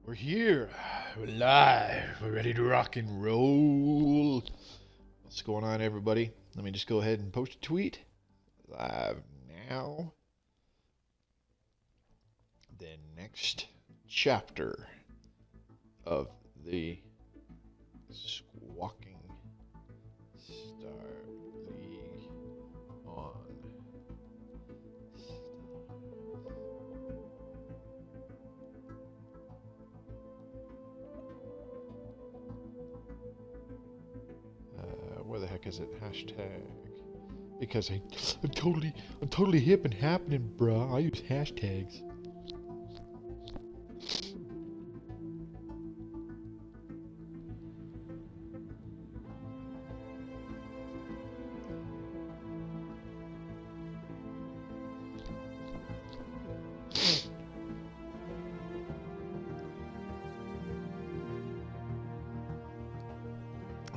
We're here. We're live. We're ready to rock and roll. What's going on, everybody? Let me just go ahead and post a tweet. Live now. The next chapter of the Squawking Star League on where the heck is it? Hashtag. Because I'm totally hip and happening, bruh. I use hashtags.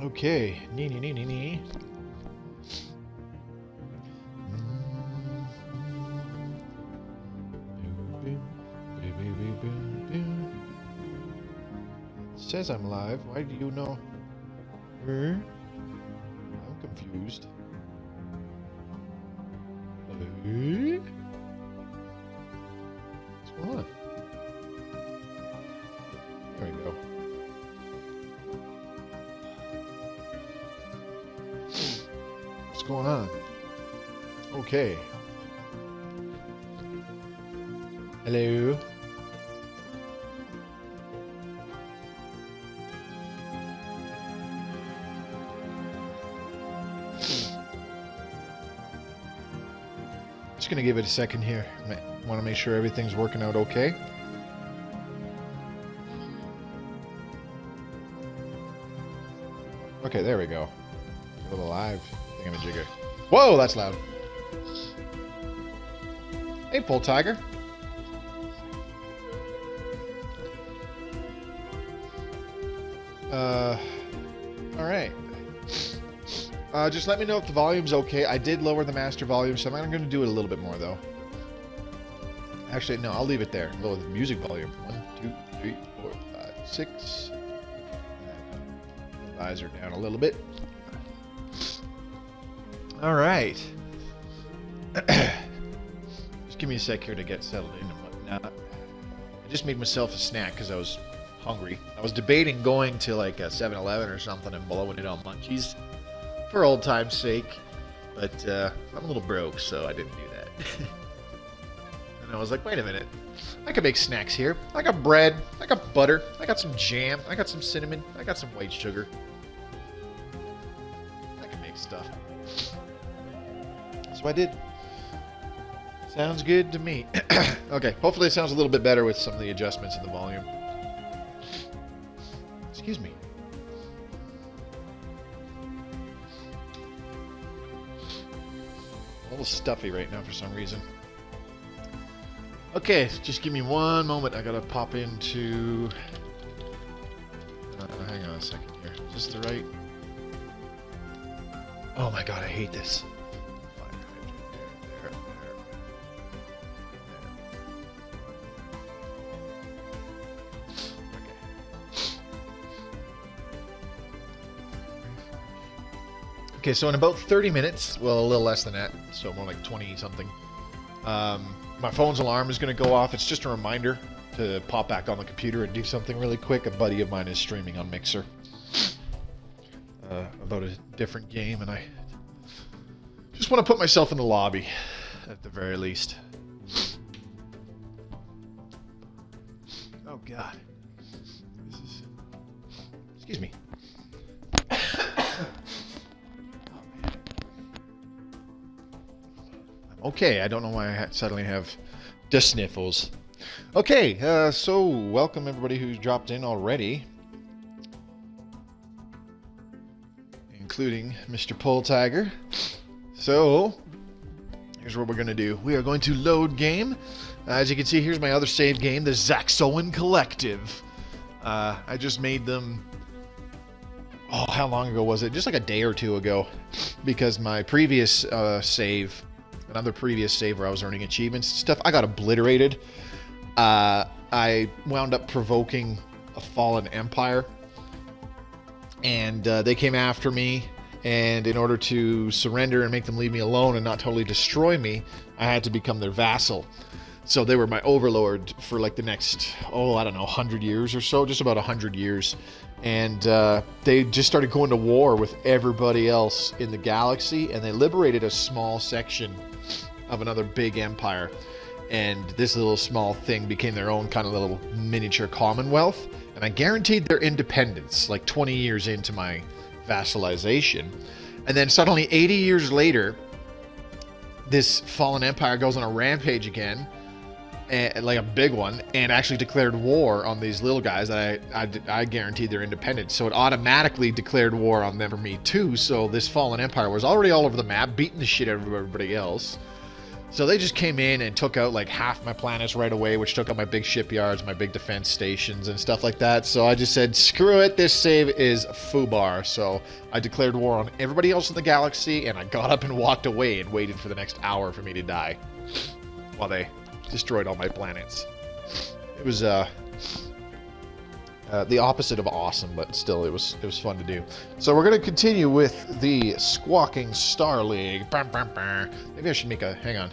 Okay, nee. It says I'm live. Why do you know? I'm confused. What's going on? There we go. What's going on? Okay. Hello. Just gonna give it a second here. Want to make sure everything's working out okay. Okay, there we go. A little live thingamajigger. Whoa, that's loud. Hey, Bull Tiger. Alright. Just let me know if the volume's okay. I did lower the master volume, so I'm going to do it a little bit more, though. Actually, no, I'll leave it there. Lower the music volume. 1, 2, 3, 4, 5, 6. Visor down a little bit. Alright. Just give me a sec here to get settled in and whatnot. I just made myself a snack because I was hungry. I was debating going to like a 7-Eleven or something and blowing it on munchies for old time's sake, but I'm a little broke, so I didn't do that. And I was like, wait a minute, I can make snacks here. I got bread, I got butter, I got some jam, I got some cinnamon, I got some white sugar. I can make stuff. So I did. Sounds good to me. Okay, hopefully it sounds a little bit better with some of the adjustments in the volume. Excuse me. A little stuffy right now for some reason. Okay, just give me one moment. I gotta pop into... hang on a second here. Is this the right... Oh my god, I hate this. Okay, so in about 30 minutes, well, a little less than that, so more like 20-something, my phone's alarm is going to go off. It's just a reminder to pop back on the computer and do something really quick. A buddy of mine is streaming on Mixer about a different game, and I just want to put myself in the lobby, at the very least. Oh, God. This is... Excuse me. Okay, I don't know why I suddenly have the sniffles. Okay, so welcome everybody who's dropped in already. Including Mr. Pull Tiger. So, here's what we're going to do. We are going to load game. As you can see, here's my other save game, the Zaxoan Collective. I just made them... Oh, how long ago was it? Just like a day or two ago. Because my previous save... Another previous save where I was earning achievements and stuff, I got obliterated. I I wound up provoking a fallen empire, and they came after me, and in order to surrender and make them leave me alone and not totally destroy me, I had to become their vassal. So they were my overlord for like the next, I don't know, 100 years or so, just about 100 years. And they just started going to war with everybody else in the galaxy, and they liberated a small section of another big empire. And this little small thing became their own kind of little miniature commonwealth. And I guaranteed their independence like 20 years into my vassalization. And then suddenly 80 years later, this fallen empire goes on a rampage again, and like a big one, and actually declared war on these little guys that I guaranteed their independence. So it automatically declared war on them for me too. So this fallen empire was already all over the map, beating the shit out of everybody else. So they just came in and took out like half my planets right away, which took out my big shipyards, my big defense stations and stuff like that. So I just said, screw it, this save is FUBAR. So I declared war on everybody else in the galaxy, and I got up and walked away and waited for the next hour for me to die while they destroyed all my planets. It was the opposite of awesome, but still it was fun to do. So we're going to continue with the Squawking Star League. Maybe I should make a... hang on.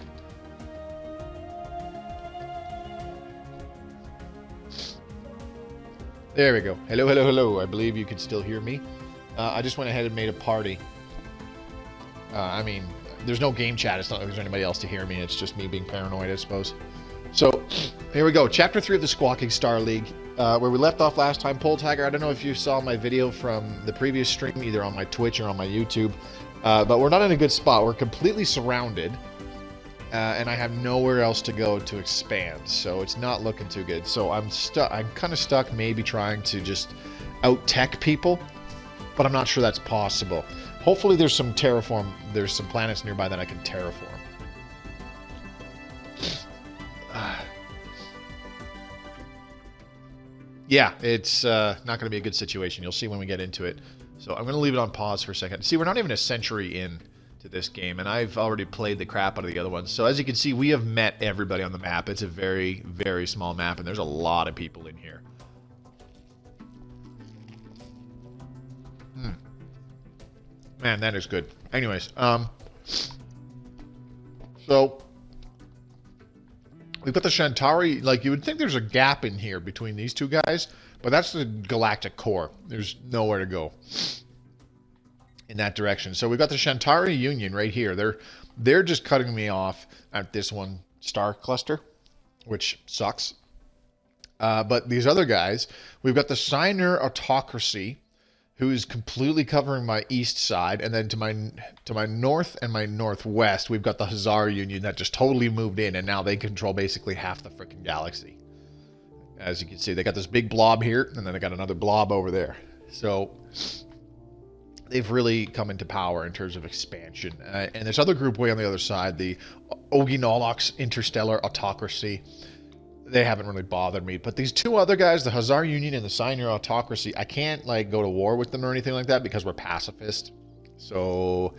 There we go. Hello, hello, hello. I believe you can still hear me. I just went ahead and made a party. I mean, there's no game chat. It's not like there's anybody else to hear me. It's just me being paranoid, I suppose. So, here we go. Chapter 3 of the Squawking Star League. Where we left off last time, Pole Tiger, I don't know if you saw my video from the previous stream, either on my Twitch or on my YouTube. But we're not in a good spot. We're completely surrounded. And I have nowhere else to go to expand, so it's not looking too good. So I'm kind of stuck maybe trying to just out-tech people, but I'm not sure that's possible. Hopefully there's some planets nearby that I can terraform. Yeah, it's not going to be a good situation. You'll see when we get into it. So I'm going to leave it on pause for a second. See, we're not even a century in to this game, and I've already played the crap out of the other ones. So as you can see, we have met everybody on the map. It's a very, very small map, and there's a lot of people in here. Man, that is good. Anyways, so we've got the Shantari. Like, you would think there's a gap in here between these two guys, but that's the galactic core. There's nowhere to go in that direction. So we've got the Shantari Union right here. They're just cutting me off at this one star cluster, which sucks. But these other guys, we've got the Signer Autocracy, who is completely covering my east side, and then to my north and my northwest, we've got the Hazar Union that just totally moved in, and now they control basically half the freaking galaxy. As you can see, they got this big blob here, and then they got another blob over there. So they've really come into power in terms of expansion. And this other group way on the other side, the Oginolox Interstellar Autocracy, they haven't really bothered me. But these two other guys, the Hazar Union and the Signer Autocracy, I can't like go to war with them or anything like that because we're pacifist. So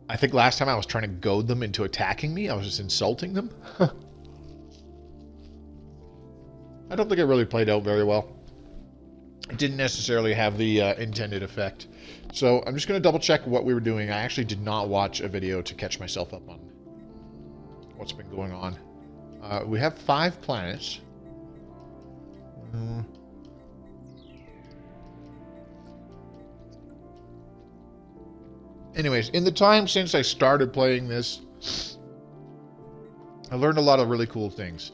I think last time I was trying to goad them into attacking me. I was just insulting them. I don't think it really played out very well. It didn't necessarily have the intended effect. So I'm just going to double check what we were doing. I actually did not watch a video to catch myself up on what's been going on. We have 5 planets. Anyways, in the time since I started playing this, I learned a lot of really cool things.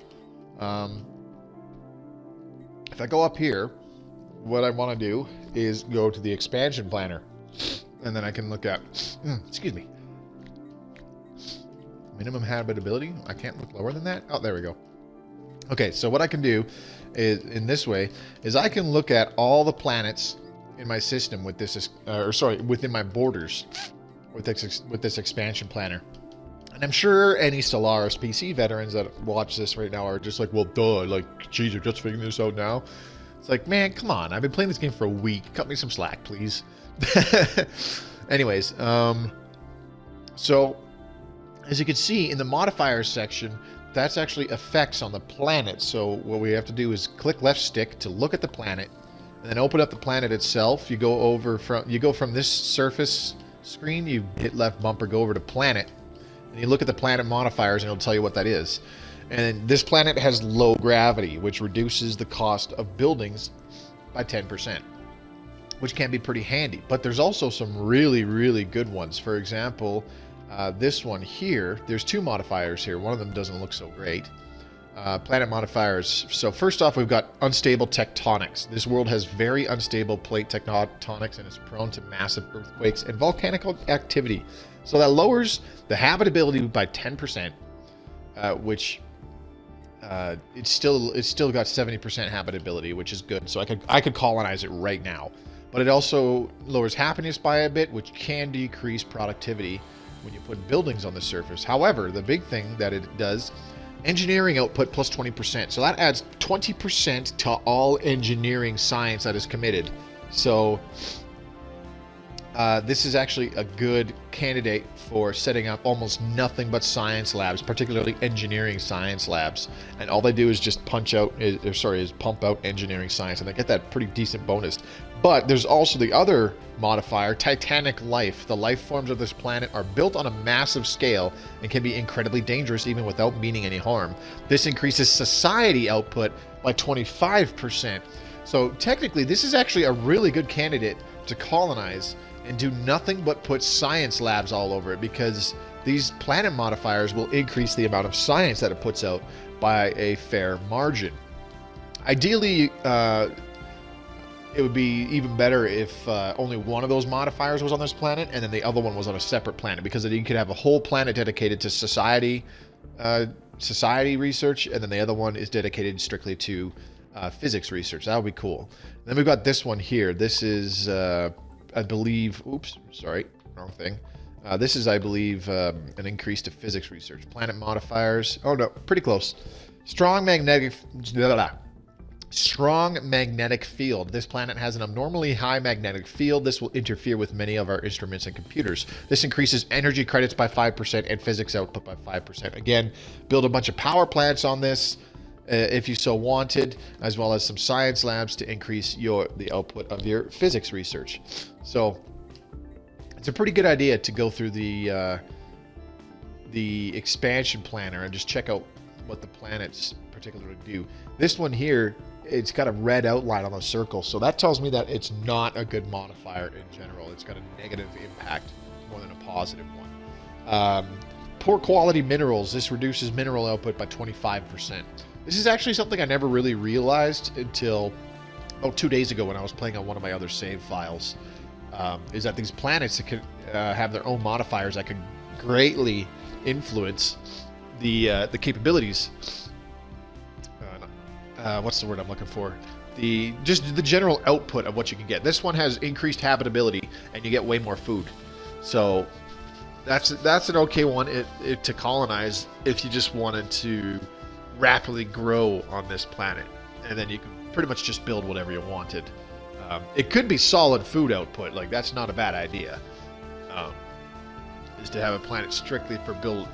If I go up here, what I want to do is go to the expansion planner, and then I can look at, excuse me, minimum habitability. I can't look lower than that. Oh, there we go. Okay, so what I can do is, in this way, is I can look at all the planets in my system with this, within my borders with this expansion planner. And I'm sure any Stellaris PC veterans that watch this right now are just like, well, duh, like, geez, you're just figuring this out now. It's like, man, come on. I've been playing this game for a week. Cut me some slack, please. Anyways, so as you can see in the modifiers section, that's actually effects on the planet. So what we have to do is click left stick to look at the planet, and then open up the planet itself. You go from this surface screen, you hit left bumper, go over to planet, and you look at the planet modifiers, and it'll tell you what that is. And this planet has low gravity, which reduces the cost of buildings by 10%, which can be pretty handy. But there's also some really, really good ones. For example, this one here, there's two modifiers here. One of them doesn't look so great. Planet modifiers. So first off, we've got unstable tectonics. This world has very unstable plate tectonics and is prone to massive earthquakes and volcanic activity. So that lowers the habitability by 10%, which it's still got 70% habitability, which is good. So I could colonize it right now. But it also lowers happiness by a bit, which can decrease productivity when you put buildings on the surface. However, the big thing that it does, engineering output plus 20%. So that adds 20% to all engineering science that is committed. So this is actually a good candidate for setting up almost nothing but science labs, particularly engineering science labs. And all they do is just pump out engineering science, and they get that pretty decent bonus. But there's also the other modifier, Titanic life. The life forms of this planet are built on a massive scale and can be incredibly dangerous even without meaning any harm. This increases society output by 25%. So technically, this is actually a really good candidate to colonize and do nothing but put science labs all over it, because these planet modifiers will increase the amount of science that it puts out by a fair margin. Ideally, it would be even better if only one of those modifiers was on this planet and then the other one was on a separate planet, because then you could have a whole planet dedicated to society research, and then the other one is dedicated strictly to physics research. That would be cool. And then we've got this one here. This is, I believe, oops, sorry, wrong thing. This is, I believe, an increase to physics research. Planet modifiers. Oh no, pretty close. Strong magnetic field. This planet has an abnormally high magnetic field. This will interfere with many of our instruments and computers. This increases energy credits by 5% and physics output by 5%. Again, build a bunch of power plants on this if you so wanted, as well as some science labs to increase the output of your physics research. So it's a pretty good idea to go through the expansion planner and just check out what the planets particularly do. This one here, it's got a red outline on the circle, so that tells me that it's not a good modifier in general. It's got a negative impact more than a positive one. Poor quality minerals. This reduces mineral output by 25%. This is actually something I never really realized until about 2 days ago when I was playing on one of my other save files. Is that these planets that could have their own modifiers that could greatly influence the capabilities. What's the word I'm looking for? Just the general output of what you can get. This one has increased habitability, and you get way more food. So that's an okay one to colonize if you just wanted to rapidly grow on this planet, and then you can pretty much just build whatever you wanted. It could be solid food output. Like, that's not a bad idea. Is to have a planet strictly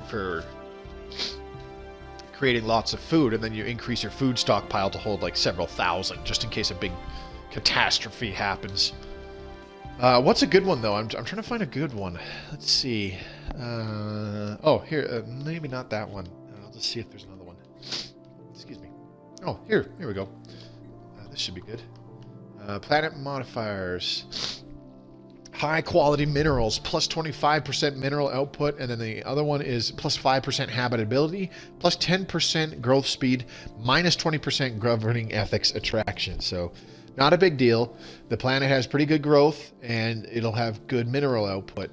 for creating lots of food, and then you increase your food stockpile to hold like several thousand, just in case a big catastrophe happens. What's a good one though? I'm trying to find a good one. Let's see. Oh, here, maybe not that one. I'll just see if there's another one. Excuse me. Oh, here we go. This should be good. Planet modifiers. High quality minerals, plus 25% mineral output, and then the other one is plus 5% habitability, plus 10% growth speed, minus 20% governing ethics attraction. So not a big deal. The planet has pretty good growth, and it'll have good mineral output.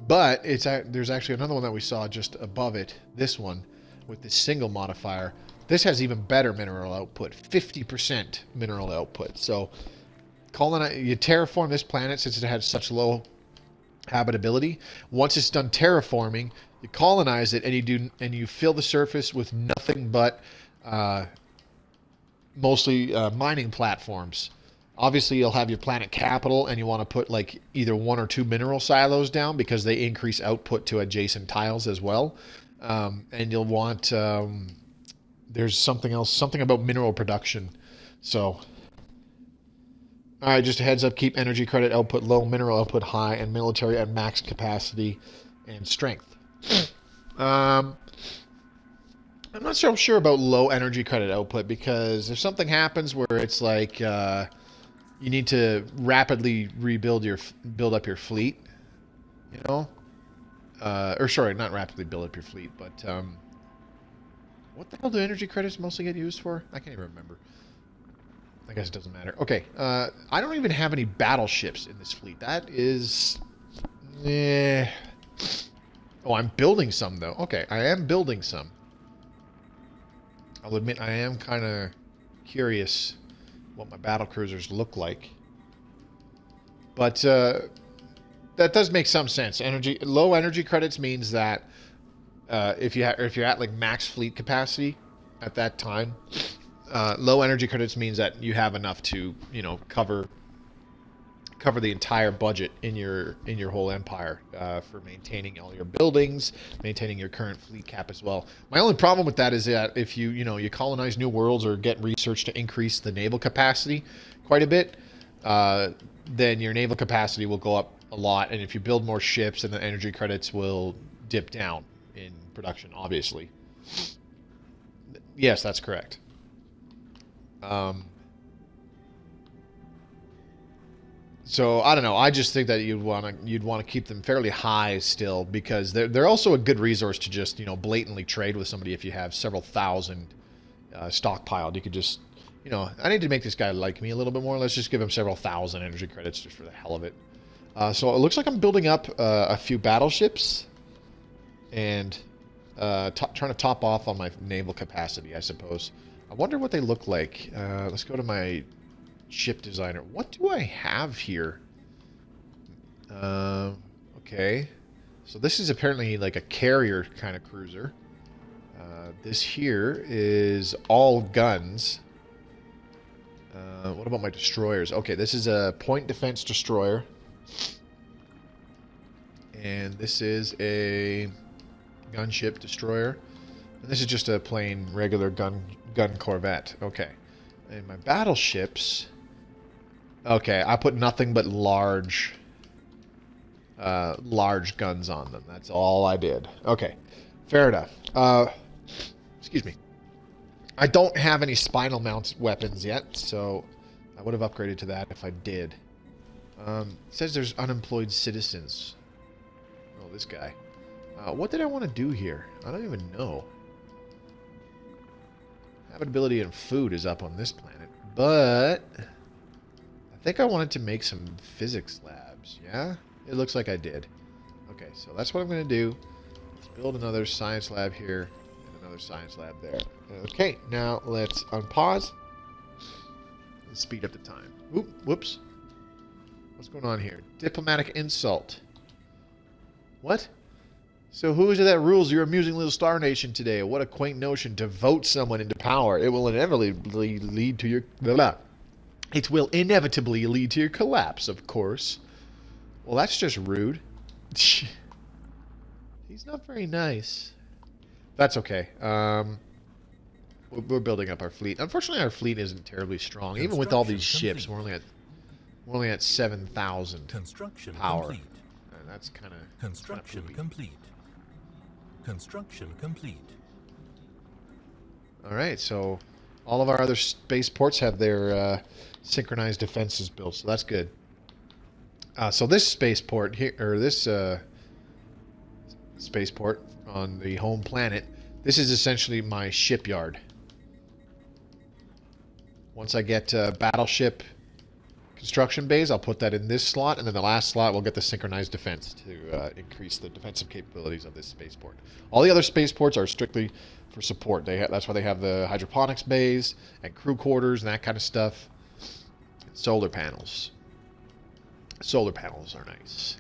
But there's actually another one that we saw just above it, this one, with this single modifier. This has even better mineral output, 50% mineral output. So you terraform this planet since it has such low habitability. Once it's done terraforming, you colonize it, and you fill the surface with nothing but mostly mining platforms. Obviously, you'll have your planet capital, and you want to put like either 1 or 2 mineral silos down because they increase output to adjacent tiles as well. And you'll want there's something else, something about mineral production. So, all right, just a heads up: keep energy credit output low, mineral output high, and military at max capacity and strength. I'm not so sure about low energy credit output, because if something happens where it's like you need to rapidly build up your fleet, you know, or sorry, not rapidly build up your fleet, but what the hell do energy credits mostly get used for? I can't even remember. I guess it doesn't matter. Okay, I don't even have any battleships in this fleet. That is, oh, I'm building some though. Okay, I am building some. I'll admit I am kind of curious what my battle cruisers look like. But that does make some sense. Low energy credits means that if you're at like max fleet capacity at that time, low energy credits means that you have enough to, you know, cover the entire budget in your whole empire for maintaining all your buildings, maintaining your current fleet cap as well. My only problem with that is that if you colonize new worlds or get research to increase the naval capacity quite a bit, then your naval capacity will go up a lot, and if you build more ships, then the energy credits will dip down in production, obviously. Yes, that's correct. So I don't know. I just think that you'd want to keep them fairly high still, because they're also a good resource to just, you know, blatantly trade with somebody. If you have several thousand stockpiled, you could just, you know, I need to make this guy like me a little bit more. Let's just give him several thousand energy credits just for the hell of it. So it looks like I'm building up a few battleships and trying to top off on my naval capacity, I suppose. I wonder what they look like. Let's go to my ship designer. What do I have here? Okay. So this is apparently like a carrier kind of cruiser. This here is all guns. What about my destroyers? Okay, this is a point defense destroyer. And this is a gunship destroyer. And this is just a plain regular gun corvette. Okay. And my battleships... Okay, I put nothing but large guns on them. That's all I did. Okay, fair enough. Excuse me. I don't have any spinal mount weapons yet, so I would have upgraded to that if I did. It says there's unemployed citizens. Oh, this guy. What did I want to do here? I don't even know. Habitability and food is up on this planet, but I think I wanted to make some physics labs. Yeah? It looks like I did. Okay, so that's what I'm going to do. Let's build another science lab here and another science lab there. Okay, now let's unpause and speed up the time. Oop, whoops. What's going on here? Diplomatic insult. What? So who is it that rules your amusing little star nation today? What a quaint notion to vote someone into power. It will inevitably lead to your... It will inevitably lead to your collapse, of course. Well, that's just rude. He's not very nice. That's okay. We're building up our fleet. Unfortunately, our fleet isn't terribly strong. Even with all these ships, we're only at 7,000 power. Complete. And that's kind of Construction complete. Construction complete. All right, so all of our other spaceports have their synchronized defenses built, so that's good. So this spaceport here, or this spaceport on the home planet, this is essentially my shipyard. Once I get battleship construction bays, I'll put that in this slot, and then the last slot we'll get the synchronized defense to increase the defensive capabilities of this spaceport. All the other spaceports are strictly for support. That's why they have the hydroponics bays and crew quarters and that kind of stuff. Solar panels. Solar panels are nice.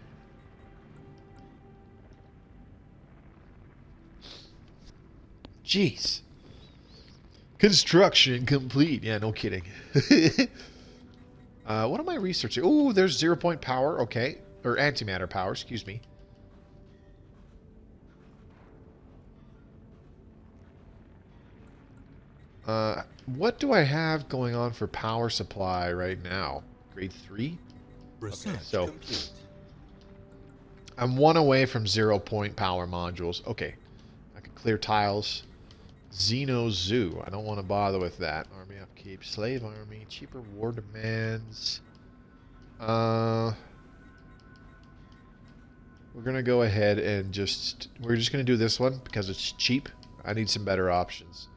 Jeez. Construction complete. Yeah, no kidding. What am I researching? Oh, there's 0-point power. Okay. Or antimatter power, excuse me. What do I have going on for power supply right now? Grade 3? Research Okay, so complete. I'm 1 away from 0-point power modules. Okay. I can clear tiles. Xeno Zoo. I don't want to bother with that. Army upkeep. Slave army. Cheaper war demands. We're going to go ahead and we're just going to do this one because it's cheap. I need some better options.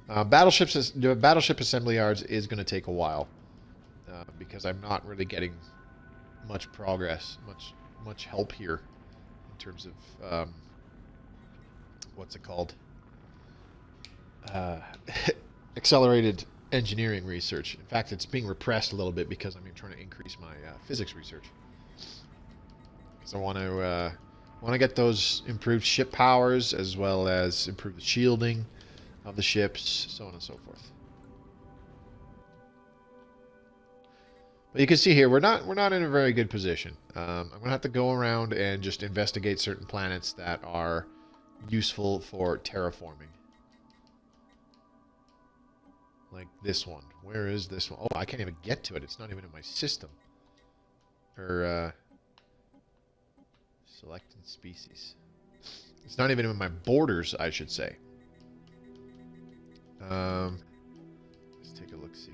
Battleship assembly yards is going to take a while because I'm not really getting much progress, much help here in terms of what's it called? Accelerated engineering research. In fact, it's being repressed a little bit because I'm trying to increase my physics research. Because I want to get those improved ship powers as well as improve the shielding of the ships, so on and so forth. But you can see here we're not in a very good position. I'm gonna have to go around and just investigate certain planets that are useful for terraforming. Like this one. Where is this one? Oh, I can't even get to it. It's not even in my system. Or selecting species. It's not even in my borders, I should say. Let's take a look-see.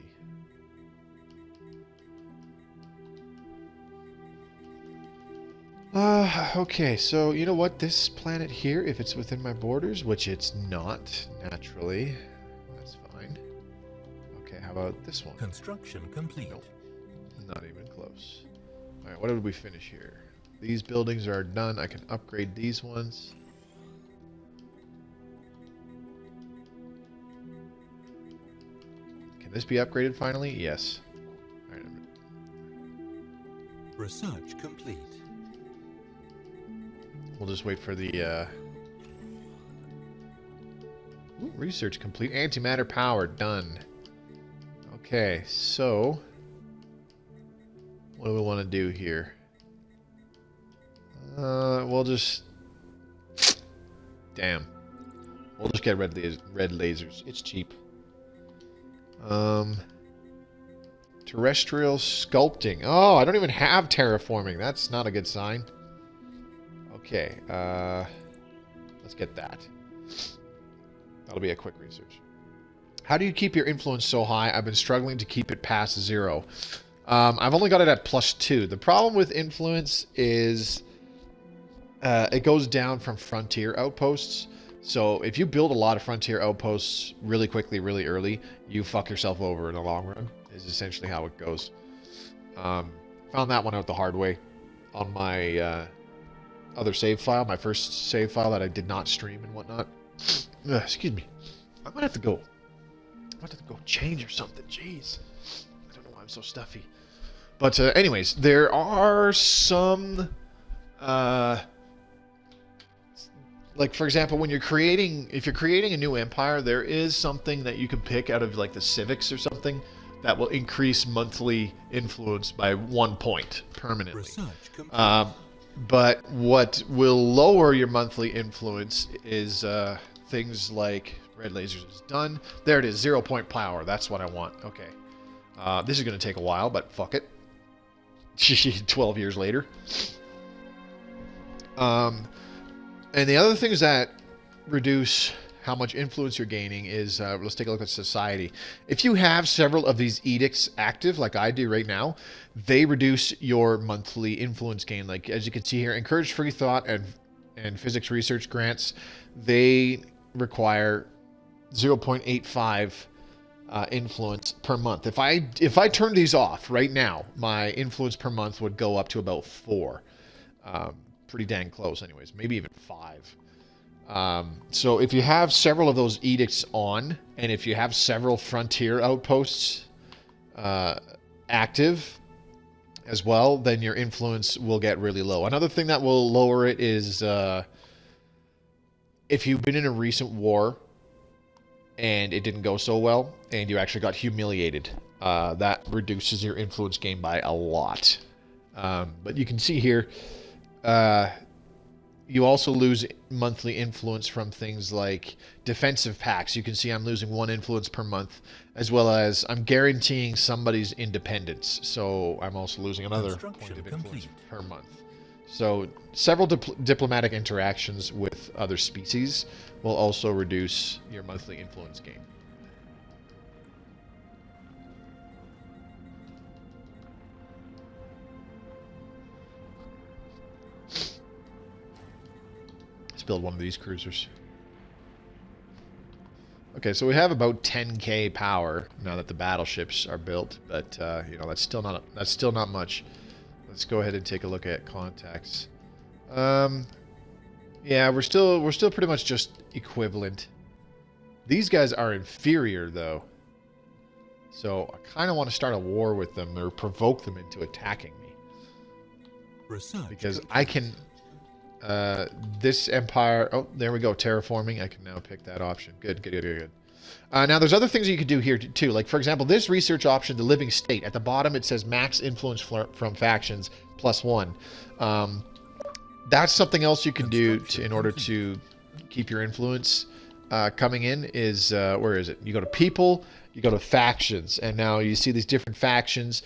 Okay, so you know what? This planet here, if it's within my borders, which it's not, naturally, that's fine. Okay, how about this one? Construction complete. Nope, not even close. Alright, what did we finish here? These buildings are done. I can upgrade these ones. Can this be upgraded finally? Yes. Alright. Research complete. We'll just wait for the, Ooh, research complete. Antimatter power, done. Okay, so... what do we want to do here? We'll just... damn. We'll just get red lasers. It's cheap. Terrestrial sculpting. Oh, I don't even have terraforming. That's not a good sign. Okay, let's get that. That'll be a quick research. How do you keep your influence so high? I've been struggling to keep it past 0. I've only got it at +2. The problem with influence is it goes down from frontier outposts. So if you build a lot of frontier outposts really quickly, really early, you fuck yourself over in the long run, is essentially how it goes. Found that one out the hard way on my other save file, my first save file that I did not stream and whatnot. Excuse me. I might have to go. I might have to go change or something. Jeez. I don't know why I'm so stuffy. But anyways, there are some... like, for example, when if you're creating a new empire, there is something that you can pick out of, like, the civics or something that will increase monthly influence by 1 point permanently. But what will lower your monthly influence is things like red lasers is done. There it is, 0-point power. That's what I want. Okay. This is going to take a while, but fuck it. 12 years later. And the other things that reduce how much influence you're gaining is, let's take a look at society. If you have several of these edicts active, like I do right now, they reduce your monthly influence gain. Like, as you can see here, encourage free thought and physics research grants. They require 0.85 influence per month. If I turn these off right now, my influence per month would go up to about 4. Pretty dang close anyways, maybe even 5. So if you have several of those edicts on, and if you have several frontier outposts active as well, then your influence will get really low. Another thing that will lower it is if you've been in a recent war and it didn't go so well, and you actually got humiliated, that reduces your influence gain by a lot. But you can see here, you also lose monthly influence from things like defensive pacts. You can see I'm losing 1 influence per month, as well as I'm guaranteeing somebody's independence. So I'm also losing another point of influence per month. So several diplomatic interactions with other species will also reduce your monthly influence gain. Let's build one of these cruisers. Okay, so we have about 10k power now that the battleships are built, but you know, that's still not much. Let's go ahead and take a look at contacts. Yeah, we're still pretty much just equivalent. These guys are inferior though, so I kind of want to start a war with them or provoke them into attacking me. Because I can. This empire... Oh, there we go. Terraforming. I can now pick that option. Good. Now, there's other things you can do here, too. Like, for example, this research option, the living state. At the bottom, it says max influence from factions +1. That's something else you can do in order to keep your influence coming in is... where is it? You go to people, you go to factions, and now you see these different factions.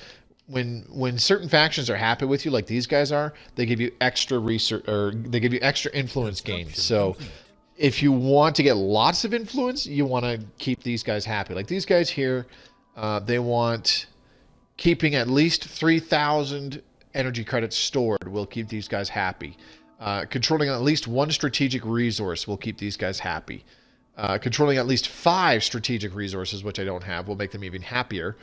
When certain factions are happy with you, like these guys are, they give you extra research, or they give you extra influence gain. So if you want to get lots of influence, you want to keep these guys happy. Like these guys here, they want keeping at least 3,000 energy credits stored will keep these guys happy. Controlling at least 1 strategic resource will keep these guys happy. Controlling at least 5 strategic resources, which I don't have, will make them even happier.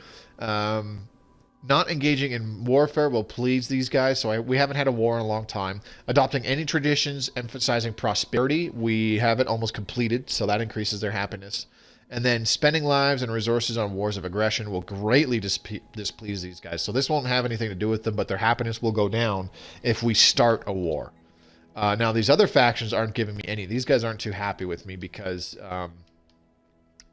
Not engaging in warfare will please these guys, so we haven't had a war in a long time. Adopting any traditions emphasizing prosperity, we have it almost completed, so that increases their happiness. And then spending lives and resources on wars of aggression will greatly displease these guys. So this won't have anything to do with them, but their happiness will go down if we start a war. Now, these other factions aren't giving me any. These guys aren't too happy with me because...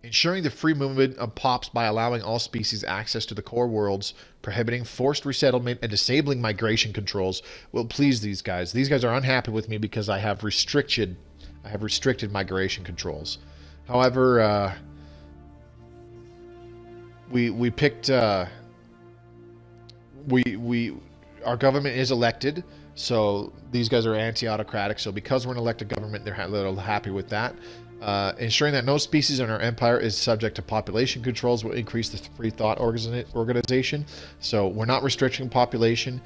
ensuring the free movement of pops by allowing all species access to the core worlds, prohibiting forced resettlement, and disabling migration controls will please these guys. These guys are unhappy with me because I have restricted migration controls. However, we picked our government is elected, so these guys are anti-autocratic. So because we're an elected government, they're a little happy with that. Ensuring that no species in our empire is subject to population controls will increase the free thought organization. So we're not restricting population.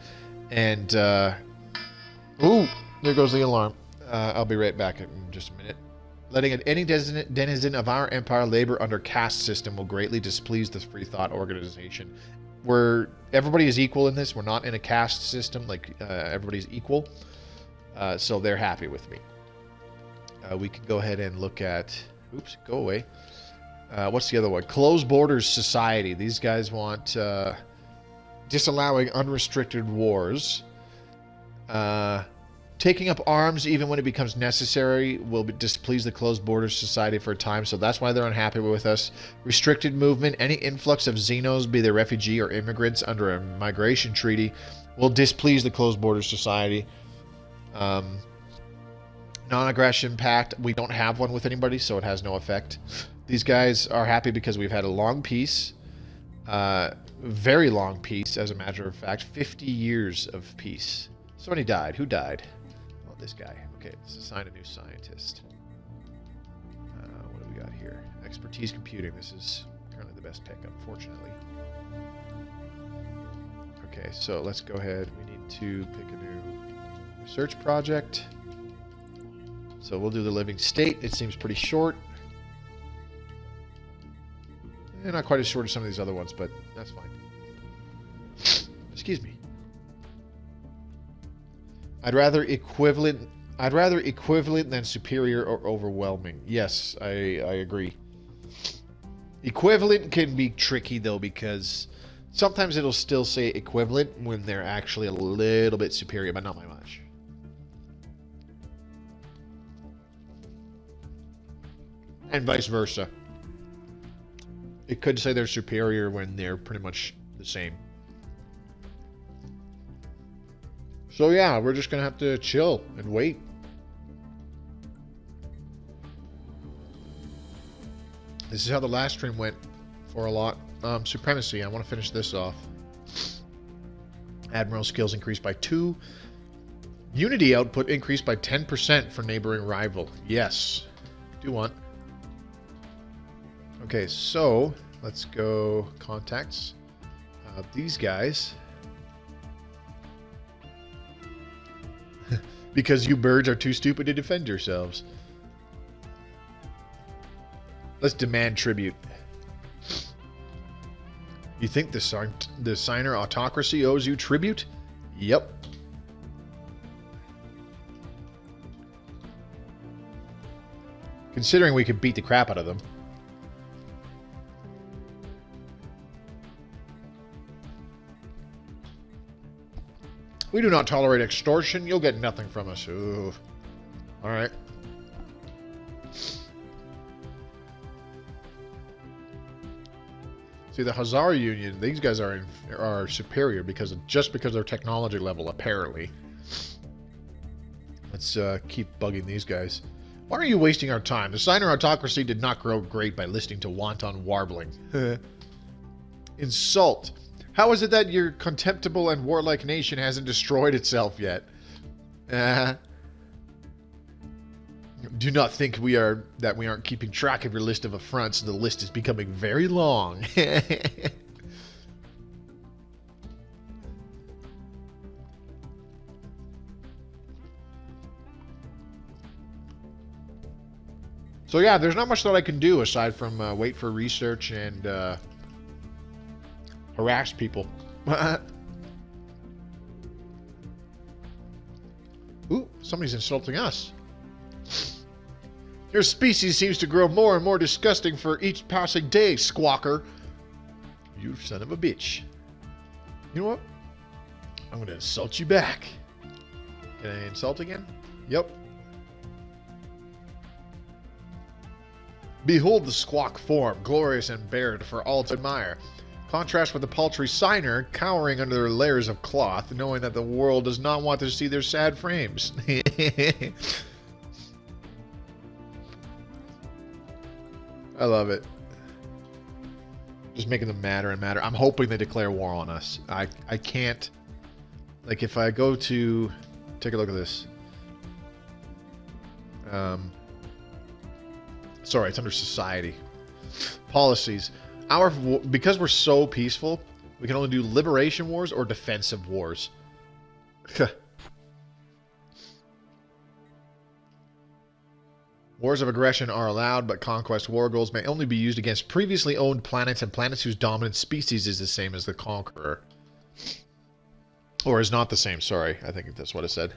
And, ooh, there goes the alarm. I'll be right back in just a minute. Letting any denizen of our empire labor under caste system will greatly displease the free thought organization. Everybody is equal in this. We're not in a caste system. Like, everybody's equal. So they're happy with me. We can go ahead and look at... Oops, go away. What's the other one? Closed Borders Society. These guys want disallowing unrestricted wars. Taking up arms even when it becomes necessary will displease the Closed Borders Society for a time, so that's why they're unhappy with us. Restricted movement. Any influx of Xenos, be they refugee or immigrants, under a migration treaty will displease the Closed Borders Society. Non-aggression pact, we don't have one with anybody, so it has no effect. These guys are happy because we've had a long peace. Very long peace, as a matter of fact. 50 years of peace. Somebody died. Who died? Oh, this guy. Okay, let's assign a new scientist. What do we got here? Expertise computing. This is currently the best pick, unfortunately. Okay, so let's go ahead. We need to pick a new research project. So we'll do the living state. It seems pretty short. Not quite as short as some of these other ones, but that's fine. Excuse me. I'd rather equivalent than superior or overwhelming. Yes, I agree. Equivalent can be tricky though, because sometimes it'll still say equivalent when they're actually a little bit superior, but not by much. And vice versa. It could say they're superior when they're pretty much the same. So yeah, we're just gonna have to chill and wait. This is how the last stream went for a lot. Supremacy. I want to finish this off. Admiral skills increased by 2. Unity output increased by 10% for neighboring rival. Yes. Do want. Okay, so let's go contacts. These guys. Because you birds are too stupid to defend yourselves. Let's demand tribute. You think the Signer autocracy owes you tribute? Yep. Considering we could beat the crap out of them. We do not tolerate extortion. You'll get nothing from us. Ooh. Alright. See, the Hazara Union, these guys are superior because of their technology level, apparently. Let's keep bugging these guys. Why are you wasting our time? The Signer autocracy did not grow great by listening to wanton warbling. Insult. How is it that your contemptible and warlike nation hasn't destroyed itself yet? Do not think we aren't keeping track of your list of affronts. The list is becoming very long. So yeah, there's not much that I can do aside from wait for research and harass people. Ooh, somebody's insulting us. Your species seems to grow more and more disgusting for each passing day, Squawker. You son of a bitch. You know what? I'm going to insult you back. Can I insult again? Yep. Behold the squawk form, glorious and bared for all to admire. Contrast with the paltry Signer, cowering under their layers of cloth, knowing that the world does not want to see their sad frames. I love it. Just making them madder and madder. I'm hoping they declare war on us. I can't... Like, if I go to... Take a look at this. Sorry, it's under society. Policies. Because we're so peaceful, we can only do liberation wars or defensive wars. Wars of aggression are allowed, but conquest war goals may only be used against previously owned planets and planets whose dominant species is the same as the conqueror. Or is not the same, sorry. I think that's what it said.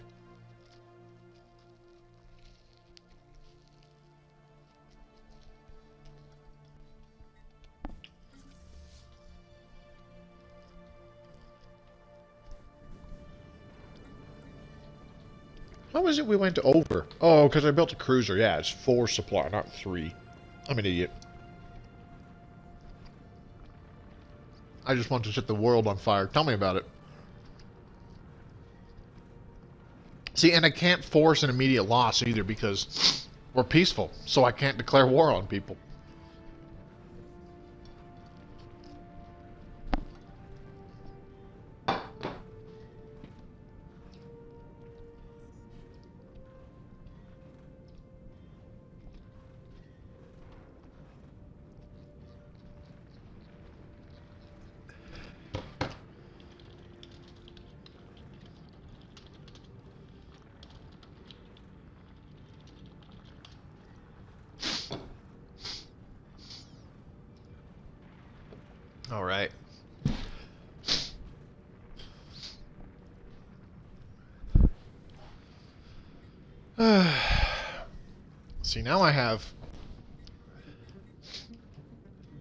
How is it we went over? Oh, because I built a cruiser. Yeah, it's 4 supply, not 3. I'm an idiot. I just want to set the world on fire. Tell me about it. See, and I can't force an immediate loss either because we're peaceful, so I can't declare war on people. All right. See, now I have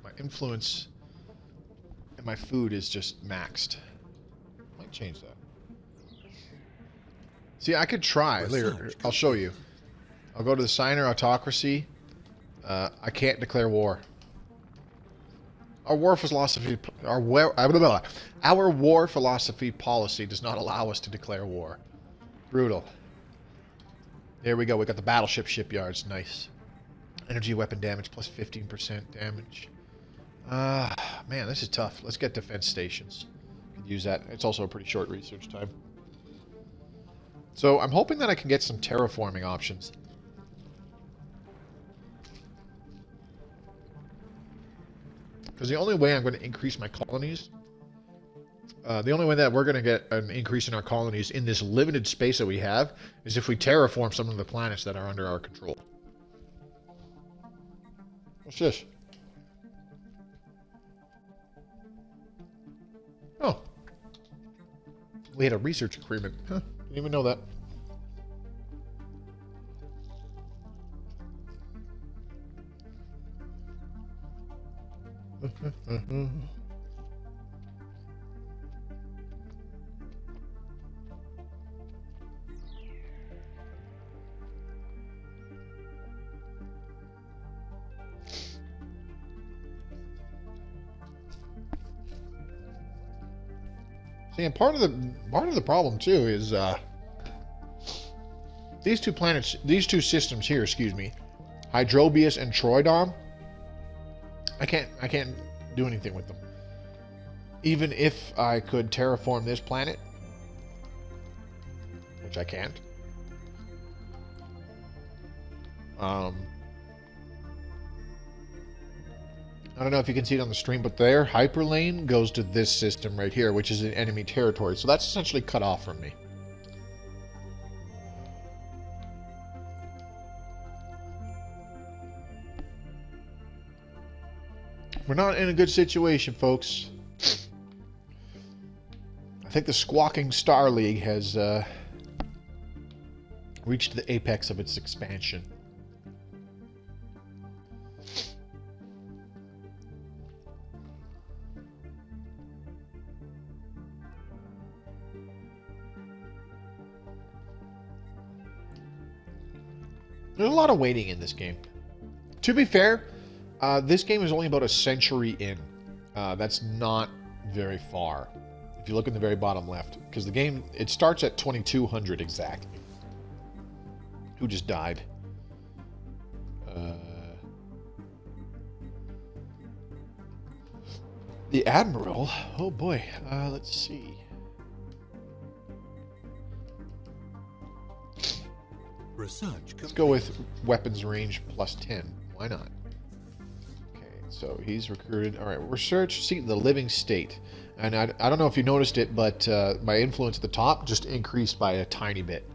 my influence and my food is just maxed. Might change that. See, I could try. Later, I'll show you. I'll go to the Signer autocracy. I can't declare war. Our war philosophy policy does not allow us to declare war. Brutal. There we go. We got the battleship shipyards. Nice. Energy weapon damage plus 15% damage. Man, this is tough. Let's get defense stations. Could use that. It's also a pretty short research time. So I'm hoping that I can get some terraforming options. Because the only way I'm going to increase my colonies, the only way that we're going to get an increase in our colonies in this limited space that we have, is if we terraform some of the planets that are under our control. What's this? Oh. We had a research agreement. Huh. Didn't even know that. See, and part of the problem too is these two planets, these two systems here, excuse me, Hydrobius and Troidom. I can't do anything with them. Even if I could terraform this planet, which I can't. I don't know if you can see it on the stream, but their hyperlane goes to this system right here, which is in enemy territory. So that's essentially cut off from me. We're not in a good situation, folks. I think the Squawking Star League has reached the apex of its expansion. There's a lot of waiting in this game. To be fair, this game is only about a century in. That's not very far. If you look in the very bottom left. Because the game, it starts at 2200 exactly. Who just died? The Admiral? Oh boy. Let's see. Let's go with weapons range plus 10. Why not? Okay, so he's recruited. All right, research, see the living state. And I don't know if you noticed it, but my influence at the top just increased by a tiny bit.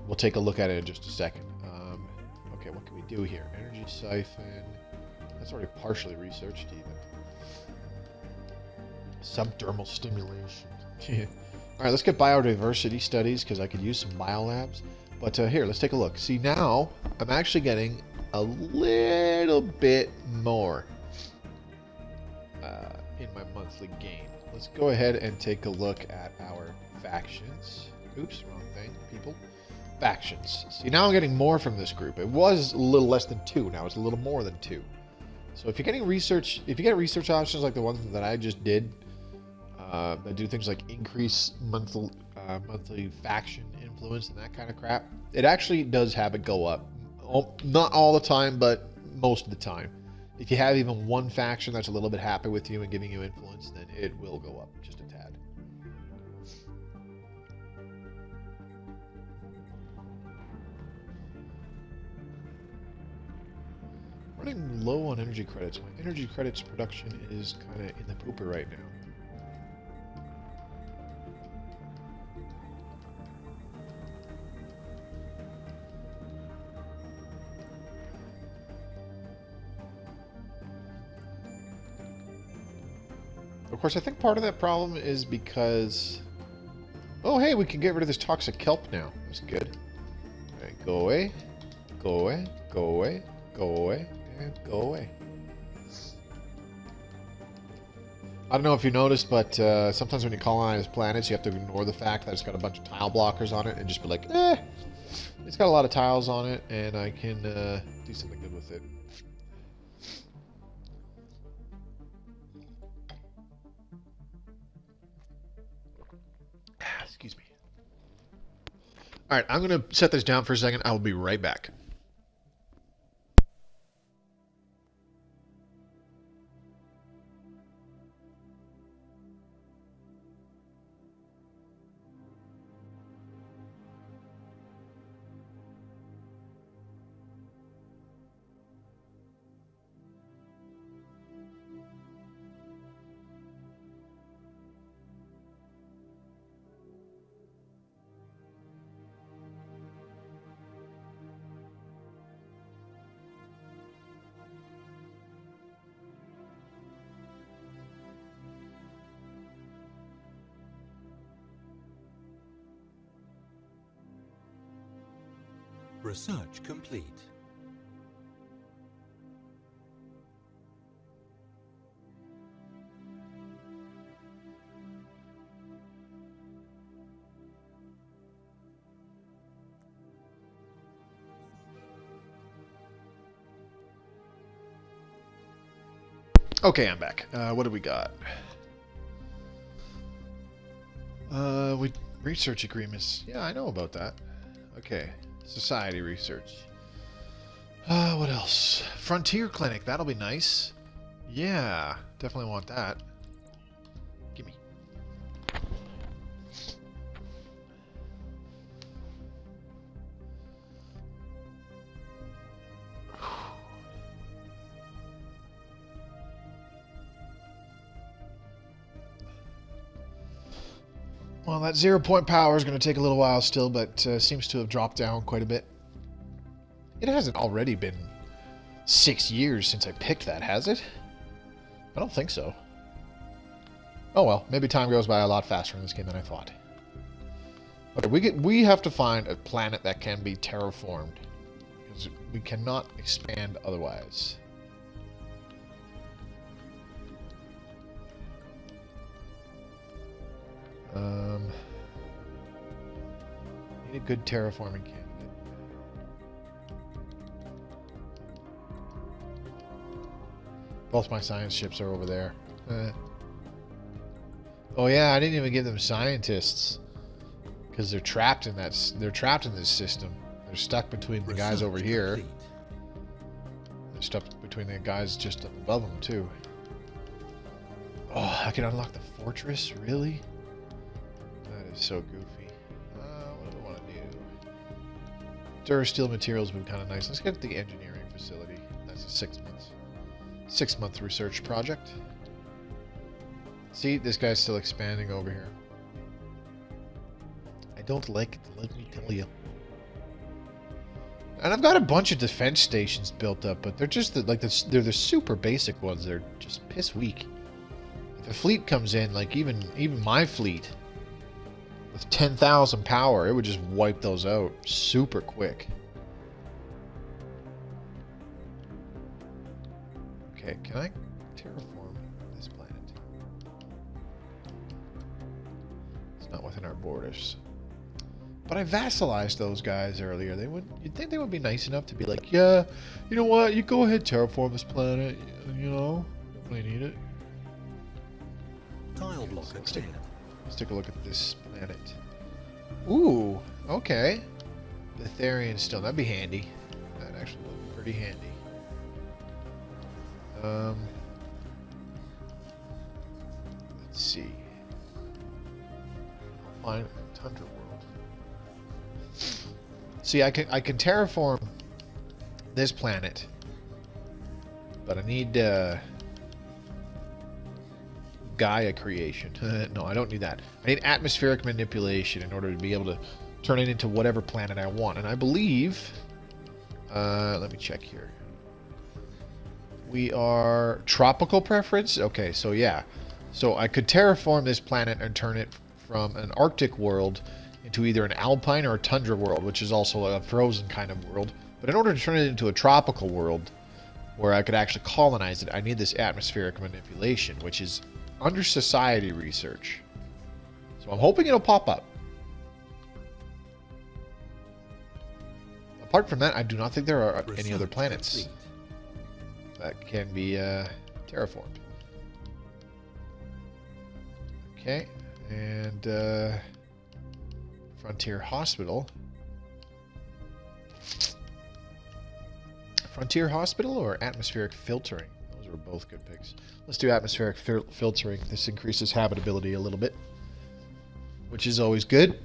We'll take a look at it in just a second. Okay, what can we do here? Energy siphon. That's already partially researched even. Subdermal stimulation. All right, let's get biodiversity studies because I could use some biolabs. But here, let's take a look. See, now I'm actually getting a little bit more in my monthly gain. Let's go ahead and take a look at our factions. Oops, wrong thing, people. Factions. See, now I'm getting more from this group. It was a little less than 2. Now it's a little more than 2. So if you're getting research, if you get research options like the ones that I just did, that do things like increase monthly faction influence and that kind of crap, it actually does have it go up. Not all the time, but most of the time. If you have even one faction that's a little bit happy with you and giving you influence, then it will go up just a tad. Running low on energy credits. My energy credits production is kind of in the pooper right now. Of course, I think part of that problem is because... Oh, hey, we can get rid of this toxic kelp now. That's good. All right, go away. Go away. Go away. Go away. And go away. I don't know if you noticed, but sometimes when you colonize planets, you have to ignore the fact that it's got a bunch of tile blockers on it and just be like, it's got a lot of tiles on it, and I can do something good with it. Excuse me. All right, I'm going to set this down for a second. I will be right back. Research complete. Okay, I'm back. What do we got? We research agreements. Yeah, I know about that. Okay, society research. What else? Frontier clinic. That'll be nice. Yeah, definitely want that. Gimme. Well, that 0-point power is going to take a little while still, but seems to have dropped down quite a bit. It hasn't already been 6 years since I picked that, has it? I don't think so. Oh well, maybe time goes by a lot faster in this game than I thought. Okay, we have to find a planet that can be terraformed, because we cannot expand otherwise. Need a good terraforming candidate. Both my science ships are over there. Oh yeah, I didn't even give them scientists because they're trapped in that. They're trapped in this system. They're stuck between the guys over here. They're stuck between the guys just up above them too. Oh, I can unlock the fortress? Really? That is so goofy. What do I want to do? Durasteel materials would be kind of nice. Let's get the engineering facility. That's a 6 month research project. See, this guy's still expanding over here. I don't like it, let me tell you. And I've got a bunch of defense stations built up, but they're just they're the super basic ones. They're just piss weak. If a fleet comes in, like even my fleet with 10,000 power, it would just wipe those out super quick. Okay, can I terraform this planet? It's not within our borders. But I vassalized those guys earlier. You'd think they would be nice enough to be like, yeah, you know what? You go ahead, terraform this planet. You know, don't really need it. Tile blocker Let's cleared. take a look at this planet. Ooh, okay. The Therian stone. That'd be handy. That'd actually look pretty handy. Let's see. Find Tundra World. See, I can terraform this planet, but I need Gaia creation. No, I don't need that. I need atmospheric manipulation in order to be able to turn it into whatever planet I want. And I believe, let me check here. We are tropical preference. Okay, so yeah. So I could terraform this planet and turn it from an Arctic world into either an alpine or a tundra world, which is also a frozen kind of world. But in order to turn it into a tropical world where I could actually colonize it, I need this atmospheric manipulation, which is under society research. So I'm hoping it'll pop up. Apart from that, I do not think there are any other planets that can be terraformed. Okay, and Frontier Hospital. Frontier Hospital or atmospheric filtering? Those are both good picks. Let's do atmospheric filtering. This increases habitability a little bit, which is always good.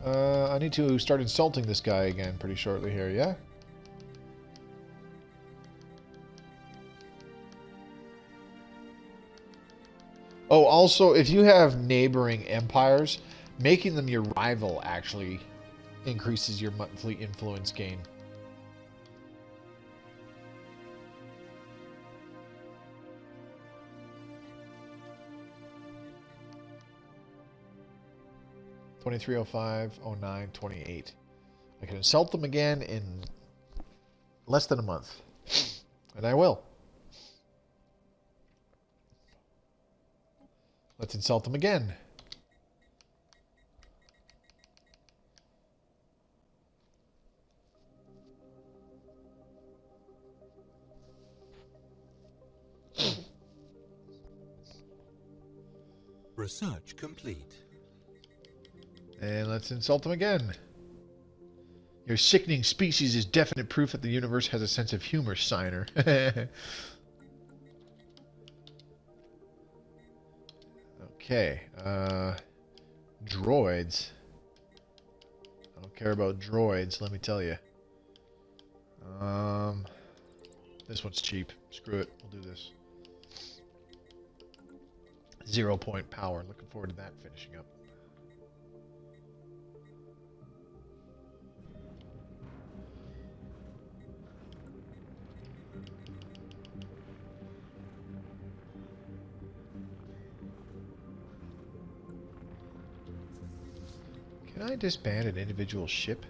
I need to start insulting this guy again pretty shortly here, yeah? Oh, also, if you have neighboring empires, making them your rival actually increases your monthly influence gain. 2305, 09, 28. I can insult them again in less than a month. And I will. Let's insult them again. Research complete. And let's insult them again. Your sickening species is definite proof that the universe has a sense of humor, Signer. Okay. Droids. I don't care about droids, let me tell you. This one's cheap. Screw it. We'll do this. 0 point power. Looking forward to that finishing up. Can I disband an individual ship?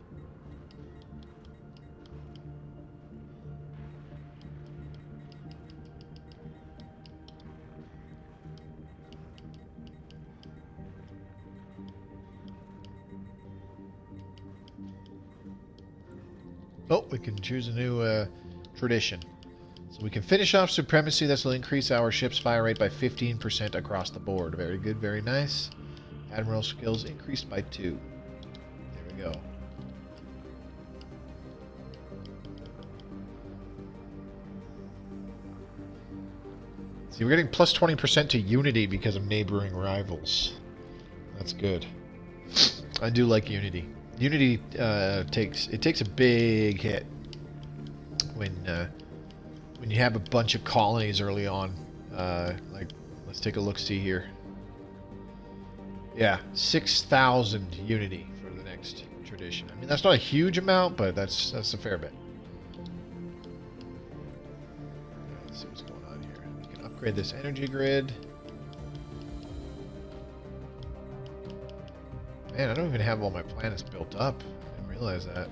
Oh, we can choose a new tradition. So we can finish off supremacy. This will increase our ship's fire rate by 15% across the board. Very good, very nice. Admiral skills increased by 2. There we go. See, we're getting plus 20% to unity because of neighboring rivals. That's good. I do like unity. Unity takes a big hit when you have a bunch of colonies early on. Like, let's take a look-see here. Yeah, 6,000 unity for the next tradition. I mean, that's not a huge amount, but that's a fair bit. Let's see what's going on here. We can upgrade this energy grid. Man, I don't even have all my planets built up. I didn't realize that.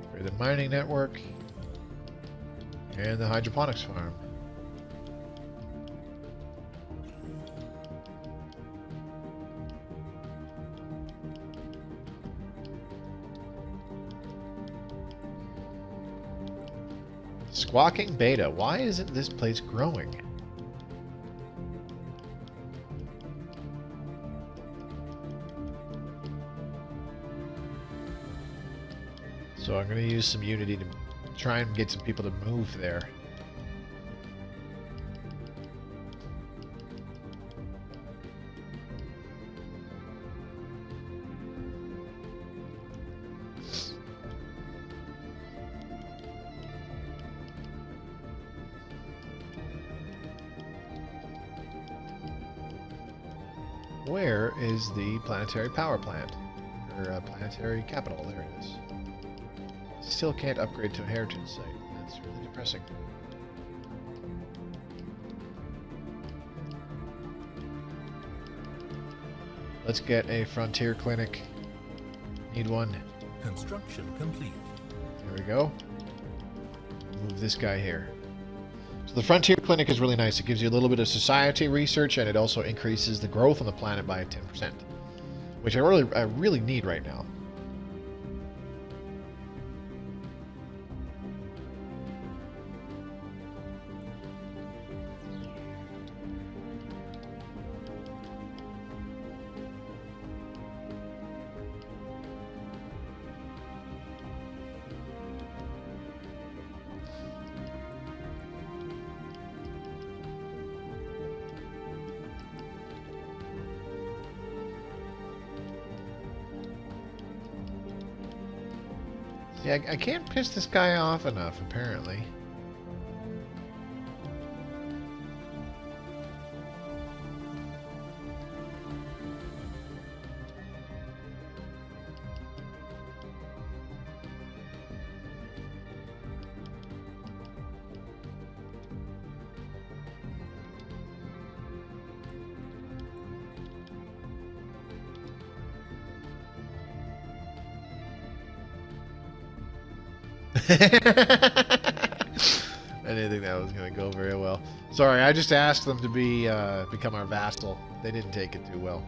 Upgrade the mining network. And the hydroponics farm. Squawking Beta. Why isn't this place growing? So I'm going to use some unity to try and get some people to move there. Where is the planetary power plant? Or planetary capital? There it is. Still can't upgrade to a heritage site. That's really depressing. Let's get a frontier clinic. Need one. Construction complete. There we go. Move this guy here. So the frontier clinic is really nice. It gives you a little bit of society research, and it also increases the growth on the planet by 10%, which I really need right now. Yeah, I can't piss this guy off enough, apparently. I didn't think that was going to go very well. Sorry, I just asked them to be become our vassal. They didn't take it too well.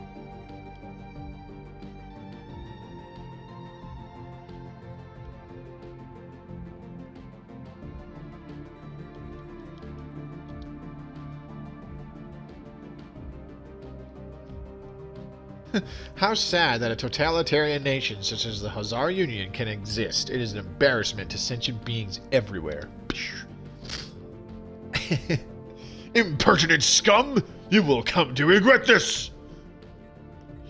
How sad that a totalitarian nation such as the Hazar Union can exist. It is an embarrassment to sentient beings everywhere. Impertinent scum! You will come to regret this!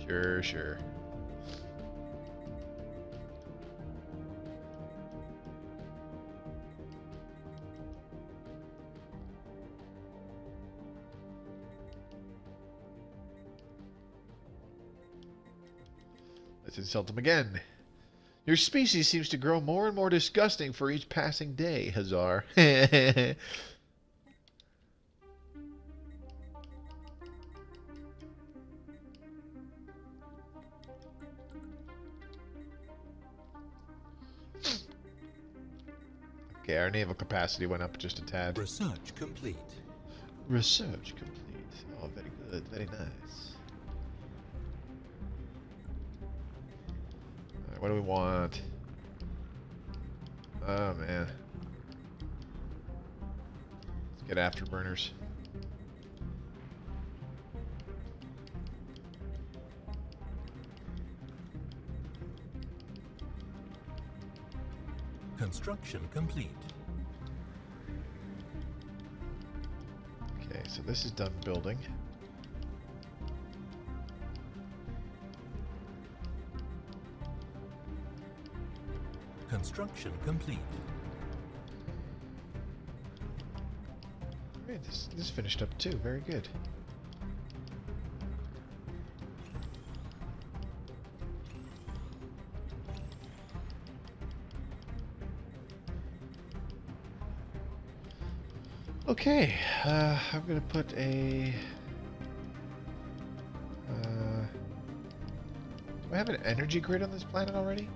Sure, sure. Let's insult him again. Your species seems to grow more and more disgusting for each passing day, Hazar. Okay, our naval capacity went up just a tad. Research complete. Research complete. Oh, very good. Very nice. Alright, what do we want? Oh, man. Let's get afterburners. Construction complete. Okay, so this is done building. Construction complete. Great, this finished up too. Very good. Okay, I'm gonna put a. Do I have an energy grid on this planet already?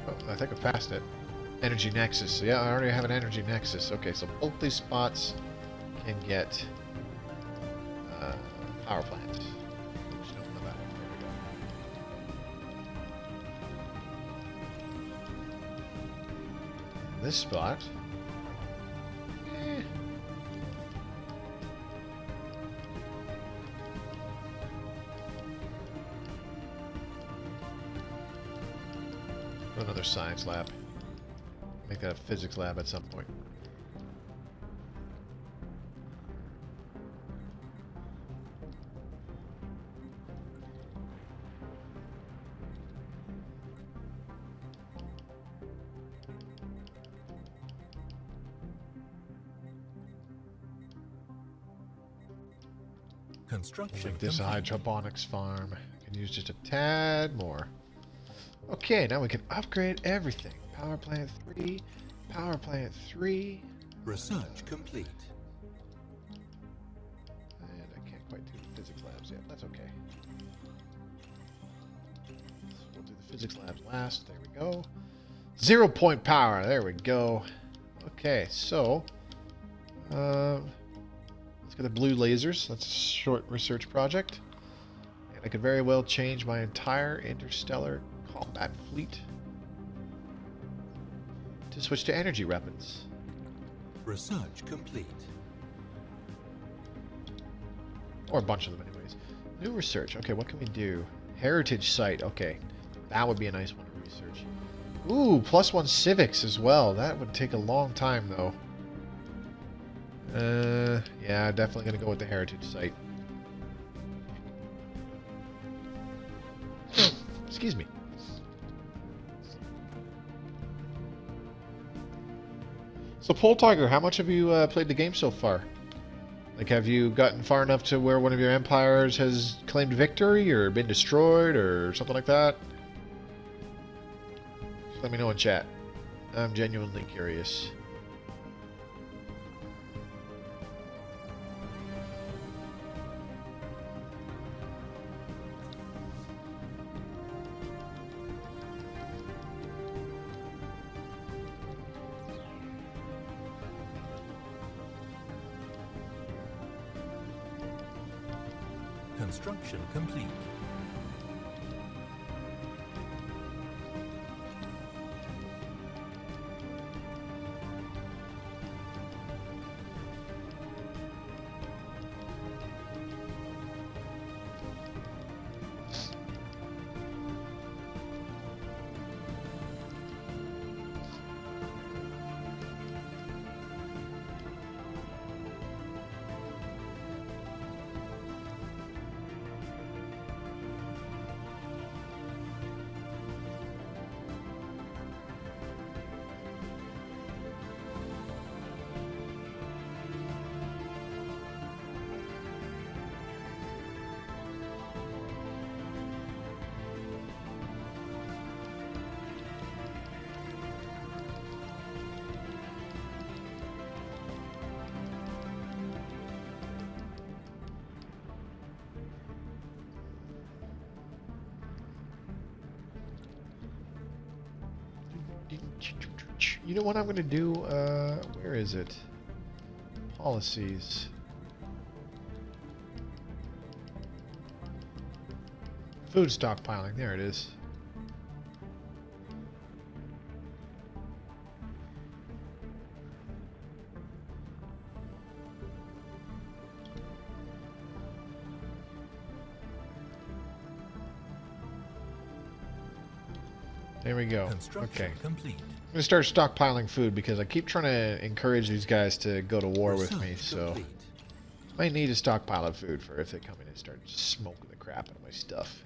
Oh, I think I passed it. Energy Nexus. Yeah, I already have an Energy Nexus. Okay, so both these spots can get power plants. Just don't know that. There we go. This spot. Put another science lab. Make that a physics lab at some point. Construction Make this a complete. hydroponics farm. I can use just a tad more. Okay, now we can upgrade everything. Power plant 3, power plant 3. Research complete. And I can't quite do the physics labs yet. That's okay. So we'll do the physics labs last. There we go. 0 point power. There we go. Okay, so let's get the blue lasers. That's a short research project. And I could very well change my entire interstellar combat fleet to switch to energy weapons. Research complete. Or a bunch of them anyways. New research. Okay, what can we do? Heritage site. Okay. That would be a nice one to research. Ooh, +1 civics as well. That would take a long time though. Yeah, definitely gonna go with the heritage site. Excuse me. So, Pole Tiger, how much have you played the game so far? Like, have you gotten far enough to where one of your empires has claimed victory or been destroyed or something like that? Let me know in chat. I'm genuinely curious. Construction complete. You know what I'm going to do? Where is it? Policies. Food stockpiling. There it is. There we go. Okay. Complete. I'm going to start stockpiling food because I keep trying to encourage these guys to go to war with me, so Complete. I might need a stockpile of food for if they come in and start smoking the crap out of my stuff.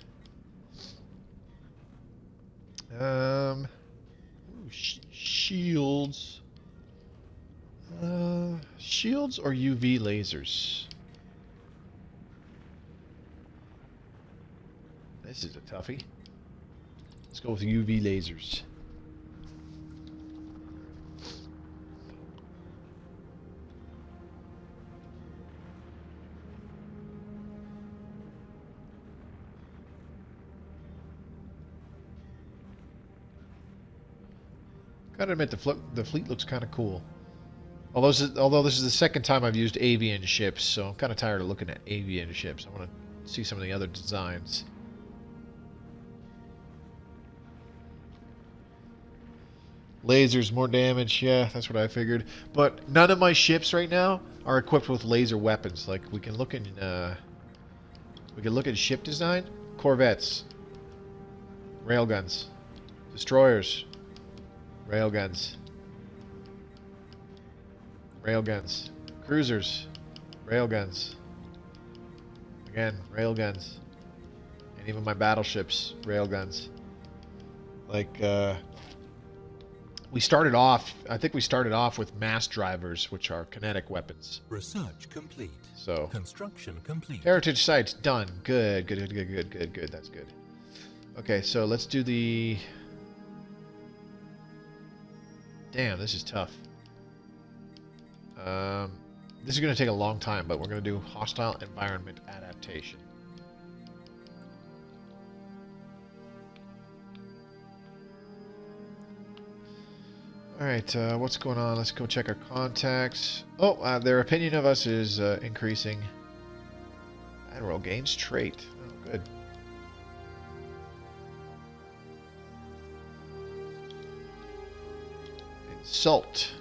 Ooh, shields. Shields or UV lasers? This is a toughie. Let's go with UV lasers. Gotta admit, the fleet looks kind of cool. Although this is the second time I've used avian ships, so I'm kind of tired of looking at avian ships. I want to see some of the other designs. Lasers, more damage. Yeah, that's what I figured. But none of my ships right now are equipped with laser weapons. Like we can look at ship design. Corvettes, railguns, destroyers, railguns, railguns, cruisers, railguns. Again, railguns, and even my battleships, railguns. Like. I think we started off with mass drivers, which are kinetic weapons. Research complete. So, Construction complete. heritage sites done. Good. That's good. Okay, so let's do the... Damn, this is tough. This is going to take a long time, but we're going to do hostile environment adaptation. Alright, what's going on? Let's go check our contacts. Oh, their opinion of us is increasing. Admiral gains trait. Oh, good. Insult.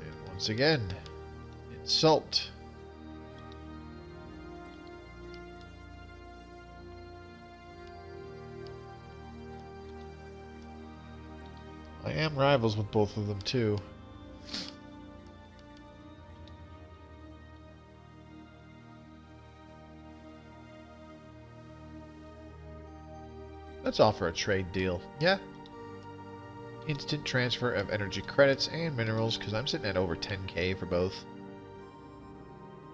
And once again, insult. I am rivals with both of them, too. Let's offer a trade deal. Yeah. Instant transfer of energy credits and minerals, because I'm sitting at over 10k for both.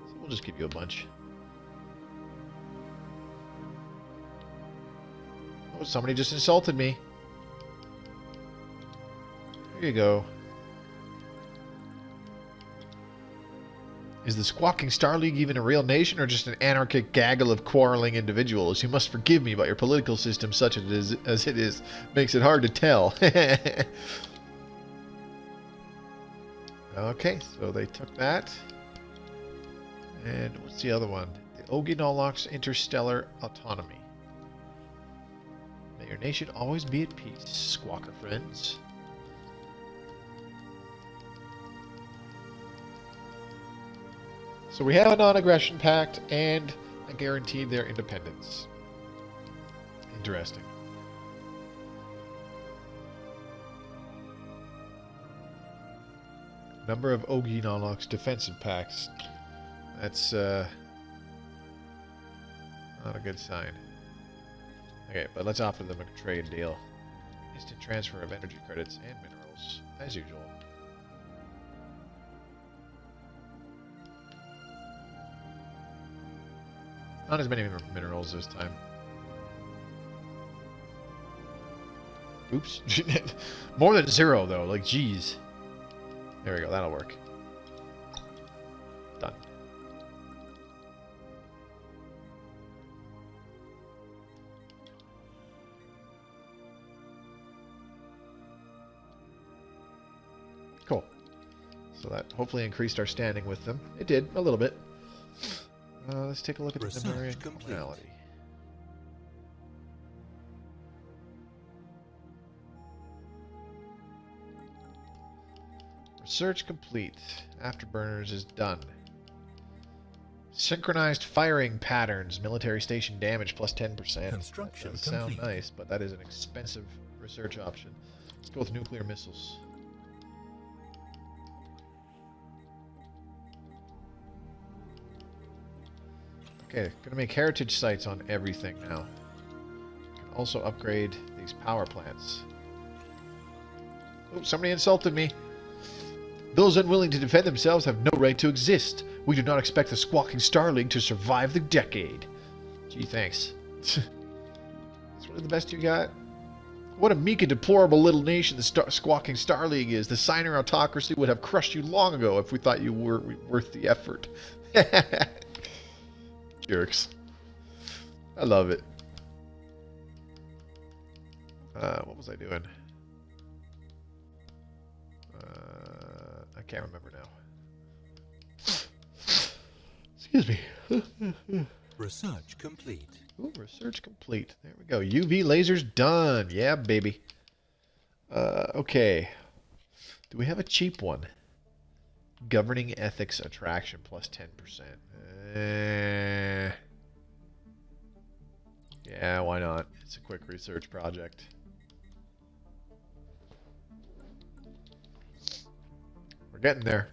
So we'll just give you a bunch. Oh, somebody just insulted me. Here you go. Is the Squawking Star League even a real nation or just an anarchic gaggle of quarreling individuals? You must forgive me, but your political system, such as it is, makes it hard to tell. Okay, so they took that. And what's the other one? The Oginolok's Interstellar Autonomy. May your nation always be at peace, Squawker friends. So we have a non-aggression pact and a guaranteed their independence. Interesting. Number of Oginolok's defensive pacts. That's not a good sign. Okay, but let's offer them a trade deal. Instant transfer of energy credits and minerals, as usual. Not as many minerals this time. Oops. More than 0, though. Like, geez. There we go. That'll work. Done. Cool. So that hopefully increased our standing with them. It did, a little bit. Let's take a look at the Numerian commonality. Research complete. Afterburners is done. Synchronized firing patterns. Military station damage plus 10%. Construction that does sound nice, but that is an expensive research option. Let's go with nuclear missiles. Okay, gonna make heritage sites on everything now. Can also upgrade these power plants. Oh, somebody insulted me. Those unwilling to defend themselves have no right to exist. We do not expect the Squawking Star League to survive the decade. Gee, thanks. That's really the best you got? What a meek and deplorable little nation the Squawking Star League is. The Signer autocracy would have crushed you long ago if we thought you were worth the effort. Jerks. I love it. What was I doing? I can't remember now. Excuse me. Research complete. Ooh, research complete. There we go. UV lasers done. Yeah, baby. Okay. Do we have a cheap one? Governing ethics attraction plus 10%. Yeah, why not? It's a quick research project. We're getting there.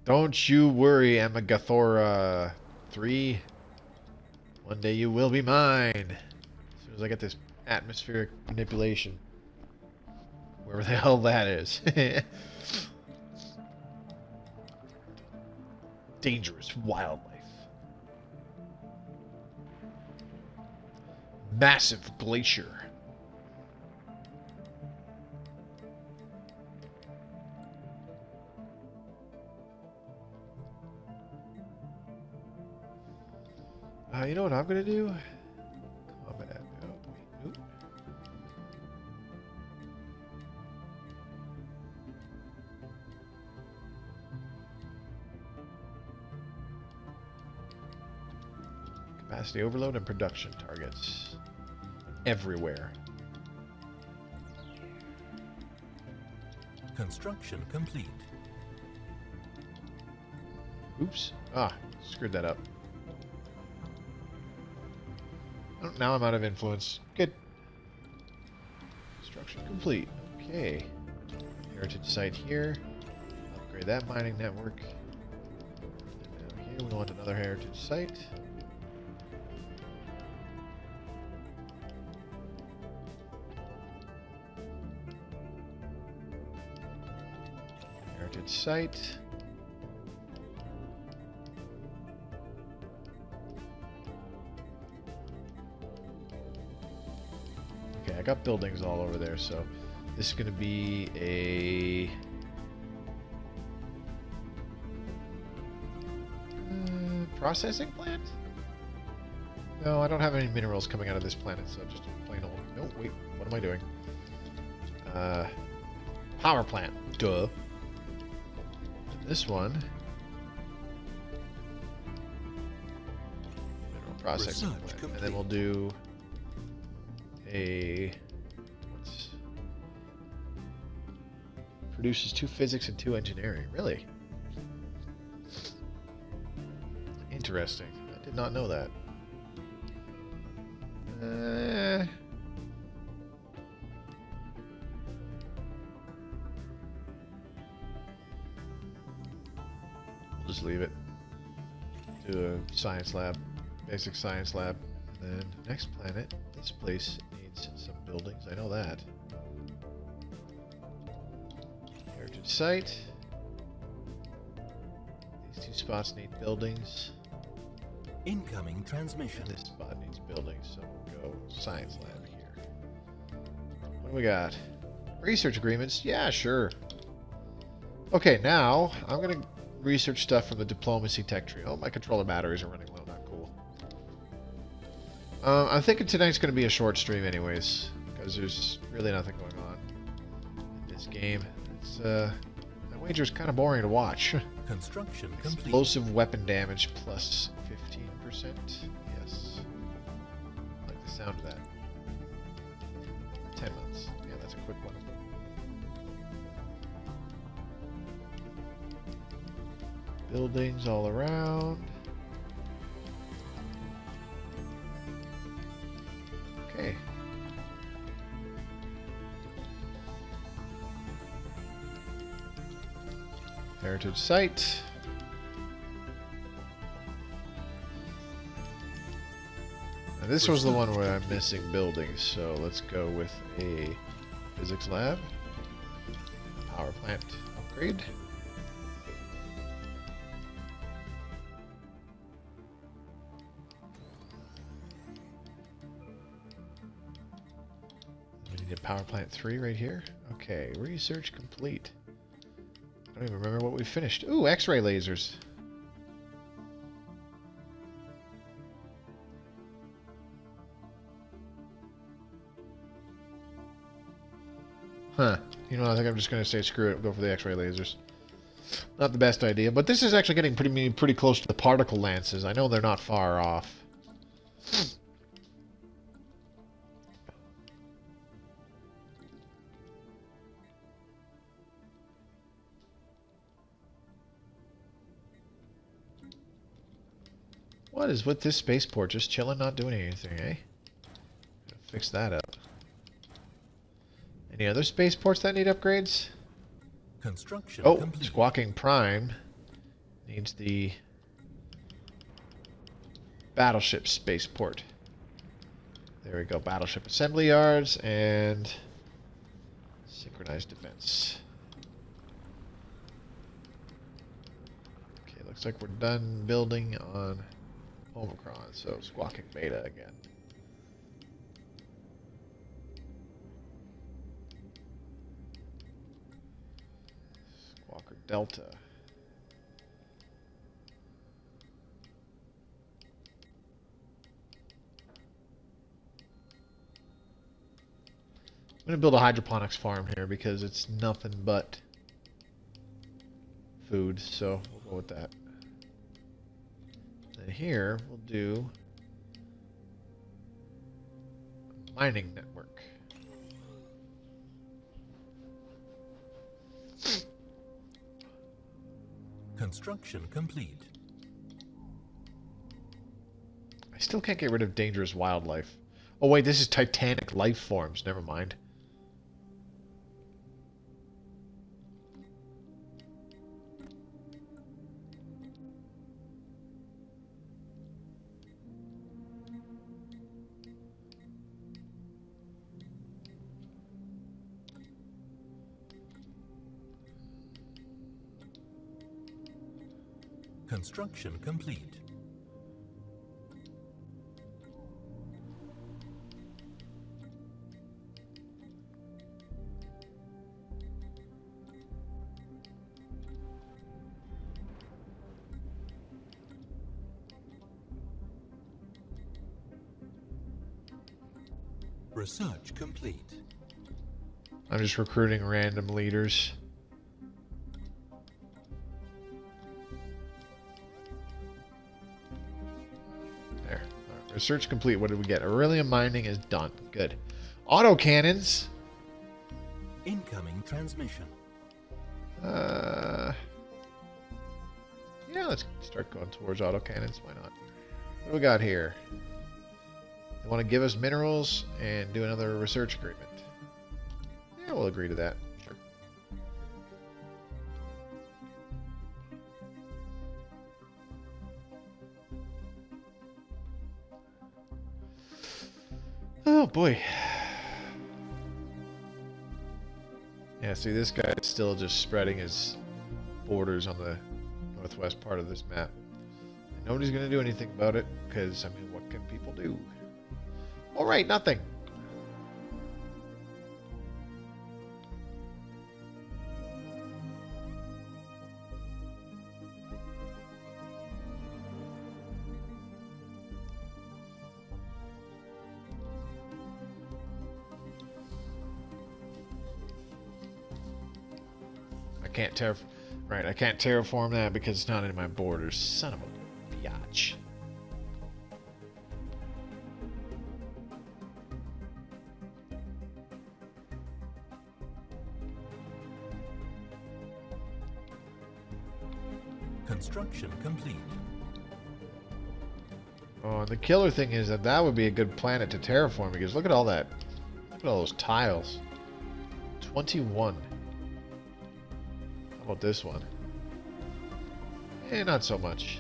Don't you worry, Amagathora 3. One day you will be mine. As soon as I get this atmospheric manipulation. Wherever the hell that is. Dangerous wildlife. Massive glacier. You know what I'm gonna do? Combat. Oh, wait. Oop. Capacity overload and production targets. Everywhere. Construction complete. Oops. Ah, screwed that up. Oh, now I'm out of influence. Good. Construction complete. Okay. Heritage site here. Upgrade that mining network. And down here we want another heritage site. Heritage site. Okay, I got buildings all over there, so This is going to be a... processing plant? No, I don't have any minerals coming out of this planet, so just plain old... No, wait, what am I doing? Power plant. Duh. This one... mineral processing plant. And then we'll do... a... what's... produces 2 physics and 2 engineering. Really? Interesting. I did not know that. We'll just leave it. Do a science lab. Basic science lab. And then next planet. This place needs some buildings. I know that. Heritage site. These 2 spots need buildings. Incoming transmission. And this spot needs buildings, so we'll go science lab here. What do we got? Research agreements? Yeah, sure. Okay, now I'm going to research stuff from the diplomacy tech tree. Oh, my controller batteries are running low. Not cool. I'm thinking tonight's going to be a short stream anyways, because there's really nothing going on in this game. It's, that wager's kind of boring to watch. Construction complete. Explosive weapon damage plus 15%. Yes. I like the sound of that. 10 months. Yeah, that's a quick one. Buildings all around. Okay. Heritage site. Now this was the one where I'm missing buildings, so let's go with a physics lab. Power plant upgrade. We need a power plant 3 right here. Okay, research complete. I don't even remember what we finished. Ooh, X-ray lasers. Huh. You know, I think I'm just going to say screw it, go for the X-ray lasers. Not the best idea, but this is actually getting pretty close to the particle lances. I know they're not far off. What is with this spaceport? Just chilling, not doing anything, eh? Gotta fix that up. Any other spaceports that need upgrades? Construction Oh, complete. Squawking Prime needs the battleship spaceport. There we go. Battleship assembly yards and synchronized defense. Okay, looks like we're done building on Omicron, so Squawking Beta again. Squawker Delta. I'm going to build a hydroponics farm here because it's nothing but food, so we'll go with that. And here we'll do a mining network. Construction complete. I still can't get rid of dangerous wildlife. Oh wait, this is titanic life forms. Never mind. Construction complete. Research complete. I'm just recruiting random leaders. There. All right. Research complete. What did we get? Beryllium mining is done. Good. Autocannons. Incoming transmission. Yeah, let's start going towards autocannons. Why not? What do we got here? They want to give us minerals and do another research agreement. Yeah, we'll agree to that. Sure. Oh boy. Yeah, see, this guy's still just spreading his borders on the northwest part of this map. And nobody's going to do anything about it, because, I mean, what can people do? Alright, nothing. I can't terraform that because it's not in my borders. Son of a biatch. Construction complete. Oh, and the killer thing is that that would be a good planet to terraform because look at all that. Look at all those tiles. 21. How about this one? Eh, not so much.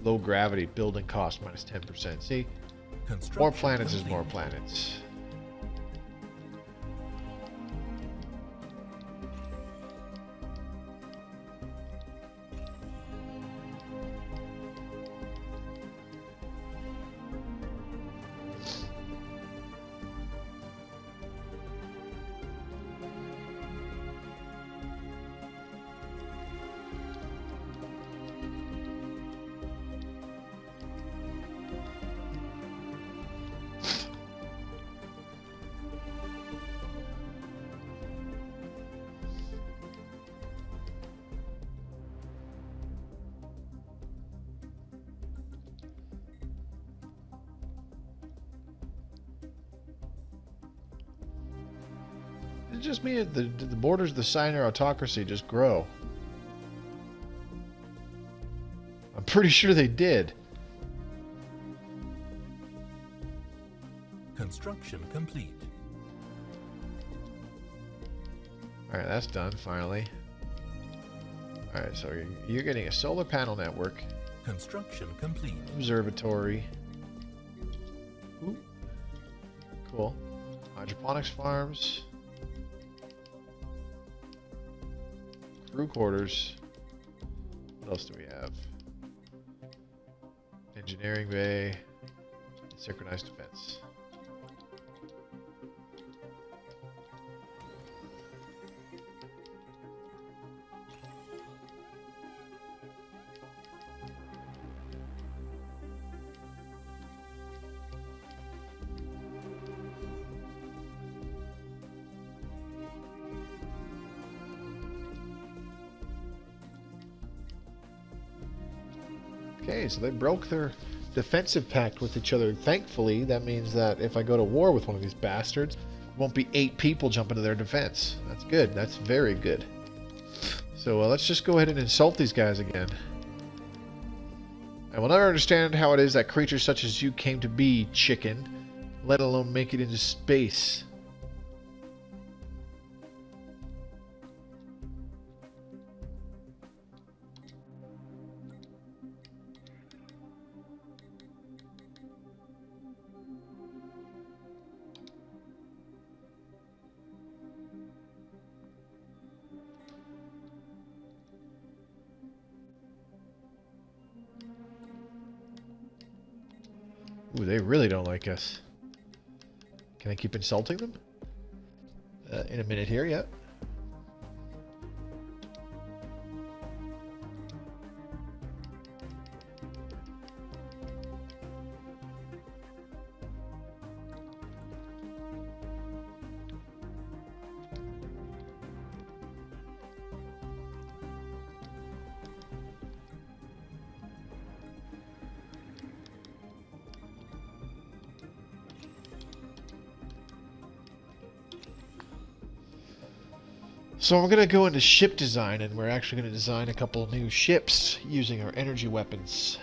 Low gravity, building cost minus 10%. See? More planets is more planets. It's just me. The borders of the Signer autocracy just grow. I'm pretty sure they did. Construction complete. Alright, that's done, finally. Alright, so you're getting a solar panel network. Construction complete. Observatory. Ooh. Cool. Hydroponics farms. Crew quarters. What else do we have? Engineering bay. Synchronized defense. Okay, so they broke their defensive pact with each other. Thankfully, that means that if I go to war with one of these bastards, there won't be 8 people jump into their defense. That's good. That's very good. So let's just go ahead and insult these guys again. I will never understand how it is that creatures such as you came to be, chicken, let alone make it into space. Ooh, they really don't like us. Can I keep insulting them? In a minute here, yeah. So I'm going to go into ship design, and we're actually going to design a couple new ships using our energy weapons.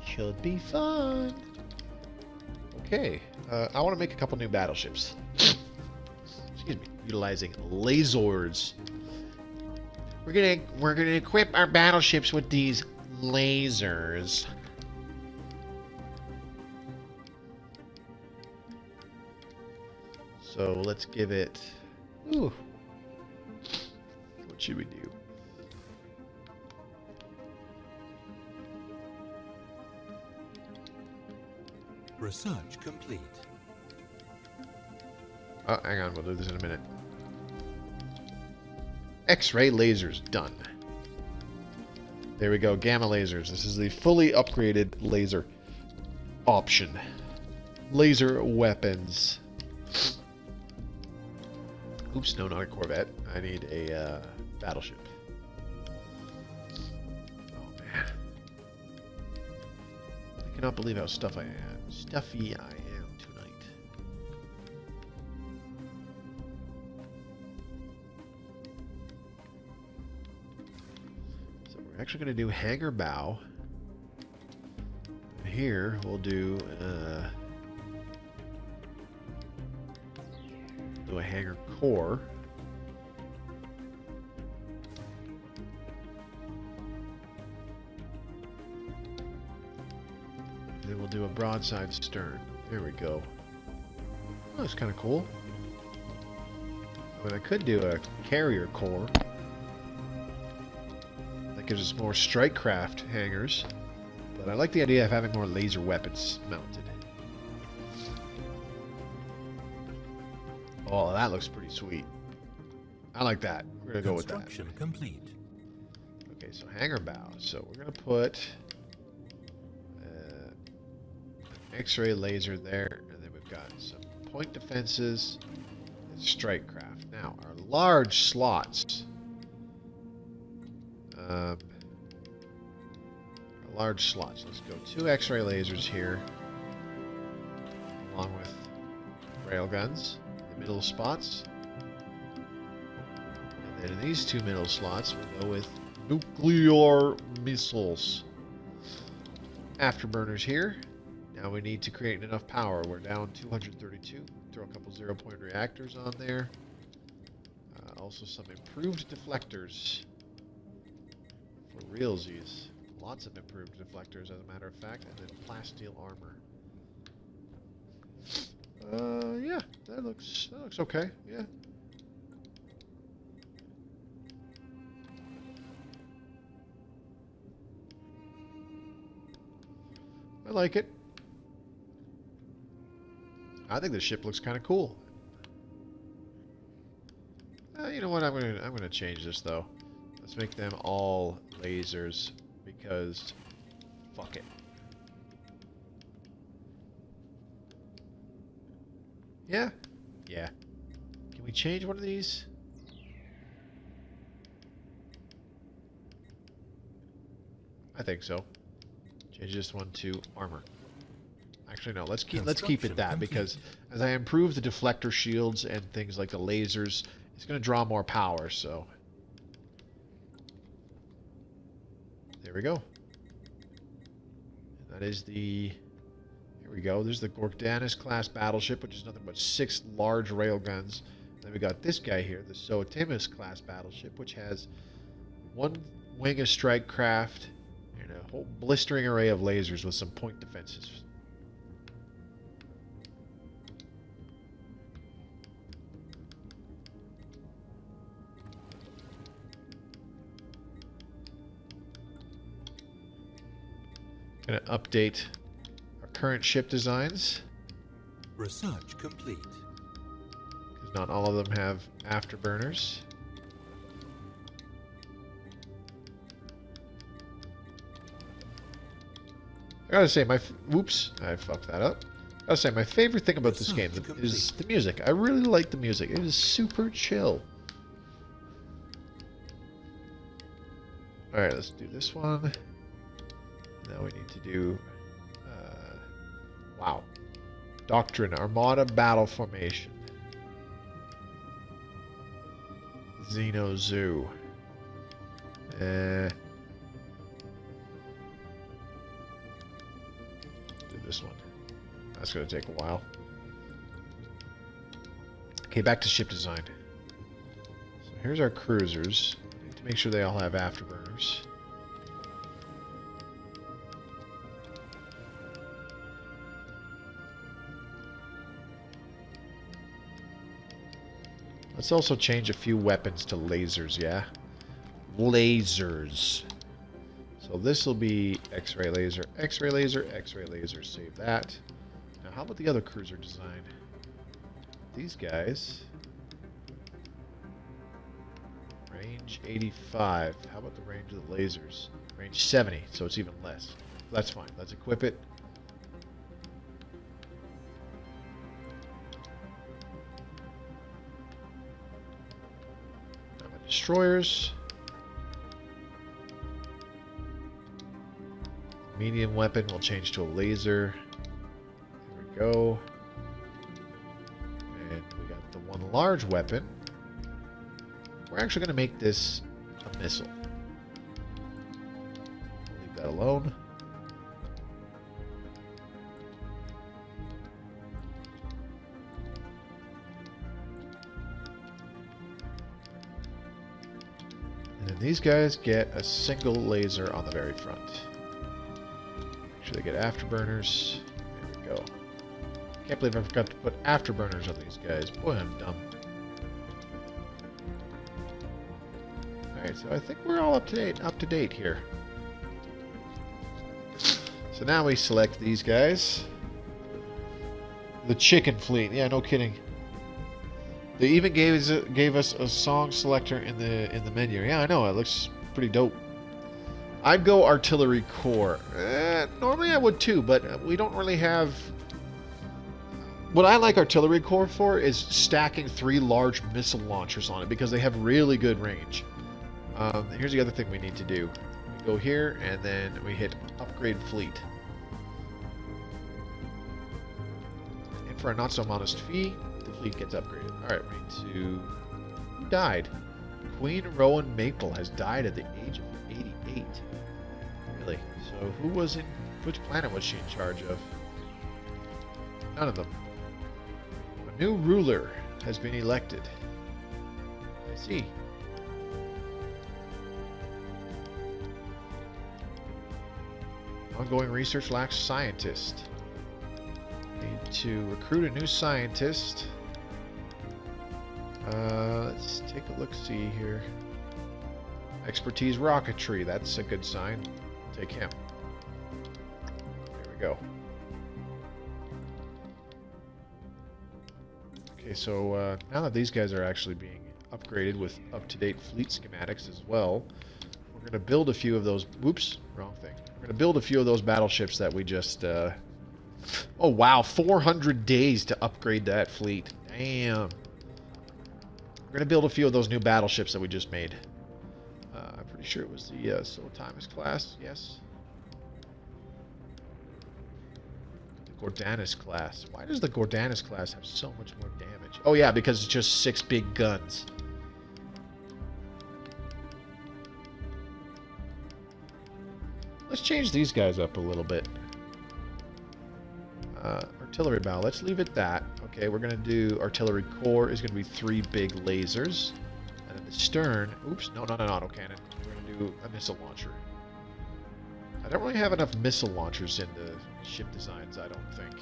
Should be fun. Okay, I want to make a couple new battleships. Excuse me, utilizing lasers. We're gonna equip our battleships with these lasers. So let's give it. Ooh, what should we do? Research complete. Oh, hang on, we'll do this in a minute. X-ray lasers, done. There we go, gamma lasers. This is the fully upgraded laser option. Laser weapons. Oops, no, not a Corvette. I need a battleship. Oh man. I cannot believe how stuffy I am tonight. So we're actually going to do hangar bow. Here we'll do a hangar core. Then we'll do a broadside stern. There we go. Oh, that's kind of cool. I mean, I could do a carrier core. That gives us more strike craft hangars. But I like the idea of having more laser weapons mounted. Oh, that looks pretty sweet. I like that. We're gonna go with that. Construction complete. Okay, so hangar bow. So we're gonna put X-ray laser there, and then we've got some point defenses and strike craft. Now our large slots. Let's go 2 X-ray lasers here, along with railguns. Middle spots, and then in these 2 middle slots we'll go with nuclear missiles. Afterburners here. Now we need to create enough power. We're down 232. Throw a couple 0-point reactors on there. Also some improved deflectors for realsies. Lots of improved deflectors, as a matter of fact, and then plasteel armor. Yeah, that looks okay. Yeah. I like it. I think the ship looks kind of cool. You know what? I'm gonna change this though. Let's make them all lasers because fuck it. Yeah? Yeah. Can we change one of these? I think so. Change this one to armor. Actually, no. Let's keep it that, because as I improve the deflector shields and things like the lasers, it's going to draw more power, so... There we go. That is the... Here we go. There's the Gorkdanis class battleship, which is nothing but 6 large railguns. Then we got this guy here, the Soetimus class battleship, which has 1 wing of strike craft and a whole blistering array of lasers with some point defenses. Going to update our current ship designs. Research complete. Because not all of them have afterburners. I gotta say, whoops, I fucked that up. I gotta say, my favorite thing about this game is the music. I really like the music. It is super chill. Alright, let's do this one. Now we need to do... wow. Doctrine, Armada Battle Formation. Xeno Zoo. Do this one. That's going to take a while. Okay, back to ship design. So here's our cruisers. I need to make sure they all have afterburners. Let's also change a few weapons to lasers, yeah? Lasers. So this will be X-ray laser, X-ray laser, X-ray laser. Save that. Now how about the other cruiser design? These guys. Range 85. How about the range of the lasers? Range 70, so it's even less. That's fine. Let's equip it. Destroyers. Medium weapon will change to a laser. There we go. And we got the one large weapon. We're actually going to make this a missile. Leave that alone. These guys get a single laser on the very front. Make sure they get afterburners. There we go. Can't believe I forgot to put afterburners on these guys. Boy, I'm dumb. Alright, so I think we're all up to date here. So now we select these guys. The chicken fleet. Yeah, no kidding. They even gave us a song selector in the menu. Yeah, I know. It looks pretty dope. I'd go artillery core. Normally I would too, but we don't really have... What I like artillery core for is stacking 3 large missile launchers on it because they have really good range. Here's the other thing we need to do. We go here and then we hit upgrade fleet. And for a not so modest fee, the fleet gets upgraded. Alright, we need to... Who died? Queen Rowan Maple has died at the age of 88. Really? So who was in... Which planet was she in charge of? None of them. A new ruler has been elected. I see. Ongoing research lacks scientist. Need to recruit a new scientist. Let's take a look-see here. Expertise rocketry. That's a good sign. Take him. There we go. Okay, so now that these guys are actually being upgraded with up-to-date fleet schematics as well, we're going to build a few of those... Whoops, wrong thing. We're going to build a few of those battleships that we just... Oh, wow, 400 days to upgrade that fleet. Damn. We're going to build a few of those new battleships that we just made. I'm pretty sure it was the Sotimus class, yes. The Gordanus class. Why does the Gordanus class have so much more damage? Oh yeah, because it's just 6 big guns. Let's change these guys up a little bit. Artillery bow, let's leave it that. Okay, we're going to do artillery core is going to be 3 big lasers. And then the stern, oops, no, not an autocannon. We're going to do a missile launcher. I don't really have enough missile launchers in the ship designs, I don't think.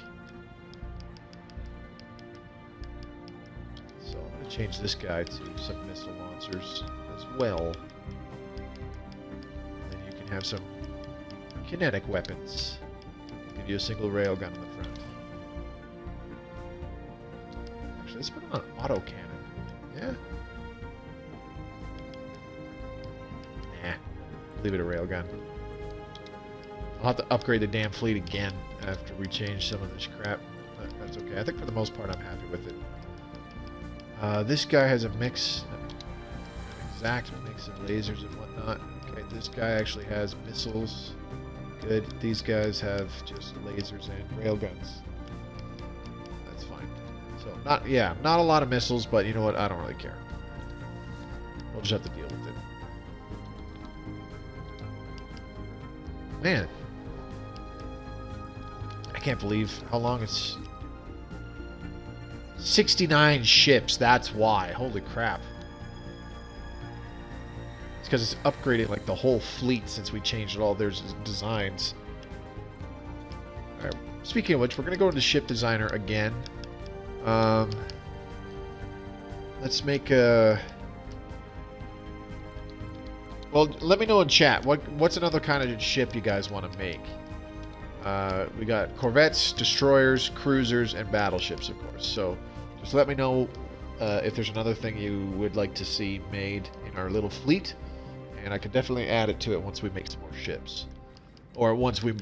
So I'm going to change this guy to some missile launchers as well. And then you can have some kinetic weapons. Give you a single railgun in the front. Actually, let's put on an autocannon. Yeah? Nah. Leave it a railgun. I'll have to upgrade the damn fleet again after we change some of this crap. But that's okay. I think for the most part I'm happy with it. This guy has a mix, an exact mix of lasers and whatnot. Okay, this guy actually has missiles. Good. These guys have just lasers and railguns. not a lot of missiles, but you know what? I don't really care. We'll just have to deal with it. Man. I can't believe how long it's... 69 ships, that's why. Holy crap. It's because it's upgraded like the whole fleet since we changed all their designs. Alright, speaking of which, we're going to go into Ship Designer again. Let's make a... Well, let me know in chat. What's another kind of ship you guys want to make? We got corvettes, destroyers, cruisers, and battleships, of course. So just let me know if there's another thing you would like to see made in our little fleet, and I could definitely add it to it once we make some more ships, or once we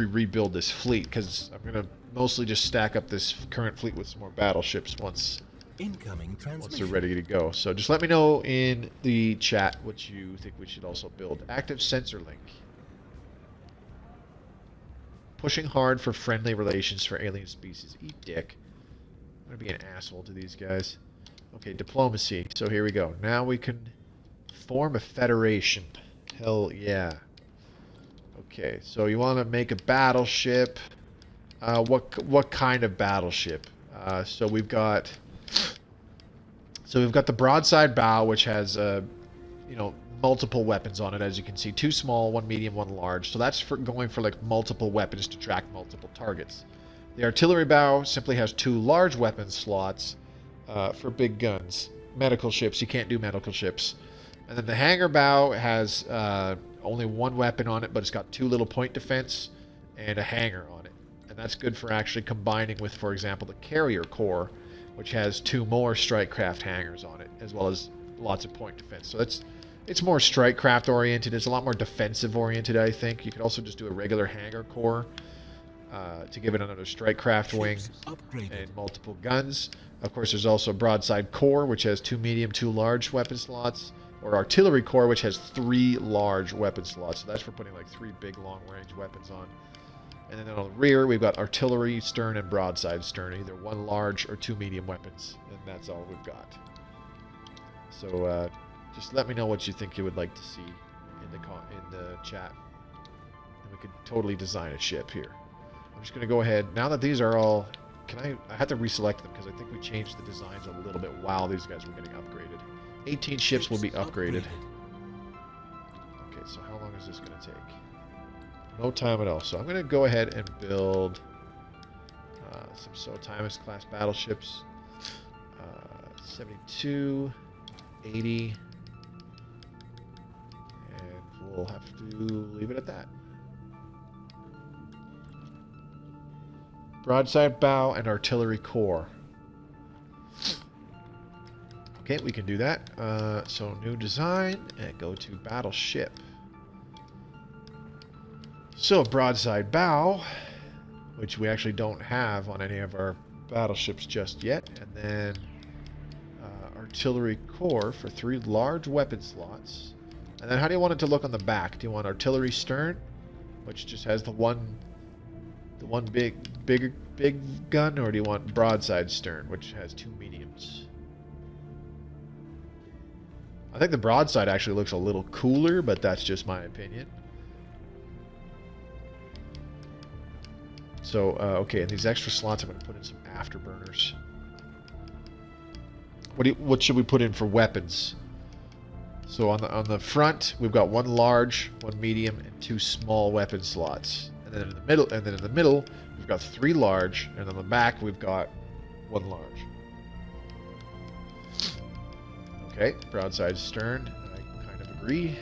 rebuild this fleet. Because I'm gonna mostly just stack up this current fleet with some more battleships once they're ready to go. So just let me know in the chat what you think we should also build. Active sensor link. Pushing hard for friendly relations for alien species. Eat dick. I'm gonna be an asshole to these guys. Okay, diplomacy. So here we go. Now we can form a federation. Hell yeah. Okay, so you want to make a battleship. What kind of battleship? So we've got the broadside bow, which has multiple weapons on it, as you can see. 2 small, 1 medium, 1 large. So that's for going for like multiple weapons to track multiple targets. The artillery bow simply has 2 large weapon slots for big guns. Medical ships, you can't do medical ships. And then the hangar bow has only 1 weapon on it, but it's got 2 little point defense and a hangar on it. And that's good for actually combining with, for example, the carrier core, which has 2 more strike craft hangars on it, as well as lots of point defense. So it's more strike craft oriented. It's a lot more defensive oriented, I think. You could also just do a regular hangar core to give it another strike craft wing and multiple guns. Of course, there's also a broadside core, which has 2 medium, 2 large weapon slots, or artillery core, which has 3 large weapon slots. So that's for putting like 3 big long-range weapons on. And then on the rear, we've got artillery stern and broadside stern, either 1 large or 2 medium weapons, and that's all we've got. So just let me know what you think you would like to see in the chat, and we could totally design a ship here. I'm just going to go ahead now that these are all. I had to reselect them because I think we changed the designs a little bit while these guys were getting upgraded. 18 ships will be upgraded. Okay, so how long is this going to take? No time at all. So I'm going to go ahead and build some Sotimus class battleships. 72, 80, and we'll have to leave it at that. Broadside bow and artillery core. Okay, we can do that. So new design and go to battleship. So broadside bow, which we actually don't have on any of our battleships just yet, and then artillery core for 3 large weapon slots. And then how do you want it to look on the back? Do you want artillery stern, which just has the one big gun, or do you want broadside stern, which has 2 mediums? I think the broadside actually looks a little cooler, but that's just my opinion. So, okay, in these extra slots, I'm going to put in some afterburners. What should we put in for weapons? So on the front, we've got 1 large, 1 medium, and 2 small weapon slots. And then in the middle, we've got 3 large, and on the back, we've got 1 large. Okay, broadside stern. I kind of agree.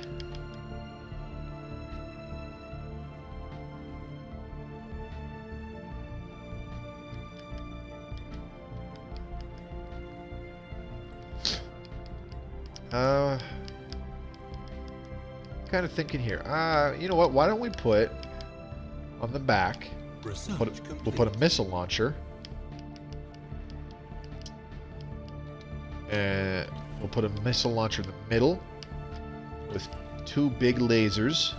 Kind of thinking here. You know what? Why don't we put on the back? We'll put a missile launcher, and we'll put a missile launcher in the middle with 2 big lasers,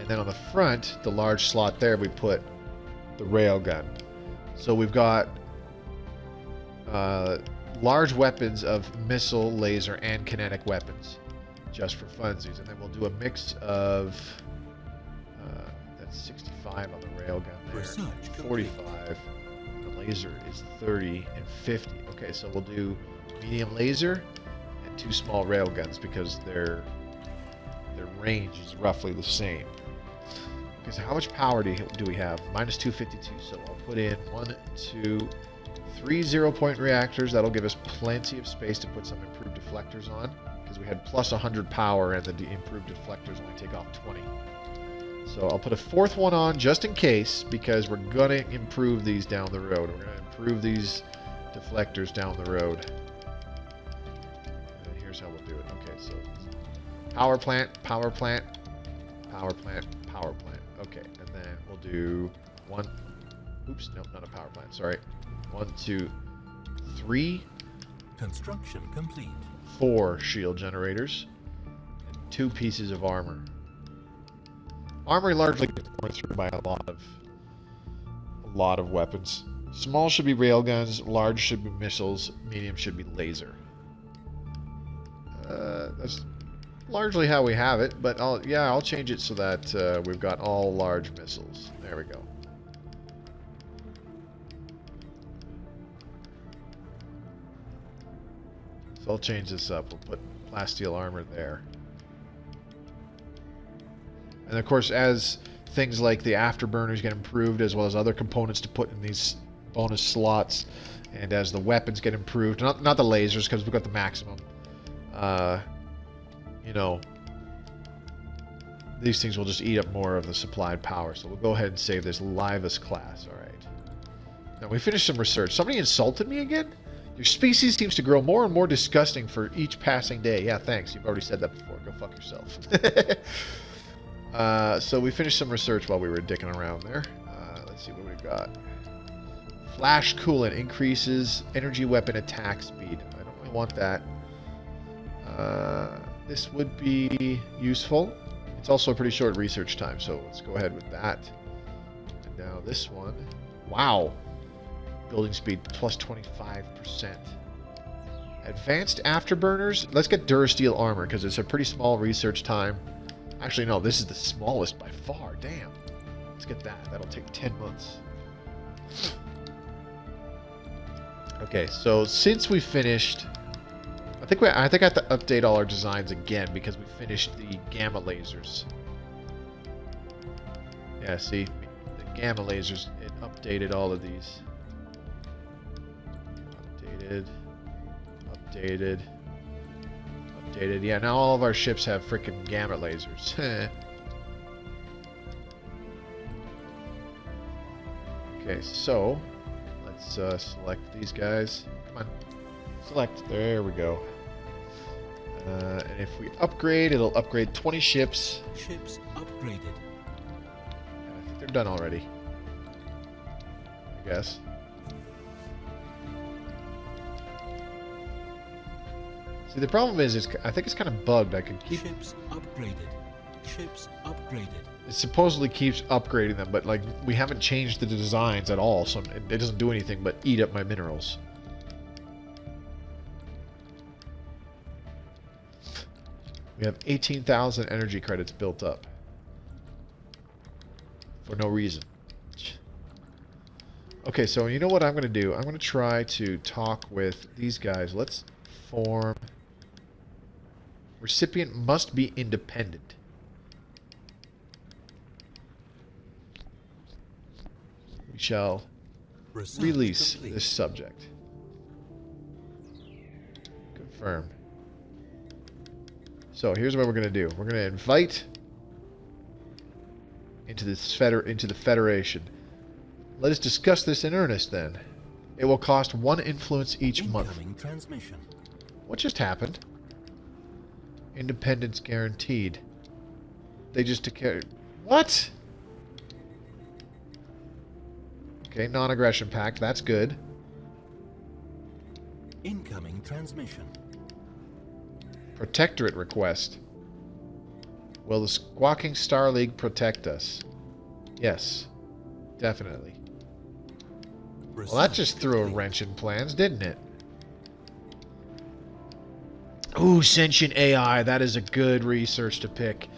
and then on the front, the large slot there, we put the railgun. So we've got large weapons of missile, laser, and kinetic weapons, just for funsies. And then we'll do a mix of that's 65 on the railgun there, 45. The laser is 30 and 50. Okay, so we'll do medium laser and 2 small railguns because their range is roughly the same. Okay, so how much power do we have? Minus 252. So I'll put in 1, 2, 3 0-point reactors. That'll give us plenty of space to put some improved deflectors on, because we had plus 100 power and the improved deflectors only take off 20. So I'll put a 4th one on just in case, because we're going to improve these down the road. We're going to improve these deflectors down the road. And here's how we'll do it. Okay, so power plant, power plant, power plant, power plant. Okay, and then we'll do 1. Oops, no, not a power plant. Sorry. 1, 2, 3. Construction complete. 4 shield generators and 2 pieces of armor. Armor largely gets torn through by a lot of weapons. Small should be railguns, large should be missiles, medium should be laser. That's largely how we have it, but I'll change it so that we've got all large missiles. There we go. So I'll change this up. We'll put plasteel armor there. And of course, as things like the afterburners get improved, as well as other components to put in these bonus slots, and as the weapons get improved, not the lasers, because we've got the maximum, you know, these things will just eat up more of the supplied power. So we'll go ahead and save this Livus class. All right. Now we finished some research. Somebody insulted me again? Your species seems to grow more and more disgusting for each passing day. Yeah, thanks. You've already said that before. Go fuck yourself. So we finished some research while we were dicking around there. Let's see what we've got. Flash coolant increases energy weapon attack speed. I don't really want that. This would be useful. It's also a pretty short research time, so let's go ahead with that. And now this one. Wow. Building speed plus 25%. Advanced afterburners. Let's get Durasteel armor because it's a pretty small research time. Actually, no, this is the smallest by far. Damn. Let's get that. That'll take 10 months. Okay, so since we finished, I think I have to update all our designs again because we finished the gamma lasers. Yeah, see, the gamma lasers, it updated all of these. Updated. Yeah, now all of our ships have freaking gamma lasers. Okay, so let's select these guys. Come on, select. There we go. And if we upgrade, it'll upgrade 20 ships. Ships upgraded. And I think they're done already. I guess. See, the problem is I think it's kind of bugged. I can keep... Ships upgraded. Ships upgraded. It supposedly keeps upgrading them, but like we haven't changed the designs at all, so it doesn't do anything but eat up my minerals. We have 18,000 energy credits built up. For no reason. Okay, so you know what I'm going to do? I'm going to try to talk with these guys. Let's form... Recipient must be independent. We shall release this subject. Confirm. So here's what we're going to do. We're going to invite into the Federation. Let us discuss this in earnest then. It will cost 1 influence each month. Transmission. What just happened? Independence guaranteed. They just declared... What? Okay, non-aggression pact. That's good. Incoming transmission. Protectorate request. Will the Squawking Star League protect us? Yes. Definitely. Well, that just threw a wrench in plans, didn't it? Ooh, sentient AI. That is a good research to pick.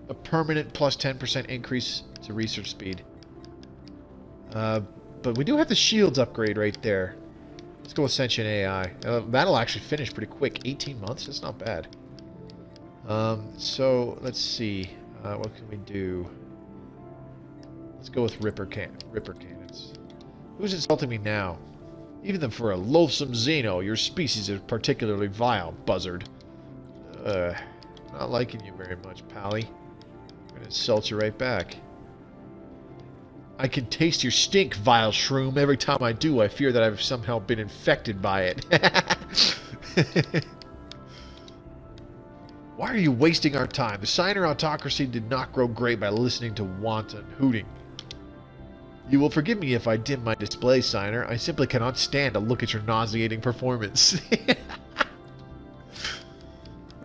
A permanent plus 10% increase to research speed. But we do have the shields upgrade right there. Let's go with sentient AI. That'll actually finish pretty quick. 18 months? That's not bad. So, let's see. What can we do? Let's go with Ripper cannons. Who's insulting me now? Even for a loathsome Xeno, your species is particularly vile, buzzard. Not liking you very much, Pally. I'm gonna insult you right back. I can taste your stink, vile shroom. Every time I do, I fear that I've somehow been infected by it. Why are you wasting our time? The Signer autocracy did not grow great by listening to wanton hooting. You will forgive me if I dim my display, Signer. I simply cannot stand to look at your nauseating performance.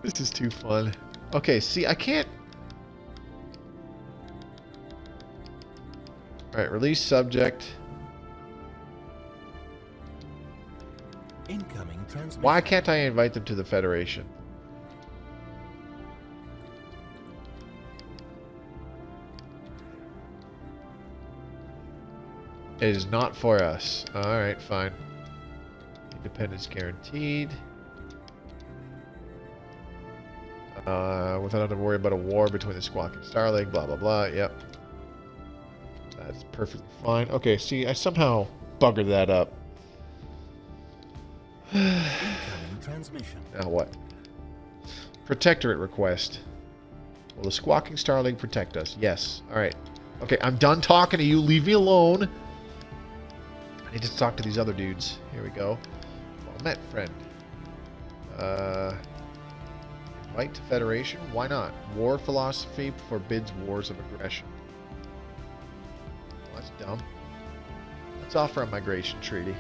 This is too fun. Okay, see, I can't... Alright, release subject. Incoming transmission. Why can't I invite them to the Federation? It is not for us. Alright, fine. Independence guaranteed. Without having to worry about a war between the Squawking Star League, blah blah blah, yep. That's perfectly fine. Okay, see, I somehow buggered that up. Incoming transmission. Now what? Protectorate request. Will the Squawking Star League protect us? Yes. Alright. Okay, I'm done talking to you. Leave me alone. I need to talk to these other dudes. Here we go. Well met, friend. Invite to Federation? Why not? War philosophy forbids wars of aggression. Well, that's dumb. Let's offer a migration treaty.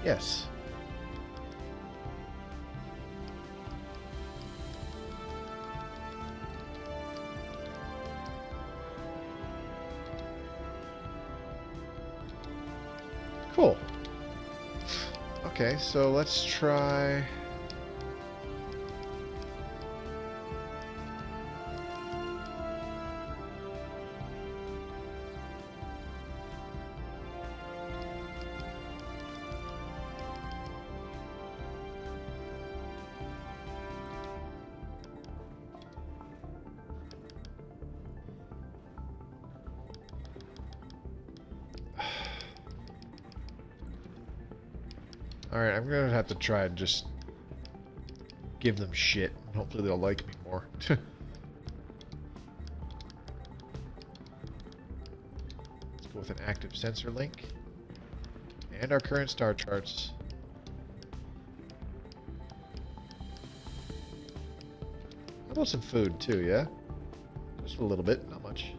Yes. Cool. Okay, so let's try... Alright, I'm gonna have to try and just give them shit. And hopefully they'll like me more. Let's go with an active sensor link. And our current star charts. How about some food too, yeah? Just a little bit, not much.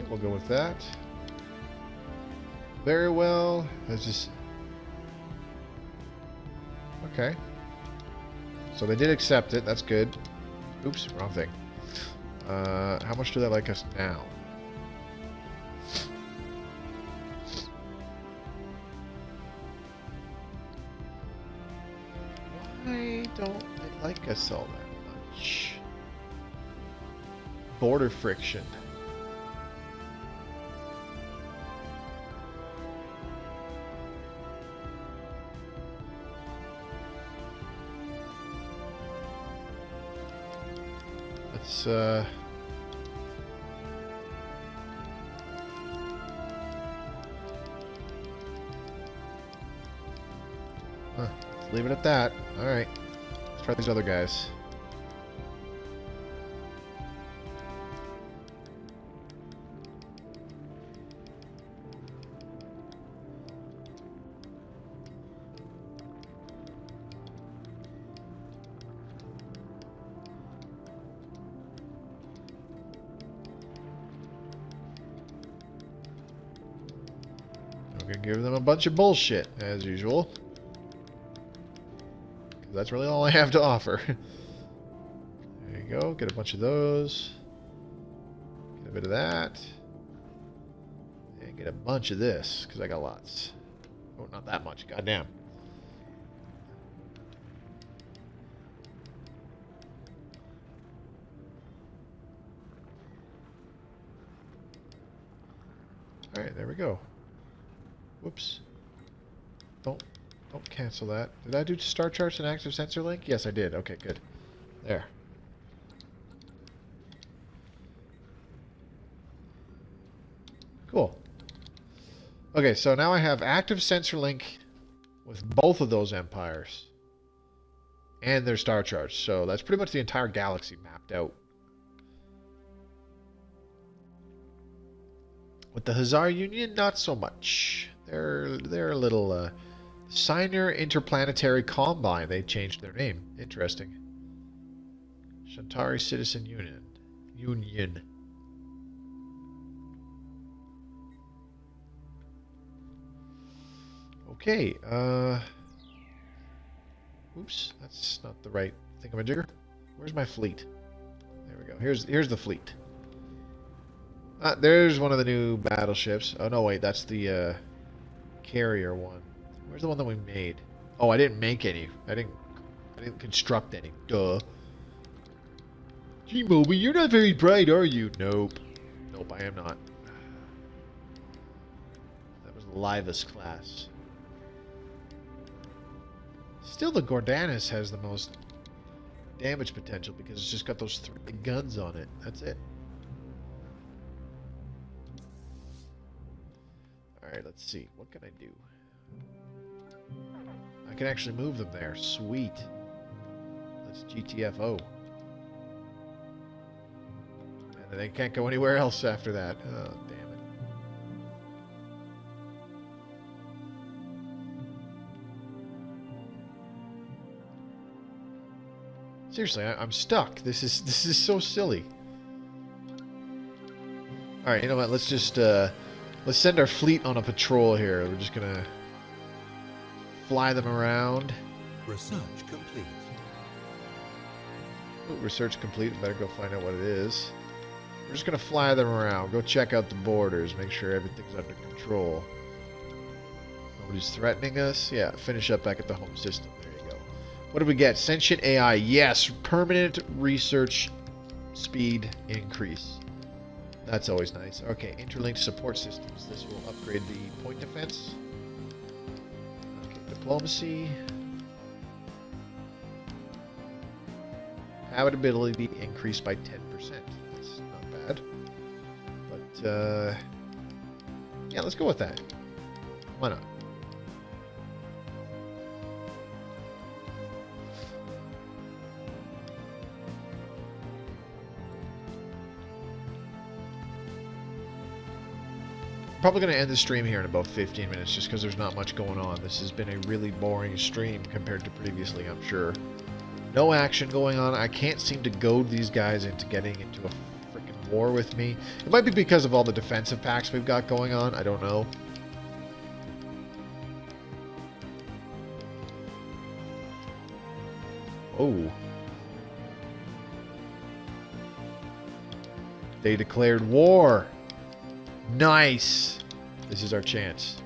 We'll go with that. Very well. Let's just... Okay. So they did accept it. That's good. Oops, wrong thing. How much do they like us now? Why don't they like us all that much? Border friction. Let's leave it at that. Alright. Let's try these other guys. gonna give them a bunch of bullshit, as usual. 'Cause that's really all I have to offer. There you go, get a bunch of those. Get a bit of that. And get a bunch of this, because I got lots. Oh, not that much, goddamn. Alright, there we go. Whoops. Don't cancel that. Did I do star charts and active sensor link? Yes, I did. Okay, good. There. Cool. Okay, so now I have active sensor link with both of those empires. And their star charts. So that's pretty much the entire galaxy mapped out. With the Hazar Union, not so much. They're a little Signer Interplanetary Combine. They changed their name. Interesting. Shantari Citizen Union. Okay. Oops, that's not the right thingamajigger. Where's my fleet? There we go. Here's the fleet. There's one of the new battleships. Oh, no, wait. That's the carrier one. Where's the one that we made? Oh, I didn't make any. I didn't construct any. Duh. Gee, Moby, you're not very bright, are you? Nope. Nope, I am not. That was the Livus class. Still, the Gordanis has the most damage potential because it's just got those 3 guns on it. That's it. Alright, let's see. What can I do? I can actually move them there. Sweet. That's GTFO. And they can't go anywhere else after that. Oh, damn it. Seriously, I'm stuck. This is so silly. Alright, you know what? Let's just let's send our fleet on a patrol here. We're just gonna fly them around. Research complete. Ooh, research complete. Better go find out what it is. We're just gonna fly them around. Go check out the borders. Make sure everything's under control. Nobody's threatening us. Yeah, finish up back at the home system. There you go. What did we get? Sentient AI. Yes, permanent research speed increase. That's always nice. Okay, interlinked support systems. This will upgrade the point defense. Okay, diplomacy. Habitability increased by 10%. That's not bad. But, yeah, let's go with that. Why not? Probably going to end the stream here in about 15 minutes just because there's not much going on. This has been a really boring stream compared to previously, I'm sure. No action going on. I can't seem to goad these guys into getting into a freaking war with me. It might be because of all the defensive packs we've got going on. I don't know. Oh. They declared war. Nice! This is our chance.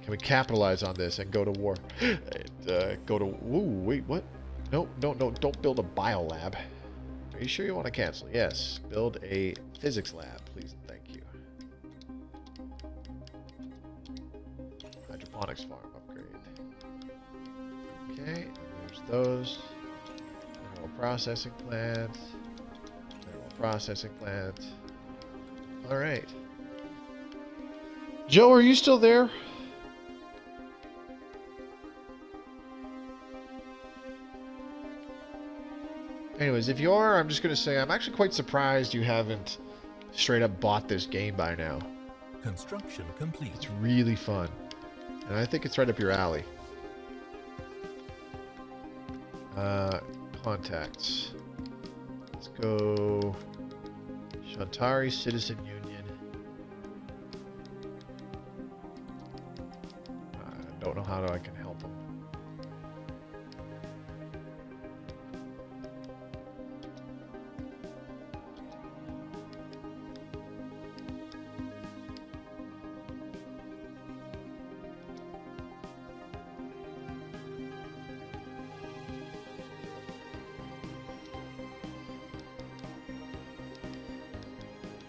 Can we capitalize on this and go to war? And, go to... Ooh, wait, what? No, don't build a biolab. Are you sure you want to cancel? Yes. Build a physics lab, please and thank you. Hydroponics farm upgrade. Okay, there's those. Mineral processing plant. Processing plant. Alright. Joe, are you still there? Anyways, if you are, I'm just going to say I'm actually quite surprised you haven't straight up bought this game by now. Construction complete. It's really fun. And I think it's right up your alley. Contacts. Let's go Shantari Citizen Union. how I can help them.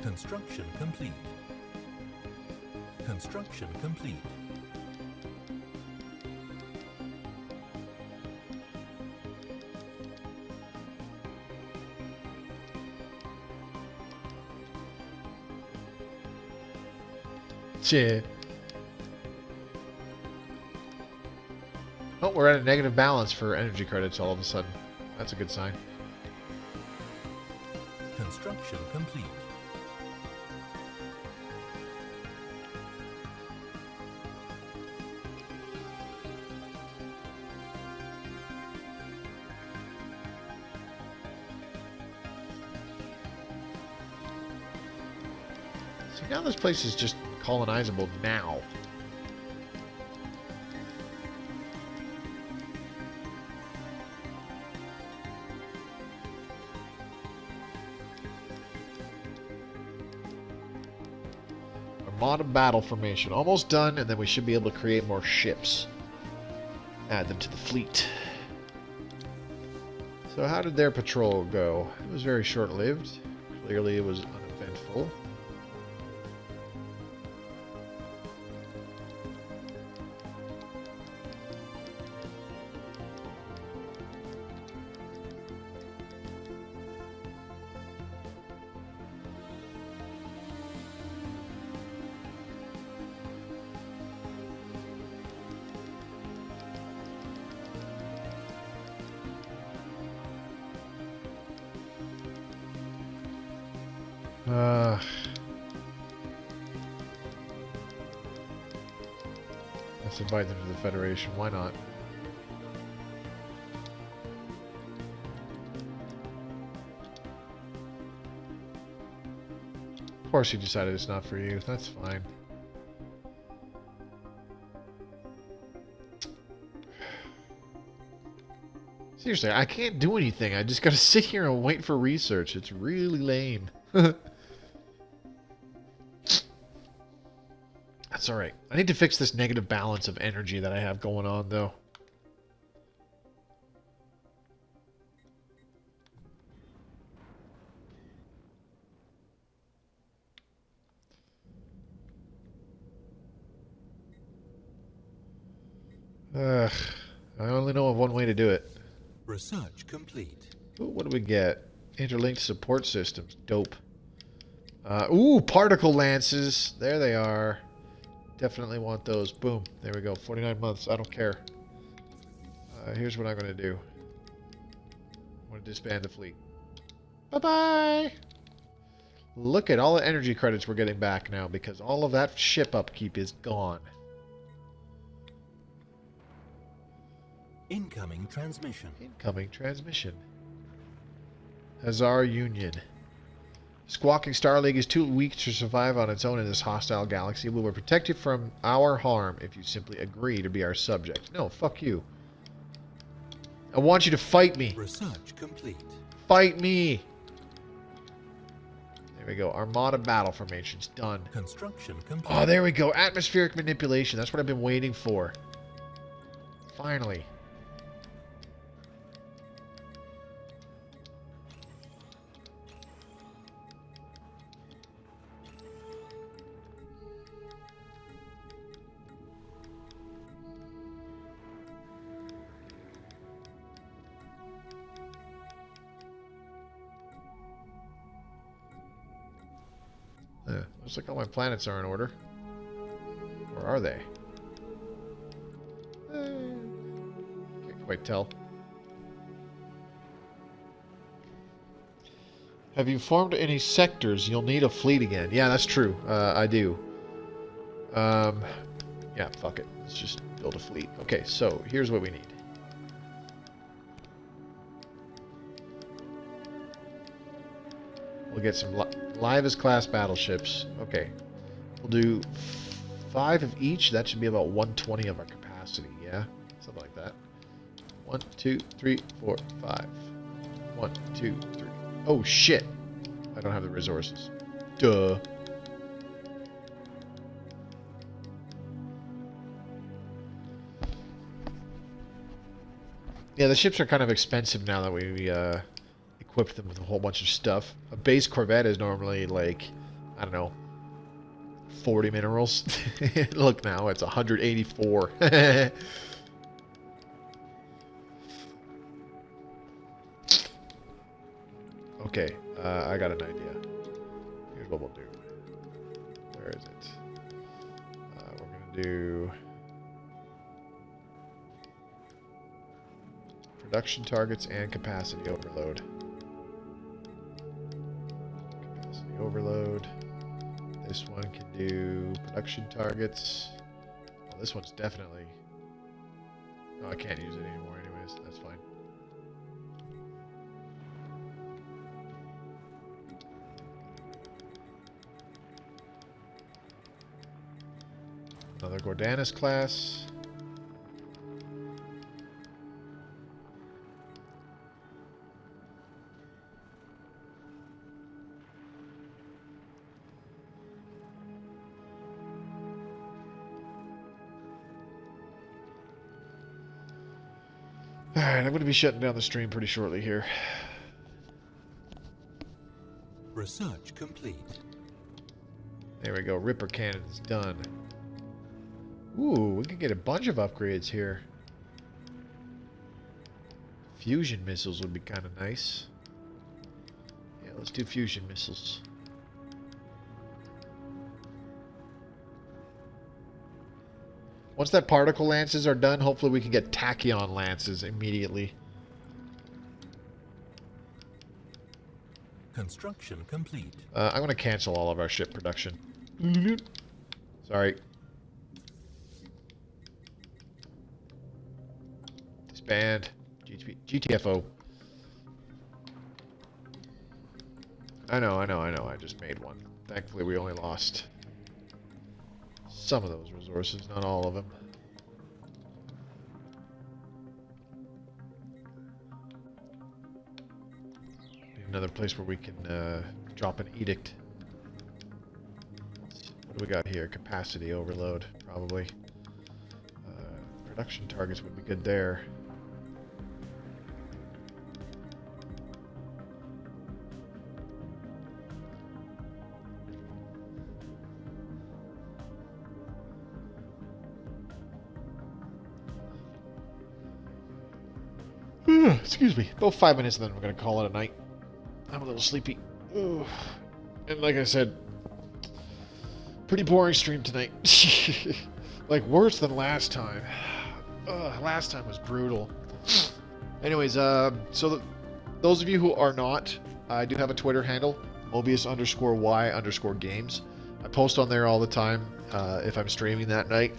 Construction complete. Construction complete. Shit. Oh, we're at a negative balance for energy credits all of a sudden. That's a good sign. Construction complete. So now this place is just colonizable now. Armada battle formation. Almost done, and then we should be able to create more ships. Add them to the fleet. So how did their patrol go? It was very short-lived. Clearly it was uneventful. Let's invite them to the Federation. Why not? Of course you decided it's not for you. That's fine. Seriously, I can't do anything. I just gotta sit here and wait for research. It's really lame. That's alright. I need to fix this negative balance of energy that I have going on, though. I only know of one way to do it. Research complete. Ooh, what do we get? Interlinked support systems. Dope. Ooh, particle lances. There they are. Definitely want those. Boom. There we go. 49 months. I don't care. Here's what I'm going to do. I'm going to disband the fleet. Bye-bye! Look at all the energy credits we're getting back now because all of that ship upkeep is gone. Incoming transmission. Incoming transmission. Hazar Union. Squawking Star League is too weak to survive on its own in this hostile galaxy. We will protect you from our harm if you simply agree to be our subject. No, fuck you. I want you to fight me. Research complete. Fight me. There we go. Armada battle formation's done. Construction complete. Oh, there we go. Atmospheric manipulation. That's what I've been waiting for. Finally. Looks like all my planets are in order. Or are they? Can't quite tell. Have you formed any sectors? You'll need a fleet again. Yeah, that's true. I do. Yeah, fuck it. Let's just build a fleet. Okay, so here's what we need. We'll get some Livas-class battleships. Okay. We'll do 5 of each. That should be about 120 of our capacity. capacity, yeah? Something like that. 1, 2, 3, 4, 5. 1, 2, 3. Oh, shit! I don't have the resources. Duh. Yeah, the ships are kind of expensive now that we equipped them with a whole bunch of stuff. A base Corvette is normally like, I don't know, 40 minerals. Look now, it's 184. Okay, I got an idea. Here's what we'll do. Where is it? We're gonna do production targets and capacity overload. Capacity overload. This one can do production targets. Well, this one's definitely... Oh, I can't use it anymore anyways. That's fine. Another Gordanis class. Alright, I'm going to be shutting down the stream pretty shortly here. Research complete. There we go. Ripper cannon's done. Ooh, we can get a bunch of upgrades here. Fusion missiles would be kind of nice. Yeah, let's do fusion missiles. Once that particle lances are done, hopefully we can get tachyon lances immediately. Construction complete. I'm going to cancel all of our ship production. Sorry. Disband. GTFO. I know. I just made one. Thankfully, we only lost some of those resources, not all of them. Need another place where we can drop an edict. What do we got here? Capacity overload, probably. Production targets would be good there. Excuse me. About 5 minutes and then we're going to call it a night. I'm a little sleepy. Ooh. And like I said, pretty boring stream tonight. Like worse than last time. Last time was brutal. Anyways, so those of you who are not, I do have a Twitter handle, Mobius_Y_games. I post on there all the time if I'm streaming that night.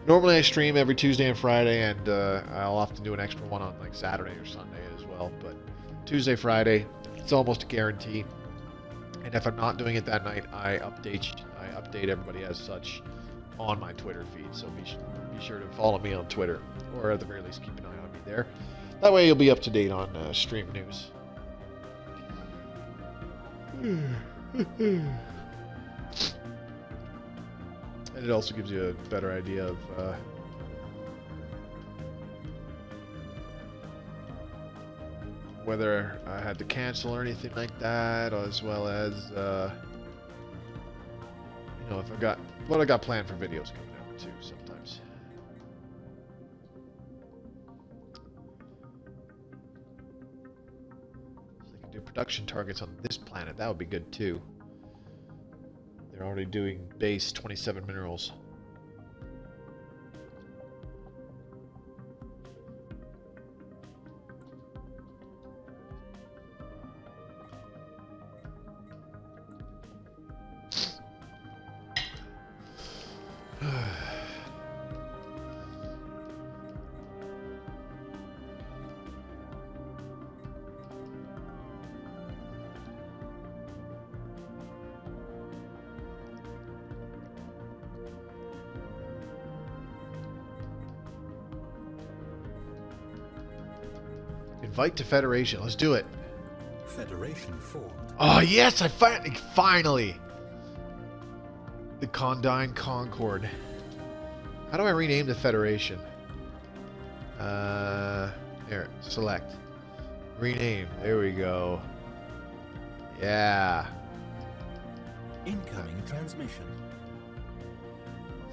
Normally I stream every Tuesday and Friday, and I'll often do an extra one on like Saturday or Sunday as well. But Tuesday, Friday, it's almost a guarantee. And if I'm not doing it that night, I update everybody as such on my Twitter feed. So be sure to follow me on Twitter, or at the very least keep an eye on me there. That way you'll be up to date on stream news. And it also gives you a better idea of whether I had to cancel or anything like that, as well as you know, if I got what I got planned for videos coming out too sometimes. So they can do production targets on this planet. That would be good too. They're already doing base 27 minerals. Invite to Federation. Let's do it. Federation formed. Oh, yes! I finally! The Condyne Concord. How do I rename the Federation? Here, select. Rename. There we go. Yeah. Incoming transmission.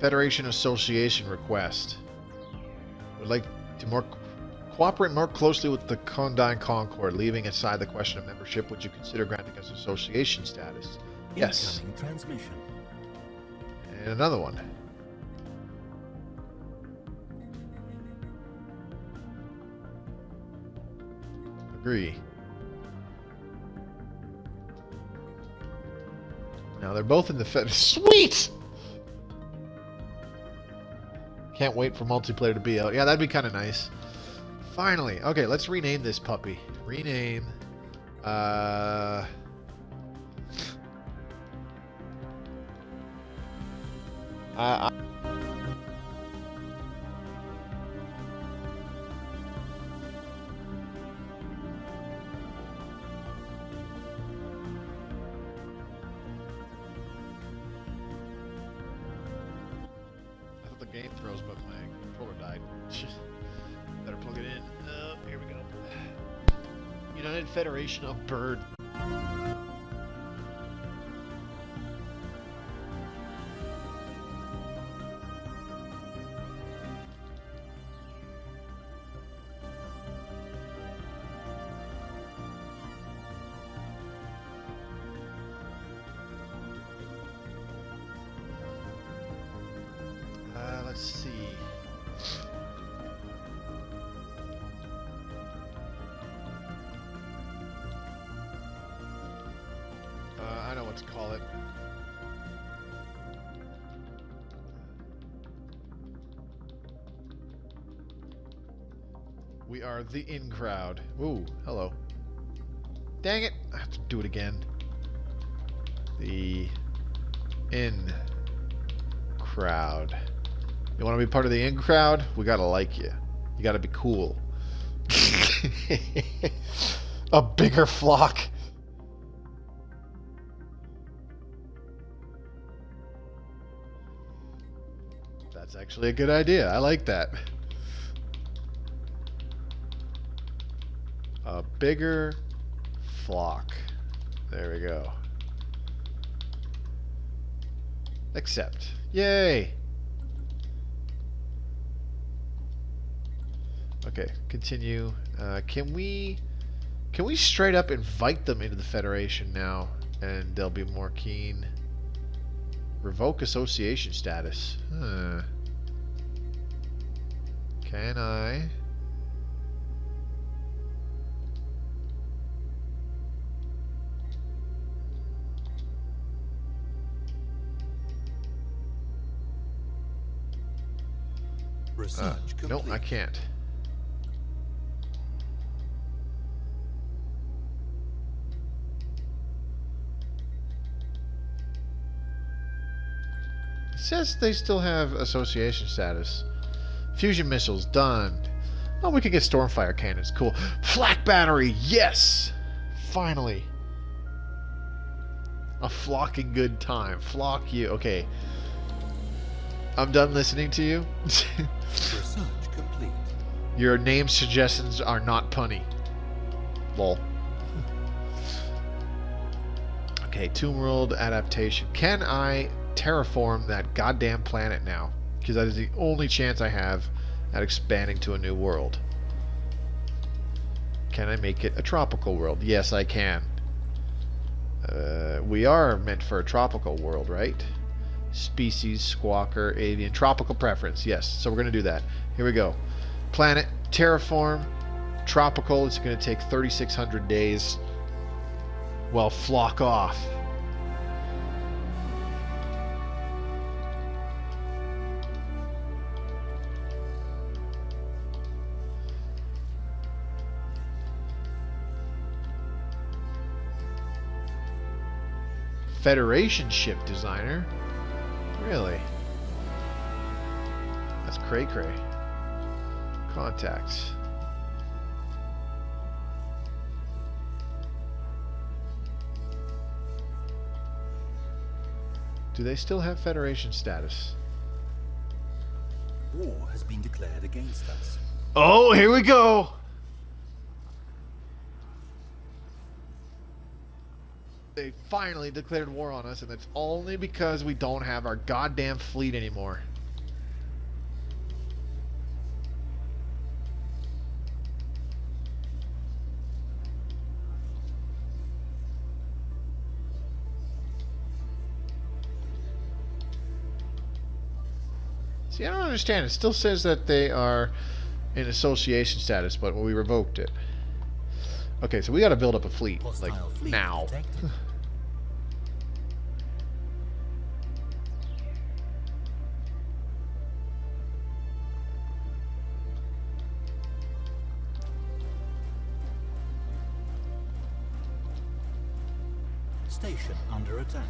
Federation Association request. Would like to cooperate more closely with the Condyne Concord, leaving aside the question of membership. Would you consider granting us association status? Yes. Incoming transmission. And another one. Agree. Now they're both in the Fed. Sweet! Can't wait for multiplayer to be out. Yeah, that'd be kind of nice. Finally. Okay, let's rename this puppy. Rename. The game throws, but my controller died. Better plug it in. Here we go. United Federation of Bird. Let's see. I know what to call it. We are the in crowd. Ooh, hello. Dang it! I have to do it again. The in crowd. You want to be part of the in crowd? We gotta like you. You gotta be cool. A bigger flock. That's actually a good idea. I like that. A bigger flock. There we go. Accept. Yay! Okay, continue. Can we straight up invite them into the Federation now, and they'll be more keen? Revoke association status. Can I? Research complete. No, I can't. It says they still have association status. Fusion missiles, done. Oh, we can get Stormfire cannons, cool. Flak battery, yes! Finally. A flocking good time. Flock you. Okay. I'm done listening to you. Research complete. Your name suggestions are not punny. Lol. Okay, Tomb World adaptation. Can I terraform that goddamn planet now? Because that is the only chance I have at expanding to a new world. Can I make it a tropical world? Yes, I can. We are meant for a tropical world, right? Species, squawker, avian, tropical preference. Yes, so we're going to do that. Here we go. Planet, terraform, tropical. It's going to take 3,600 days. Well, flock off. Federation ship designer? Really? That's cray-cray. Contacts. Do they still have Federation status? War has been declared against us. Oh, here we go! They finally declared war on us, and it's only because we don't have our goddamn fleet anymore. See, I don't understand. It still says that they are in association status, but we revoked it. Okay, so we got to build up a fleet, like, now. Station under attack.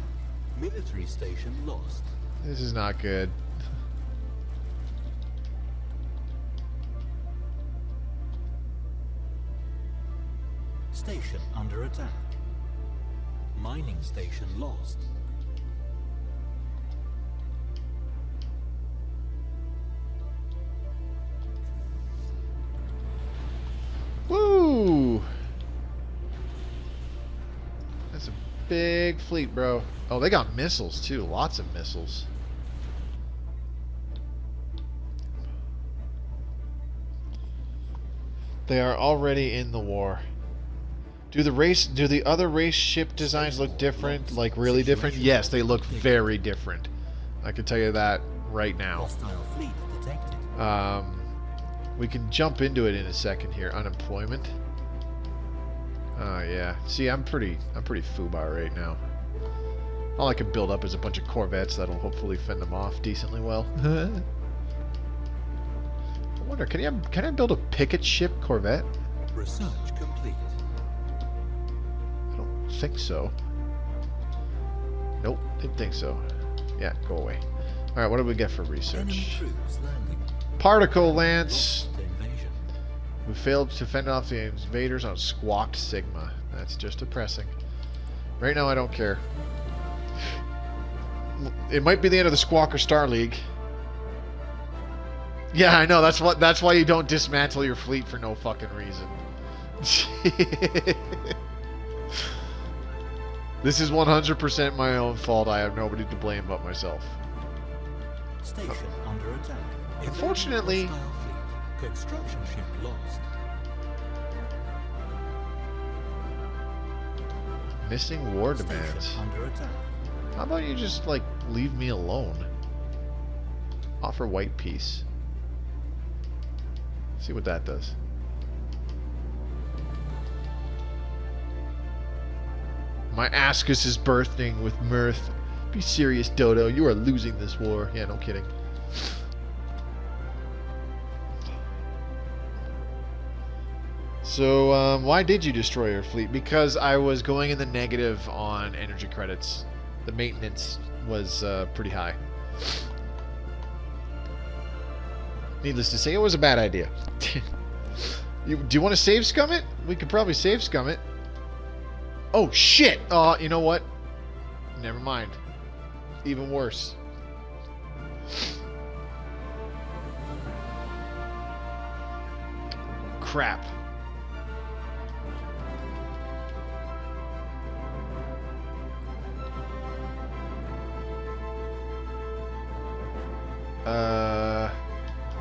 Military station lost. This is not good. Station under attack. Mining station lost. Woo! That's a big fleet, bro. Oh, they got missiles, too. Lots of missiles. They are already in the war. Do the other race ship designs look different? Like really different? Yes, they look very different. I can tell you that right now. Hostile fleet detected. We can jump into it in a second here. Unemployment. Oh yeah. See, I'm pretty FUBAR right now. All I can build up is a bunch of Corvettes that'll hopefully fend them off decently well. I wonder, can I build a picket ship Corvette? Research complete. I don't think so. Nope, didn't think so. Yeah, go away. Alright, what do we get for Enemy research? troops landing. Particle Lance. Lost to invasion. We failed to fend off the invaders on Squawked Sigma. That's just depressing. Right now I don't care. It might be the end of the Squawking Star League. Yeah, I know. That's why you don't dismantle your fleet for no fucking reason. This is 100% my own fault. I have nobody to blame but myself. Station under attack. Unfortunately- Hostile fleet. Construction ship lost. Missing war Station demands. under attack. How about you just, like, leave me alone? Offer white peace. See what that does. My Ascus is bursting with mirth. Be serious, Dodo. You are losing this war. Yeah, no kidding. So, why did you destroy your fleet? Because I was going in the negative on energy credits. The maintenance was pretty high. Needless to say, it was a bad idea. Do you want to save scum it? We could probably save scum it. Oh, shit! You know what? Never mind. Even worse. Crap.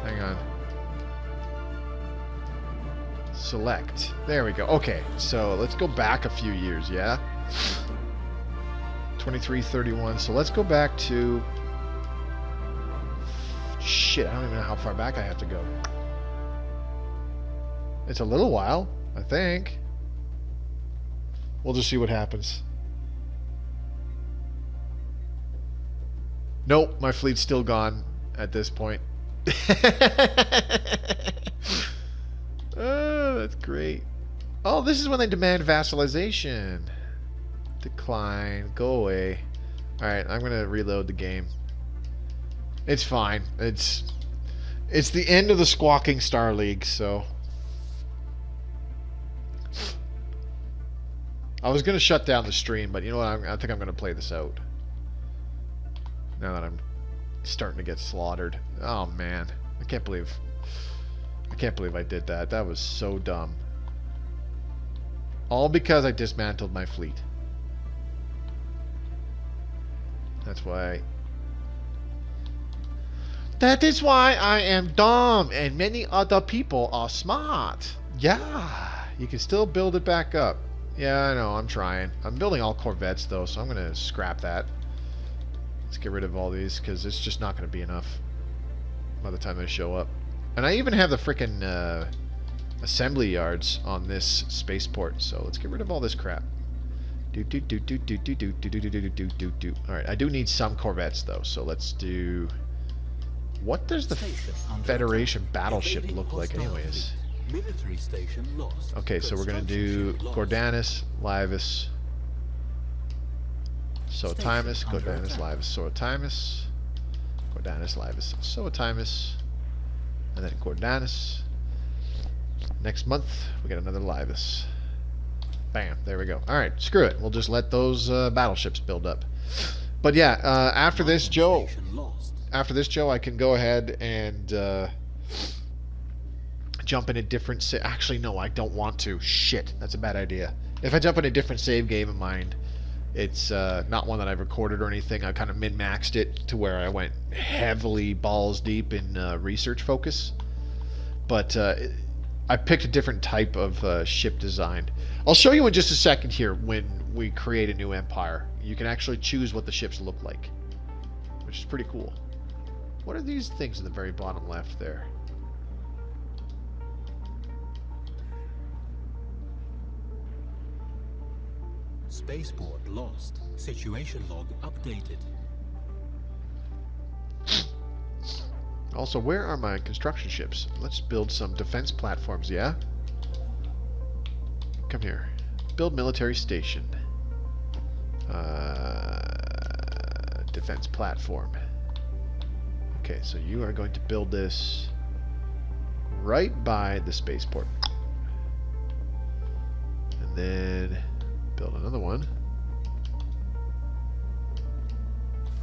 Hang on. Select. There we go. Okay, so let's go back a few years, yeah? 2331. So let's go back to... Shit, I don't even know how far back I have to go. It's a little while, I think. We'll just see what happens. Nope, my fleet's still gone at this point. Oh, that's great. Oh, this is when they demand vassalization. Decline. Go away. Alright, I'm going to reload the game. It's fine. It's the end of the Squawking Star League, so... I was going to shut down the stream, but you know what? I think I'm going to play this out. Now that I'm starting to get slaughtered. Oh man, I can't believe I did that. That was so dumb. All because I dismantled my fleet. That's why. That is why I am dumb and many other people are smart. Yeah, you can still build it back up. Yeah, I know, I'm trying. I'm building all Corvettes though, so I'm going to scrap that. Let's get rid of all these because it's just not going to be enough by the time they show up. And I even have the frickin' assembly yards on this spaceport, so let's get rid of all this crap. Alright, I do need some Corvettes though, so let's do... What does the Federation battleship look like anyways? Military station lost. Okay, so we're going to do Gordanis, Livus, Soetimus, Gordanis, Livus, Soetimus, Gordanis, Livus, Soetimus, and then Gordanis. Next month, we get another Livus. Bam, there we go. Alright, screw it. We'll just let those battleships build up. But yeah, after this, Joe, I can go ahead and jump in a different... Actually, no, I don't want to. Shit, that's a bad idea. If I jump in a different save game of mine, it's not one that I've recorded or anything. I kind of min-maxed it to where I went heavily balls deep in research focus. But I picked a different type of ship design. I'll show you in just a second here when we create a new empire. You can actually choose what the ships look like, which is pretty cool. What are these things in the very bottom left there? Spaceport lost. Situation log updated. Also, where are my construction ships? Let's build some defense platforms, yeah? Come here. Build military station. Defense platform. Okay, so you are going to build this right by the spaceport. And then build another one.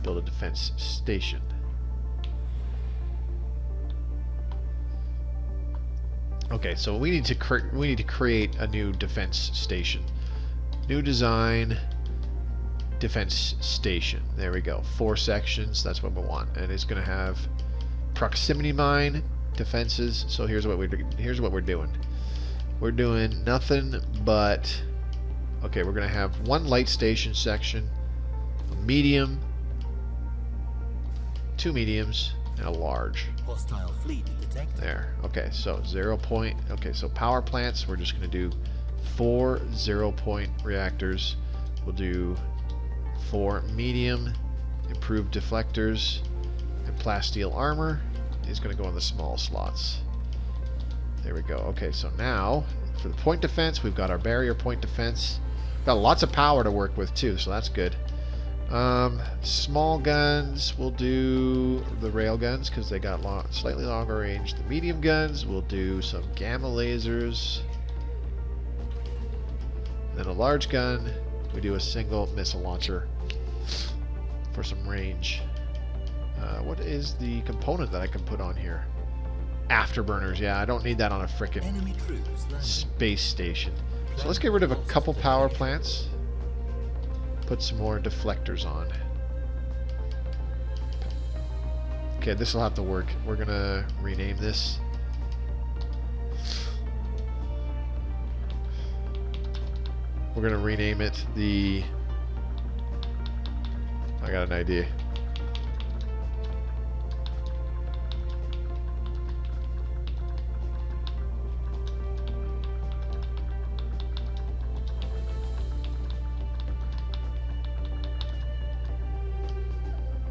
Build a defense station. Okay, so we need to create a new defense station. New design, defense station. There we go. 4 sections. That's what we want, and it's going to have proximity mine, defenses. So here's what we're doing. We're doing nothing but. Okay, we're going to have 1 light station section, a medium, 2 mediums, and a large. Hostile fleet detected. There. Okay, so 0 point. Okay, so power plants, we're just going to do 4 0-point reactors. We'll do 4 medium, improved deflectors, and plasteel armor. Is going to go in the small slots. There we go. Okay, so now for the point defense, we've got our barrier point defense. Got lots of power to work with too, so that's good. Small guns, we'll do the rail guns because they got slightly longer range. The medium guns, we'll do some gamma lasers. Then a large gun, we do a single missile launcher for some range. What is the component that I can put on here? Afterburners, yeah, I don't need that on a frickin' space station. So let's get rid of a couple power plants. Put some more deflectors on. Okay, this will have to work. We're gonna rename this. We're gonna rename it the... I got an idea.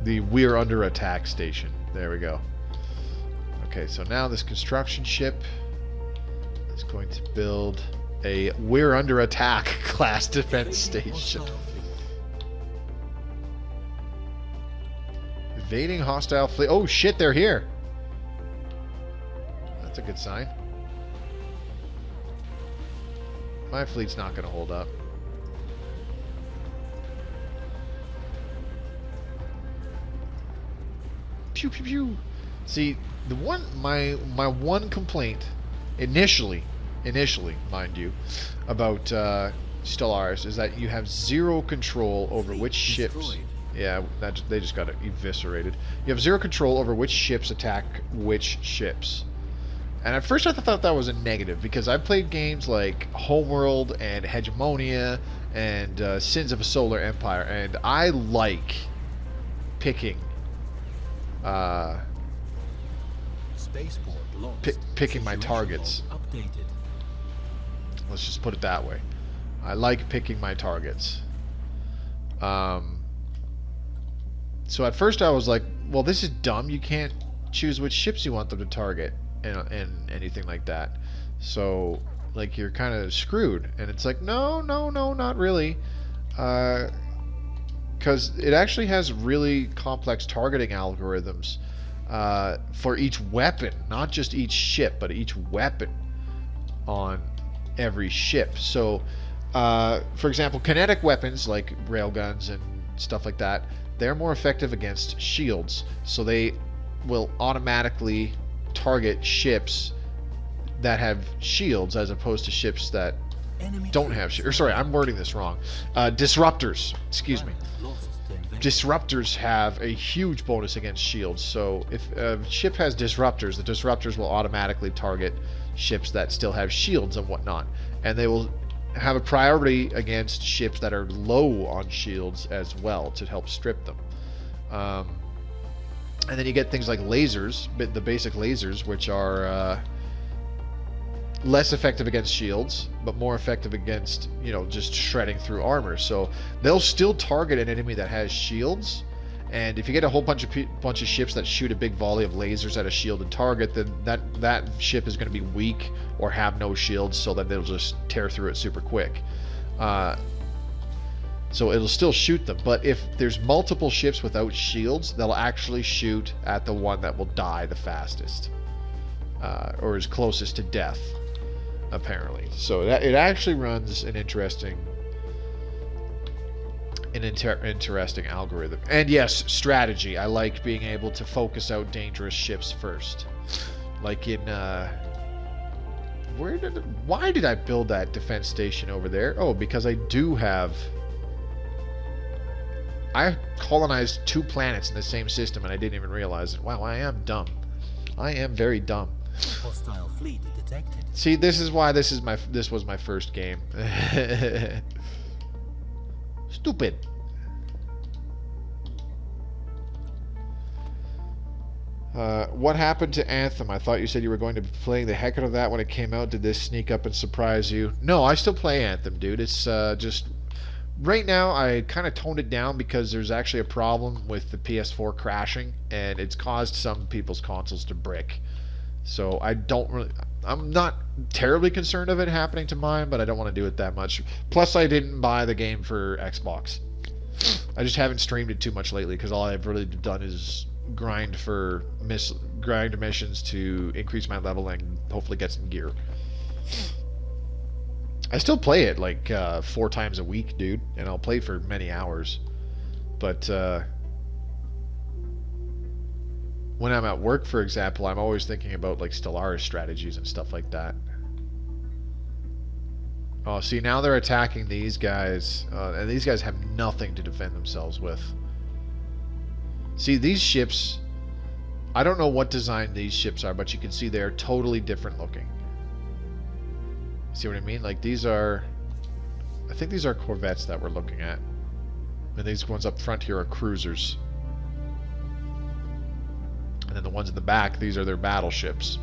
The We're Under Attack station. There we go. Okay, so now this construction ship is going to build a We're Under Attack class defense station. Evading hostile fleet. Oh shit, they're here. That's a good sign. My fleet's not going to hold up. pew pew pew. See, my one complaint initially, mind you, about Stellaris is that you have zero control over which ships. Yeah, they just got eviscerated. You have zero control over which ships attack which ships. And at first I thought that was a negative, because I played games like Homeworld and Hegemonia and Sins of a Solar Empire, and I like picking picking my targets. Let's just put it that way. I like picking my targets. So at first I was like, well, this is dumb. You can't choose which ships you want them to target and anything like that. So, like, you're kind of screwed. And it's like, no, not really. Because it actually has really complex targeting algorithms for each weapon. Not just each ship, but each weapon on every ship. So, for example, kinetic weapons like railguns and stuff like that, they're more effective against shields, so they will automatically target ships that have shields as opposed to ships that don't have shields. Or sorry, I'm wording this wrong. Disruptors, excuse me. Disruptors have a huge bonus against shields, so if a ship has disruptors, the disruptors will automatically target ships that still have shields and whatnot, and they will have a priority against ships that are low on shields as well to help strip them. And then you get things like lasers, the basic lasers, which are less effective against shields, but more effective against, you know, just shredding through armor. So they'll still target an enemy that has shields, and if you get a whole bunch of ships that shoot a big volley of lasers at a shielded target, then that ship is going to be weak or have no shields, so that they'll just tear through it super quick. So it'll still shoot them, but if there's multiple ships without shields, they'll actually shoot at the one that will die the fastest, or is closest to death, apparently. So it actually runs an interesting algorithm. And yes, strategy. I like being able to focus out dangerous ships first. Like in why did I build that defense station over there? Oh, because I colonized 2 planets in the same system and I didn't even realize it. Wow, I am dumb. I am very dumb. Hostile fleet detected. See, this is why this was my first game. Stupid. What happened to Anthem? I thought you said you were going to be playing the heck out of that when it came out. Did this sneak up and surprise you? No, I still play Anthem, dude. It's just... Right now, I kind of toned it down because there's actually a problem with the PS4 crashing, and it's caused some people's consoles to brick. So I'm not terribly concerned of it happening to mine, but I don't want to do it that much. Plus, I didn't buy the game for Xbox. I just haven't streamed it too much lately because all I've really done is grind missions to increase my level and hopefully get some gear. I still play it like 4 times a week, dude, and I'll play for many hours. But when I'm at work, for example, I'm always thinking about like Stellaris strategies and stuff like that. Oh, see, now they're attacking these guys, and these guys have nothing to defend themselves with. See, these ships, I don't know what design these ships are, but you can see they're totally different looking. See what I mean? Like, these are... I think these are corvettes that we're looking at. And these ones up front here are cruisers. And then the ones in the back, these are their battleships.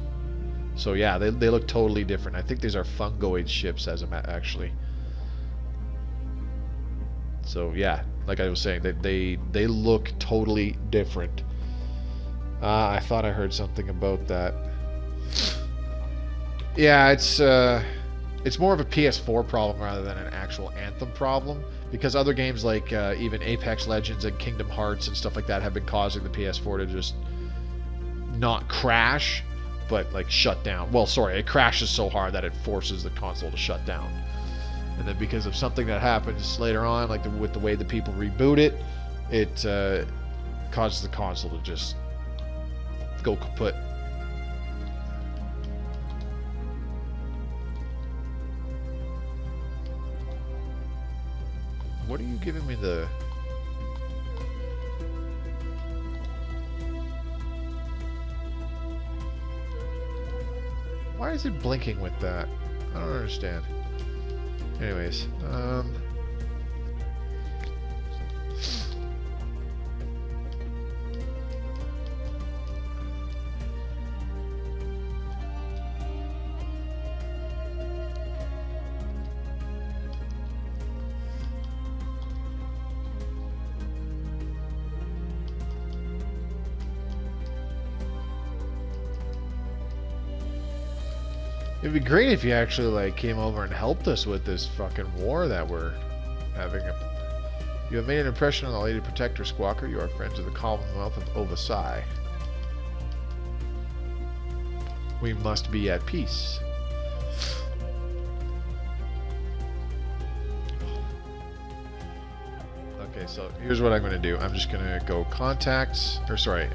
So yeah, they look totally different. I think these are fungoid ships, actually. So yeah, like I was saying, they look totally different. I thought I heard something about that. Yeah, it's more of a PS4 problem rather than an actual Anthem problem, because other games like even Apex Legends and Kingdom Hearts and stuff like that have been causing the PS4 to just not crash, but like shut down. Well, sorry, it crashes so hard that it forces the console to shut down. And then because of something that happens later on, like with the way that people reboot it, it causes the console to just go kaput. What are you giving me the... Why is it blinking with that? I don't understand. Anyways, it'd be great if you actually like came over and helped us with this fucking war that we're having. You have made an impression on the Lady Protector, Squawker. You are friends of the Commonwealth of Ovasai. We must be at peace. Okay, so here's what I'm going to do. I'm just going to go contacts, or sorry,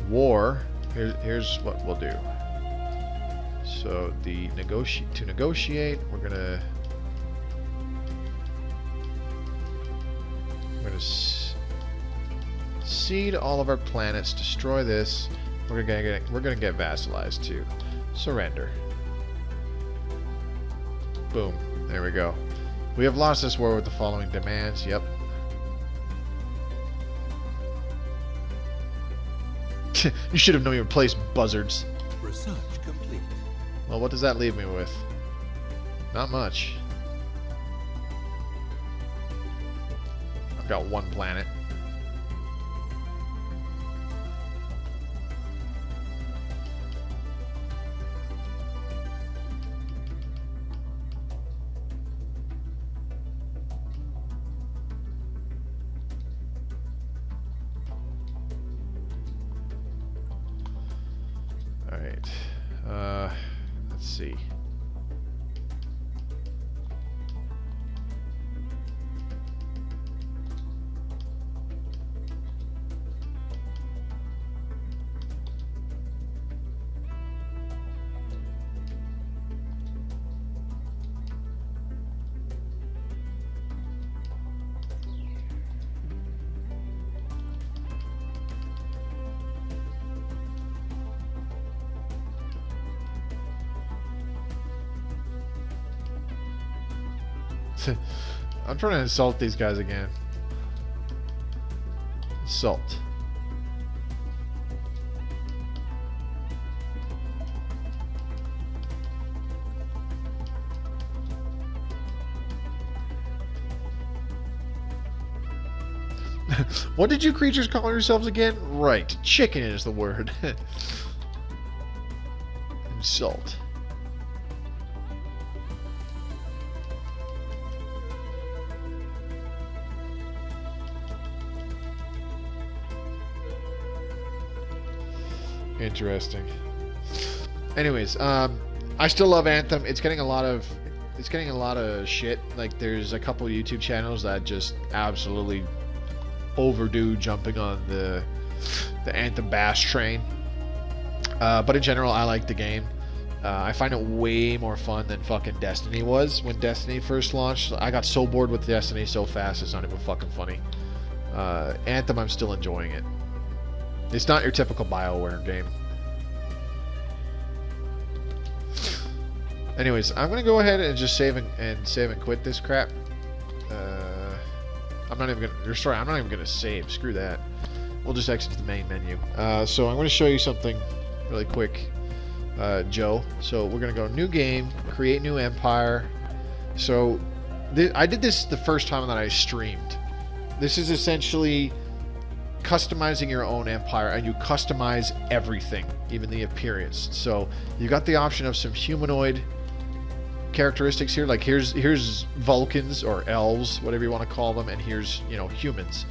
war. Here's what we'll do. So the to negotiate, we're gonna seed all of our planets, destroy this. We're gonna get vassalized too. Surrender. Boom. There we go. We have lost this war with the following demands. Yep. You should have known your place, buzzards. Research complete. Well, what does that leave me with? Not much. I've got one planet. Alright. Let's see. I'm trying to insult these guys again. Insult. What did you creatures call yourselves again? Right, chicken is the word. Insult. Interesting. Anyways, I still love Anthem. It's getting a lot of shit. Like, there's a couple YouTube channels that just absolutely overdo jumping on the Anthem bash train. But in general, I like the game. I find it way more fun than fucking Destiny was when Destiny first launched. I got so bored with Destiny so fast, it's not even fucking funny. Anthem, I'm still enjoying it. It's not your typical BioWare game. Anyways, I'm gonna go ahead and just save and quit this crap. I'm not even gonna save. Screw that. We'll just exit to the main menu. So I'm gonna show you something really quick, Joe. So we're gonna go new game, create new empire. So I did this the first time that I streamed. This is essentially customizing your own empire, and you customize everything, even the appearance. So you got the option of some humanoid characteristics here, like here's Vulcans or elves, whatever you want to call them, and here's, you know, humans.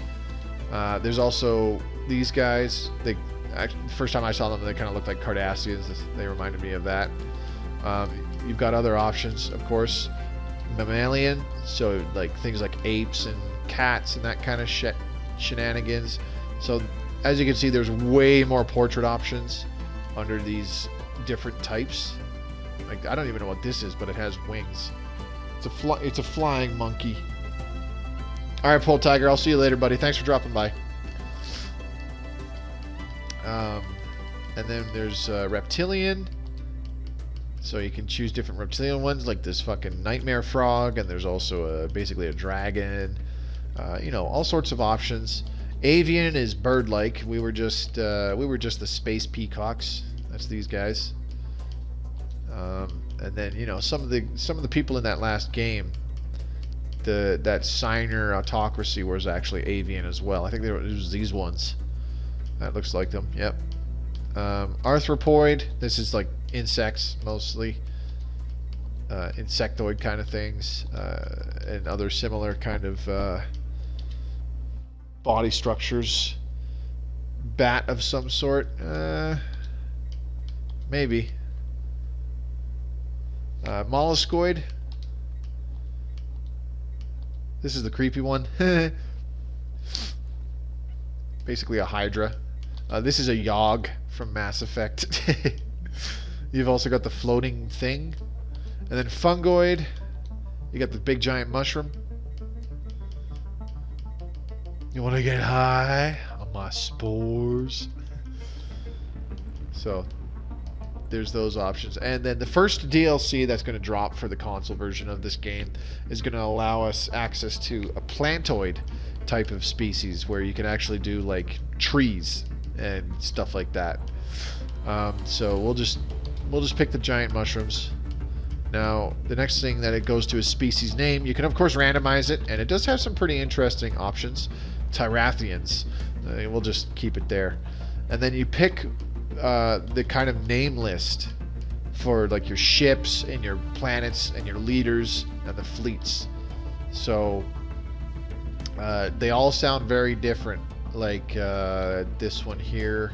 There's also these guys. The first time I saw them, they kind of looked like Cardassians. They reminded me of that. You've got other options, of course. Mammalian, so like things like apes and cats and that kind of shit, shenanigans. So as you can see, there's way more portrait options under these different types. Like, I don't even know what this is, but it has wings. It's a flying monkey. All right, Pole Tiger, I'll see you later, buddy. Thanks for dropping by. And then there's reptilian. So you can choose different reptilian ones, like this fucking nightmare frog, and there's also basically a dragon. You know, all sorts of options. Avian is bird-like. We were just the space peacocks. That's these guys. And then, you know, some of the people in that last game, that signer autocracy was actually avian as well. I think it was these ones. That looks like them. Yep. Arthropoid. This is like insects mostly. Insectoid kind of things, and other similar kind of body structures. Bat of some sort. Maybe. Molluscoid. This is the creepy one. Basically a Hydra. This is a Yogg from Mass Effect. You've also got the floating thing. And then Fungoid. You got the big giant mushroom. You want to get high on my spores? So there's those options. And then the first DLC that's going to drop for the console version of this game is going to allow us access to a plantoid type of species where you can actually do like trees and stuff like that. So we'll just pick the giant mushrooms. Now the next thing that it goes to is species name. You can of course randomize it, and it does have some pretty interesting options. Tyrathians. We'll just keep it there. And then you pick the kind of name list for like your ships and your planets and your leaders and the fleets. So they all sound very different. Like this one here,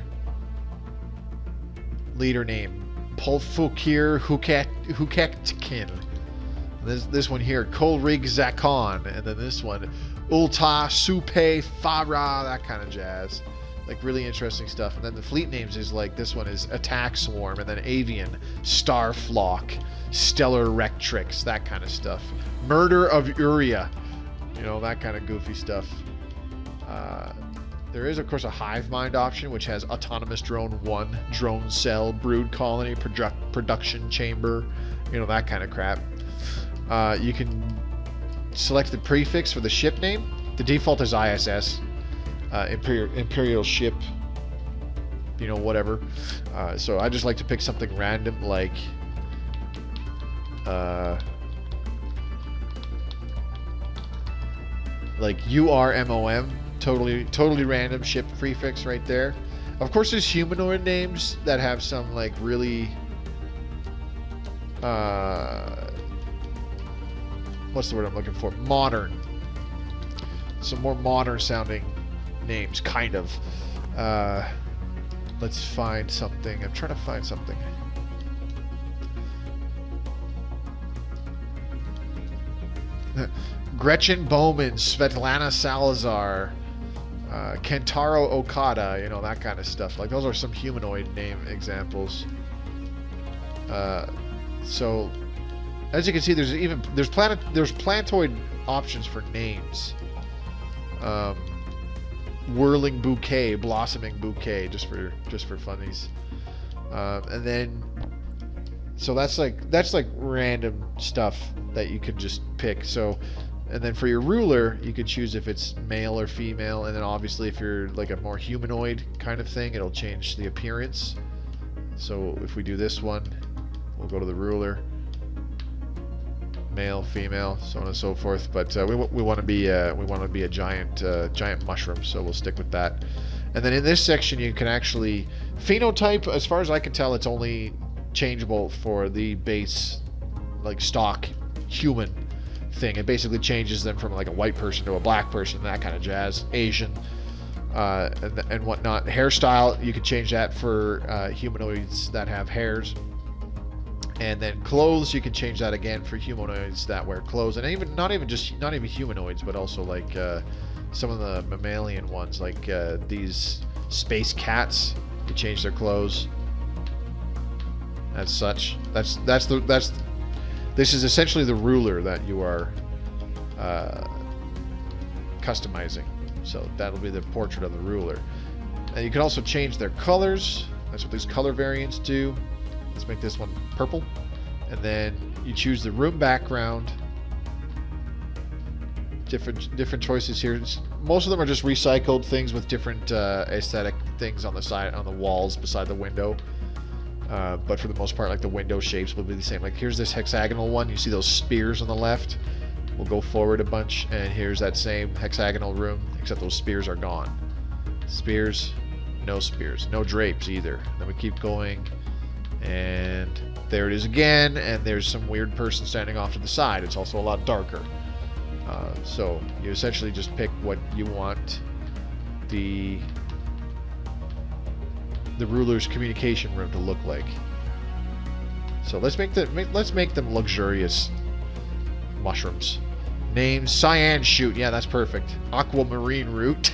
leader name Polfukir Huketkin. This one here, Kolrig Zakon, and then this one Ulta Supe Farah, that kind of jazz. Like really interesting stuff. And then the fleet names is like, this one is Attack Swarm, and then Avian, Starflock, Stellar Rectrix, that kind of stuff. Murder of Uria, you know, that kind of goofy stuff. There is of course a hive mind option, which has Autonomous Drone 1, Drone Cell, Brood Colony, Production Chamber, you know, that kind of crap. You can select the prefix for the ship name. The default is ISS. Imperial ship, you know, whatever. So I just like to pick something random like URMOM, totally random ship prefix right there. Of course there's humanoid names that have some like really what's the word I'm looking for? Modern. Some more modern sounding names, kind of. Let's find something. I'm trying to find something. Gretchen Bowman, Svetlana Salazar, Kentaro Okada, you know, that kind of stuff. Like, those are some humanoid name examples. So as you can see, there's plantoid options for names. Whirling Bouquet, Blossoming Bouquet, just for funnies. And then, so that's like random stuff that you could just pick. So, and then for your ruler, you could choose if it's male or female, and then obviously if you're like a more humanoid kind of thing, it'll change the appearance. So if we do this one, we'll go to the ruler. Male, female, so on and so forth. But we want to be a giant mushroom, so we'll stick with that. And then in this section, you can actually phenotype. As far as I can tell, it's only changeable for the base, like stock human thing. It basically changes them from like a white person to a black person, that kind of jazz. Asian, and whatnot. Hairstyle, you can change that for humanoids that have hairs. And then clothes, you can change that again for humanoids that wear clothes, and even not even humanoids, but also like some of the mammalian ones, like these space cats. You change their clothes. As such, this is essentially the ruler that you are customizing. So that'll be the portrait of the ruler. And you can also change their colors. That's what these color variants do. Let's make this one purple. And then you choose the room background. Different choices here. Most of them are just recycled things with different aesthetic things on the side, on the walls beside the window. But for the most part, like the window shapes will be the same. Like here's this hexagonal one. You see those spears on the left? We'll go forward a bunch, and here's that same hexagonal room, except those spears are gone. Spears, no drapes either. Then we keep going, and there it is again, and there's some weird person standing off to the side. It's also a lot darker. So you essentially just pick what you want the ruler's communication room to look like. So let's make them luxurious mushrooms. Name cyan shoot. Yeah, that's perfect. Aquamarine root.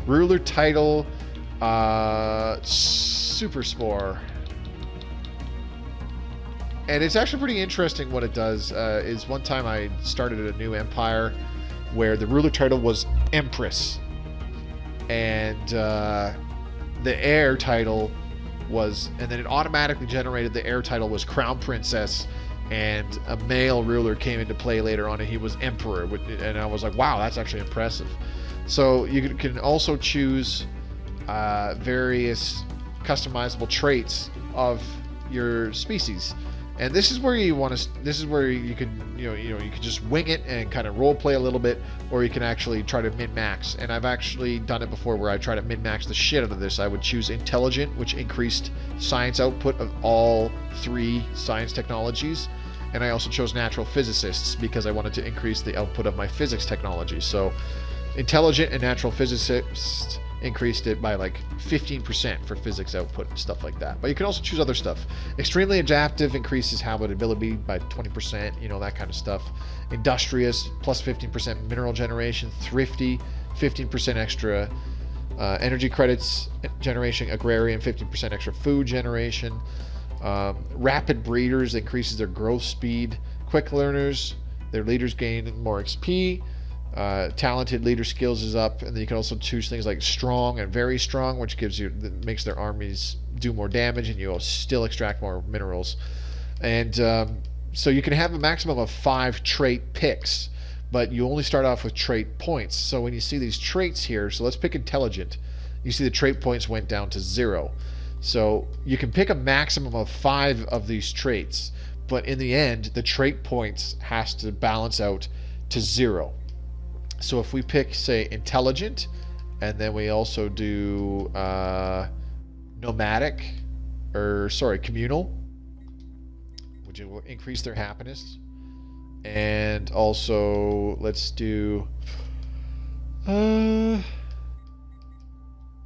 Ruler title super spore. And it's actually pretty interesting what it does. Is one time I started a new empire where the ruler title was Empress, and the heir title was, and then it automatically generated the heir title was Crown Princess, and a male ruler came into play later on, and he was Emperor, and I was like, wow, that's actually impressive. So you can also choose various customizable traits of your species. And this is where you want to. This is where you can, you can just wing it and kind of role play a little bit, or you can actually try to min-max. And I've actually done it before, where I try to min-max the shit out of this. I would choose intelligent, which increased science output of all 3 science technologies, and I also chose natural physicists because I wanted to increase the output of my physics technology. So, intelligent and natural physicists increased it by like 15% for physics output and stuff like that. But you can also choose other stuff. Extremely adaptive increases habitability by 20%, that kind of stuff. Industrious, plus 15% mineral generation. Thrifty, 15% extra energy credits generation. Agrarian, 15% extra food generation. Rapid breeders increases their growth speed. Quick learners, their leaders gain more XP. Talented leader skills is up, and then you can also choose things like strong and very strong, which makes their armies do more damage, and you'll still extract more minerals. And so you can have a maximum of 5 trait picks, but you only start off with trait points. So when you see these traits here, so let's pick intelligent. You see the trait points went down to 0. So you can pick a maximum of 5 of these traits, but in the end, the trait points has to balance out to 0. So if we pick, say, intelligent, and then we also do communal, which will increase their happiness. And also, let's do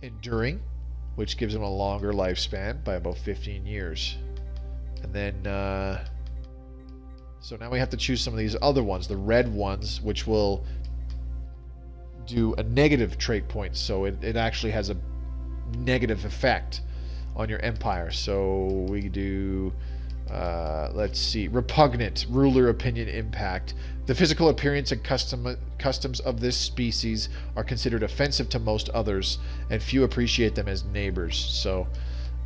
enduring, which gives them a longer lifespan by about 15 years. And then, so now we have to choose some of these other ones, the red ones, which will do a negative trait point, so it actually has a negative effect on your empire. So we do let's see, repugnant, ruler opinion impact. The physical appearance and customs of this species are considered offensive to most others, and few appreciate them as neighbors. So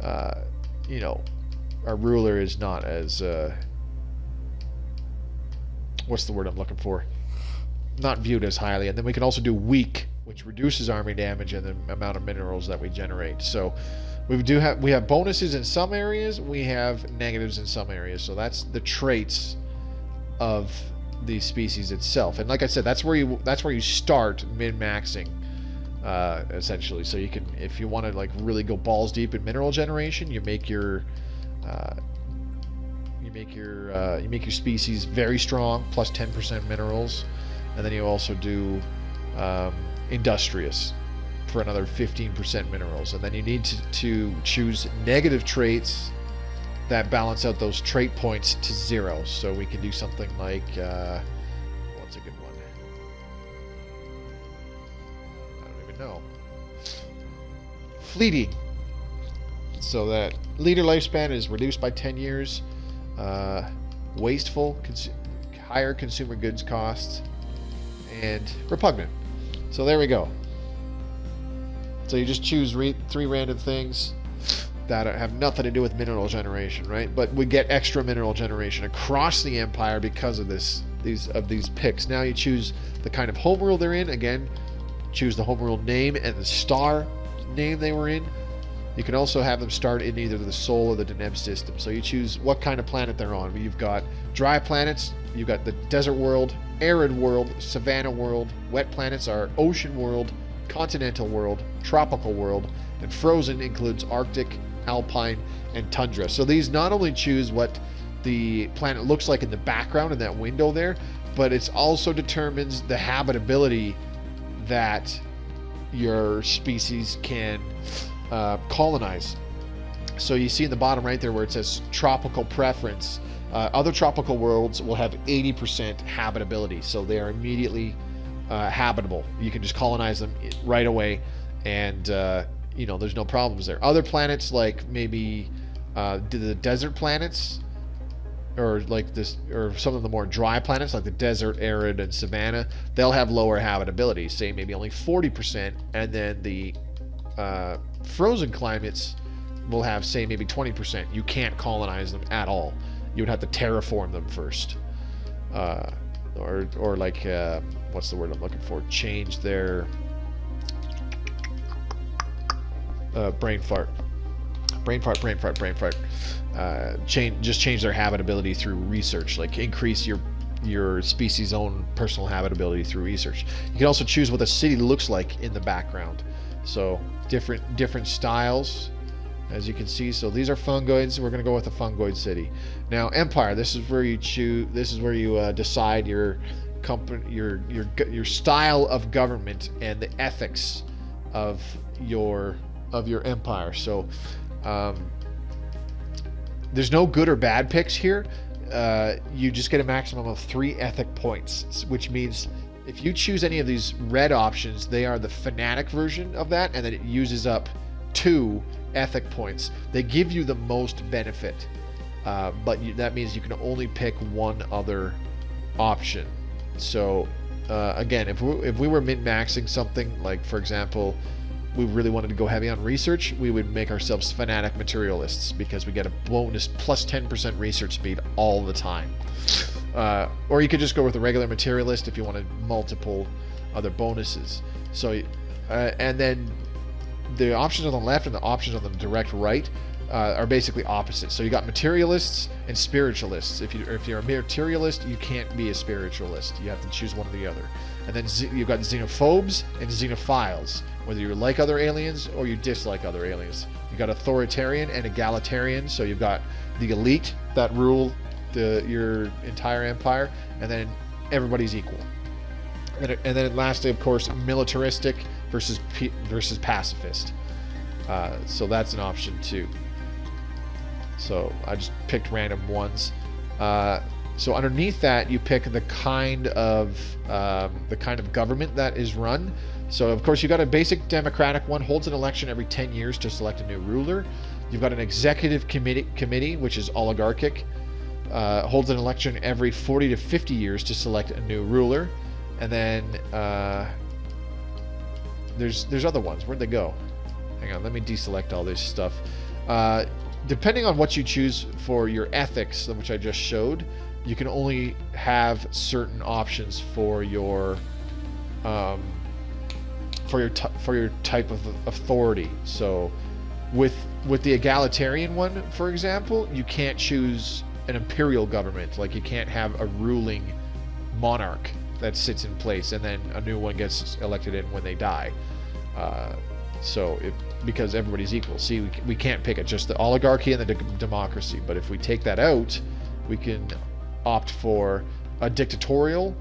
our ruler is not as what's the word I'm looking for? Not viewed as highly. And then we can also do weak, which reduces army damage and the amount of minerals that we generate. So we have bonuses in some areas, we have negatives in some areas. So that's the traits of the species itself. And like I said, that's where you start min-maxing essentially. So you can, if you want to like really go balls deep in mineral generation, you make your species very strong, plus 10% minerals. And then you also do industrious for another 15% minerals. And then you need to choose negative traits that balance out those trait points to 0. So we can do something like, what's a good one? I don't even know. fleeting. So that leader lifespan is reduced by 10 years. Wasteful, higher consumer goods costs, and repugnant. So there we go. So you just choose 3 random things that have nothing to do with mineral generation, right? But we get extra mineral generation across the Empire because of these picks. Now you choose the kind of homeworld they're in. Again, choose the homeworld name and the star name they were in. You can also have them start in either the Sol or the Deneb system. So you choose what kind of planet they're on. You've got dry planets, you've got the desert world, arid world, savanna world. Wet planets are ocean world, continental world, tropical world, and frozen includes Arctic, alpine, and tundra. So these not only choose what the planet looks like in the background in that window there, but it also determines the habitability that your species can colonize. So you see in the bottom right there where it says tropical preference, other tropical worlds will have 80% habitability, so they are immediately habitable. You can just colonize them right away, and there's no problems there. Other planets, like maybe the desert planets, or like this, or some of the more dry planets like the desert, arid, and savanna, they'll have lower habitability, say maybe only 40%, and then the frozen climates will have, say, maybe 20%. You can't colonize them at all. You would have to terraform them first, or like what's the word I'm looking for? Change their brain fart. Change their habitability through research, like increase your species' own personal habitability through research. You can also choose what the city looks like in the background. So different styles, as you can see. So these are fungoids. We're going to go with a fungoid city. Now Empire. This is where you choose. This is where you decide your company, your style of government and the ethics of your empire. So there's no good or bad picks here. You just get a maximum of 3 ethic points, which means if you choose any of these red options, they are the fanatic version of that, and then it uses up 2 ethic points. They give you the most benefit, but that means you can only pick one other option. So again, if we were min-maxing something, like for example, we really wanted to go heavy on research, we would make ourselves fanatic materialists, because we get a bonus plus 10% research speed all the time. Or you could just go with a regular materialist if you wanted multiple other bonuses. So and then the options on the left and the options on the direct right are basically opposite. So you got materialists and spiritualists. If you're a materialist, you can't be a spiritualist. You have to choose one or the other. And then you've got xenophobes and xenophiles, whether you like other aliens or you dislike other aliens. You got authoritarian and egalitarian. So you've got the elite that rule your entire empire, and then everybody's equal. And then lastly, of course, militaristic versus pacifist. So that's an option too. So I just picked random ones. So underneath that, you pick the kind of government that is run. So of course you got a basic democratic one, holds an election every 10 years to select a new ruler. You've got an executive committee, which is oligarchic, holds an election every 40 to 50 years to select a new ruler. And then there's other ones. Where'd they go? Hang on, let me deselect all this stuff. Depending on what you choose for your ethics, which I just showed, you can only have certain options for your type of authority. So with the egalitarian one, for example, you can't choose an imperial government. Like, you can't have a ruling monarch that sits in place and then a new one gets elected in when they die. Because everybody's equal. See, we can't pick it, just the oligarchy and the democracy. But if we take that out, we can opt for a dictatorial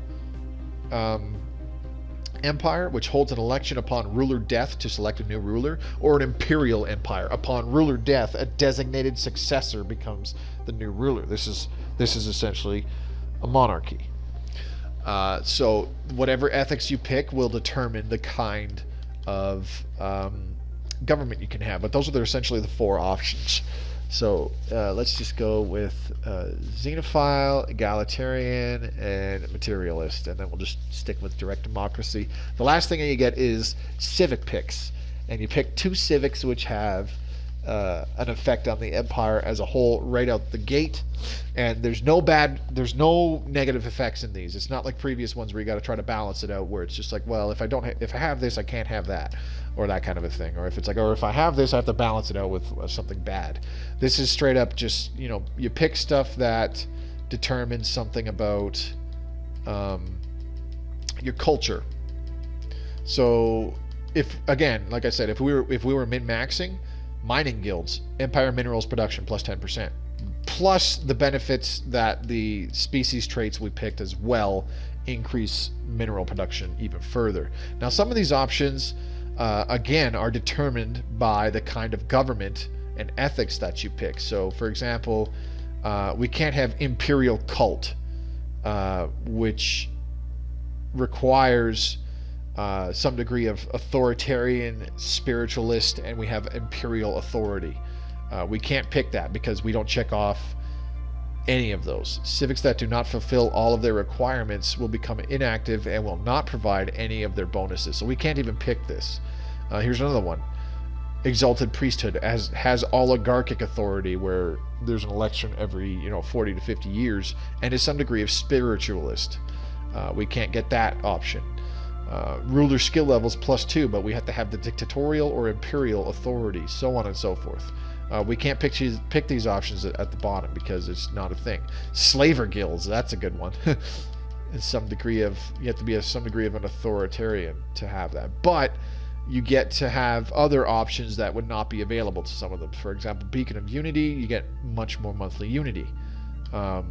empire, which holds an election upon ruler death to select a new ruler, or an imperial empire. Upon ruler death, a designated successor becomes the new ruler. This is essentially a monarchy. So whatever ethics you pick will determine the kind of government you can have, but those are essentially the 4 options. So let's just go with xenophile, egalitarian, and materialist, and then we'll just stick with direct democracy. The last thing that you get is civic picks, and you pick 2 civics which have an effect on the empire as a whole right out the gate, and there's no negative effects in these. It's not like previous ones where you got to try to balance it out, where it's just like, well, if I have this, I can't have that, or that kind of a thing, or if it's like, or if I have this, I have to balance it out with something bad. This is straight up just, you know, you pick stuff that determines something about your culture. So if, again, like I said, if we were min-maxing, mining guilds, empire minerals production plus 10%, plus the benefits that the species traits we picked as well increase mineral production even further. Now, some of these options, again, are determined by the kind of government and ethics that you pick. So, for example, we can't have imperial cult, which requires some degree of authoritarian spiritualist, and we have imperial authority. We can't pick that because we don't check off any of those. Civics that do not fulfill all of their requirements will become inactive and will not provide any of their bonuses. So we can't even pick this. Here's another one. Exalted priesthood has oligarchic authority, where there's an election every 40 to 50 years, and is some degree of spiritualist. We can't get that option. Ruler skill levels +2, but we have to have the dictatorial or imperial authority, so on and so forth. We can't pick these options at the bottom because it's not a thing. Slaver guilds, that's a good one. You have to be some degree of an authoritarian to have that. But you get to have other options that would not be available to some of them. For example, Beacon of Unity, you get much more monthly unity. And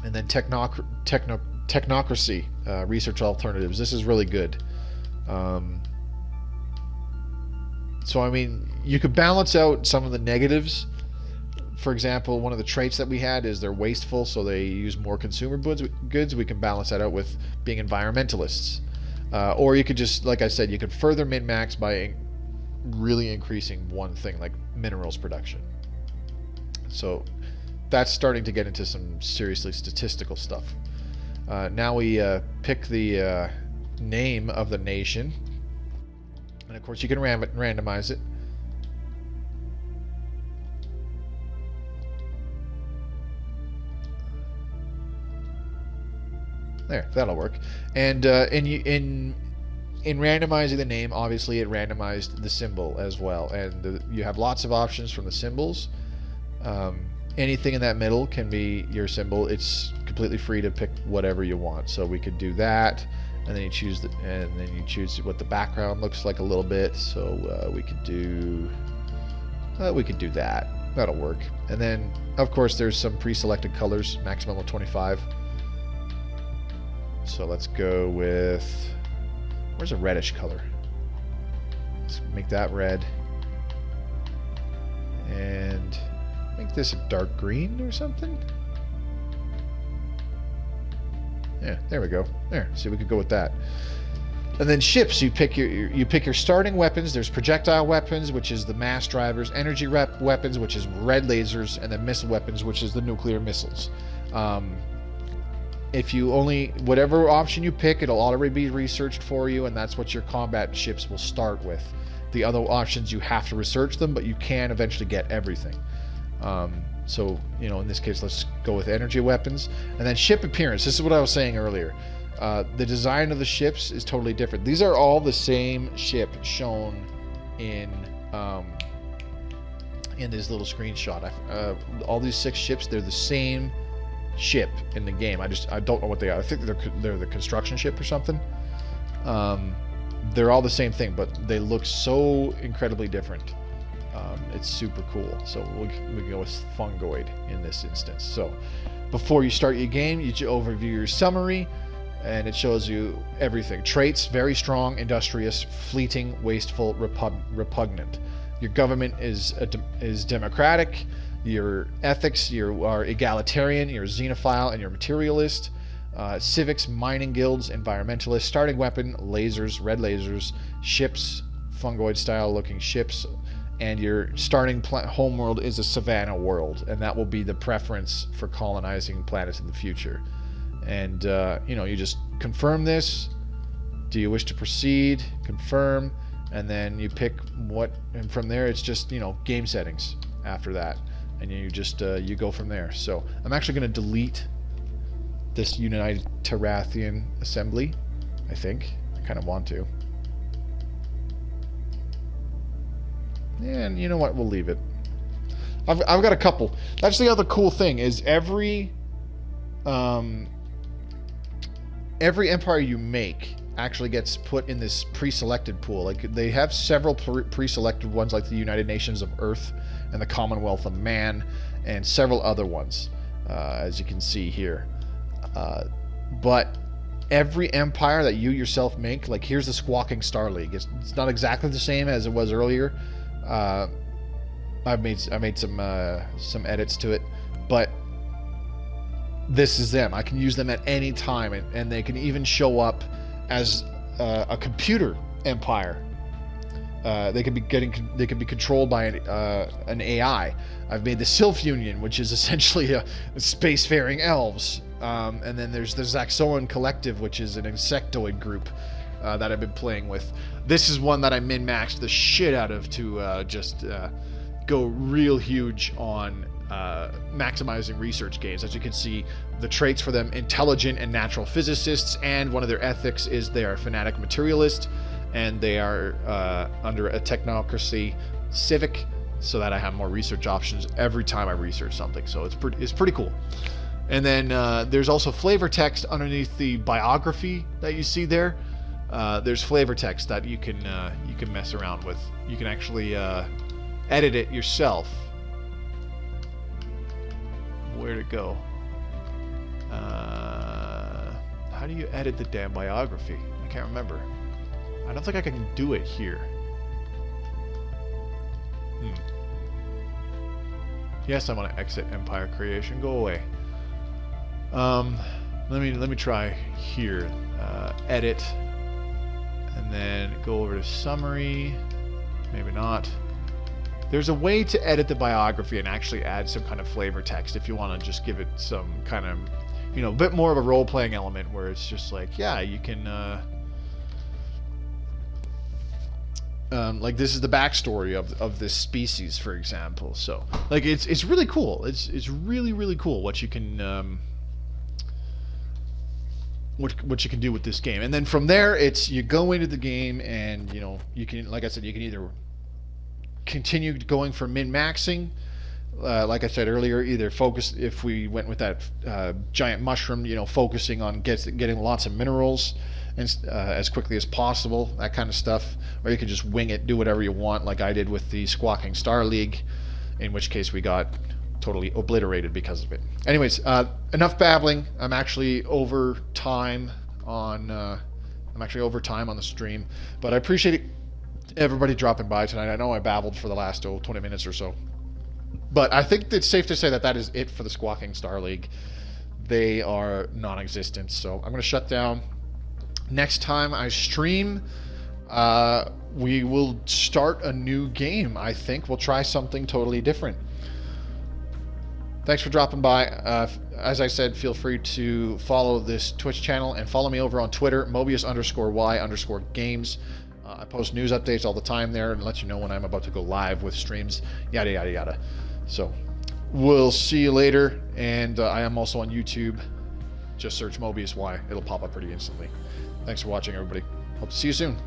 then technocracy, research alternatives. This is really good. So, I mean, you could balance out some of the negatives. For example, one of the traits that we had is they're wasteful, so they use more consumer goods. We can balance that out with being environmentalists. Or you could just, like I said, you could further min-max by really increasing one thing, like minerals production. So that's starting to get into some seriously statistical stuff. Now we pick the name of the nation, and of course you can randomize it. There, that'll work. And in randomizing the name, obviously it randomized the symbol as well, and you have lots of options from the symbols. Anything in that middle can be your symbol. It's completely free to pick whatever you want. So we could do that, and then you choose what the background looks like a little bit. So we could do that. That'll work. And then, of course, there's some pre-selected colors, maximum of 25. So let's go with, where's a reddish color? Let's make that red. And make this a dark green or something. Yeah, there we go. There, see, we could go with that. And then ships, you pick your starting weapons. There's projectile weapons, which is the mass drivers, energy weapons, which is red lasers, and then missile weapons, which is the nuclear missiles. Whatever option you pick, it'll already be researched for you, and that's what your combat ships will start with. The other options, you have to research them, but you can eventually get everything. So, in this case, let's go with energy weapons. And then ship appearance. This is what I was saying earlier. The design of the ships is totally different. These are all the same ship shown in this little screenshot. All these 6 ships, they're the same ship in the game. I don't know what they are. I think they're the construction ship or something. They're all the same thing, but they look so incredibly different. It's super cool. So we can go with fungoid in this instance. So before you start your game, you overview your summary, and it shows you everything. Traits: very strong, industrious, fleeting, wasteful, repugnant. Your government is democratic. Your ethics, you are egalitarian, you're xenophile, and you're materialist. Civics, mining guilds, environmentalist. Starting weapon, lasers, red lasers. Ships, fungoid style looking ships, and your starting homeworld is a savanna world, and that will be the preference for colonizing planets in the future. And you know, you just confirm this. Do you wish to proceed? Confirm, and then you pick what, and from there it's just, you know, game settings after that, and you just you go from there. So I'm actually going to delete this United Terrathian assembly. I think I kind of want to. And you know what? We'll leave it. I've got a couple. That's the other cool thing is every empire you make actually gets put in this pre-selected pool. Like they have several pre-selected ones, like the United Nations of Earth and the Commonwealth of Man, and several other ones, as you can see here. But every empire that you yourself make, like here's the Squawking Star League. It's not exactly the same as it was earlier. I made some edits to it, but this is them. I can use them at any time, and they can even show up as a computer empire. They could be controlled by an AI. I've made the Sylph Union, which is essentially a spacefaring elves. And then there's the Zaxoan Collective, which is an insectoid group that I've been playing with. This is one that I min-maxed the shit out of to just go real huge on maximizing research gains. As you can see, the traits for them: intelligent and natural physicists, and one of their ethics is they are fanatic materialist, and they are under a technocracy civic, so that I have more research options every time I research something. So it's pretty cool. And then there's also flavor text underneath the biography that you see there. There's flavor text that you can mess around with. You can actually edit it yourself. Where'd it go? How do you edit the damn biography? I can't remember. I don't think I can do it here. Yes, I want to exit Empire Creation. Go away. Let me try here. Edit, and then go over to summary. Maybe not. There's a way to edit the biography and actually add some kind of flavor text if you want to just give it some kind of, you know, a bit more of a role-playing element where it's just like, yeah, you can like this is the backstory of this species, for example. So like it's really cool. It's really cool what you can what you can do with this game. And then from there, it's you go into the game, and you know, you can, like I said, you can either continue going for min-maxing, like I said earlier, either focus, if we went with that giant mushroom, you know, focusing on getting lots of minerals and as quickly as possible, that kind of stuff. Or you can just wing it, do whatever you want, like I did with the Squawking Star League, in which case we got totally obliterated because of it. Anyways, enough babbling. I'm actually over time on the stream, but I appreciate everybody dropping by tonight. I know I babbled for the last 20 minutes or so, but I think it's safe to say that is it for the Squawking Star League. They are non-existent, so I'm going to shut down. Next time I stream, we will start a new game. I think we'll try something totally different. Thanks for dropping by. As I said, feel free to follow this Twitch channel and follow me over on Twitter, Mobius_Y_games. I post news updates all the time there and let you know when I'm about to go live with streams, yada yada yada. So we'll see you later, and I am also on YouTube. Just search Mobius Y. It'll pop up pretty instantly. Thanks for watching, everybody. Hope to see you soon.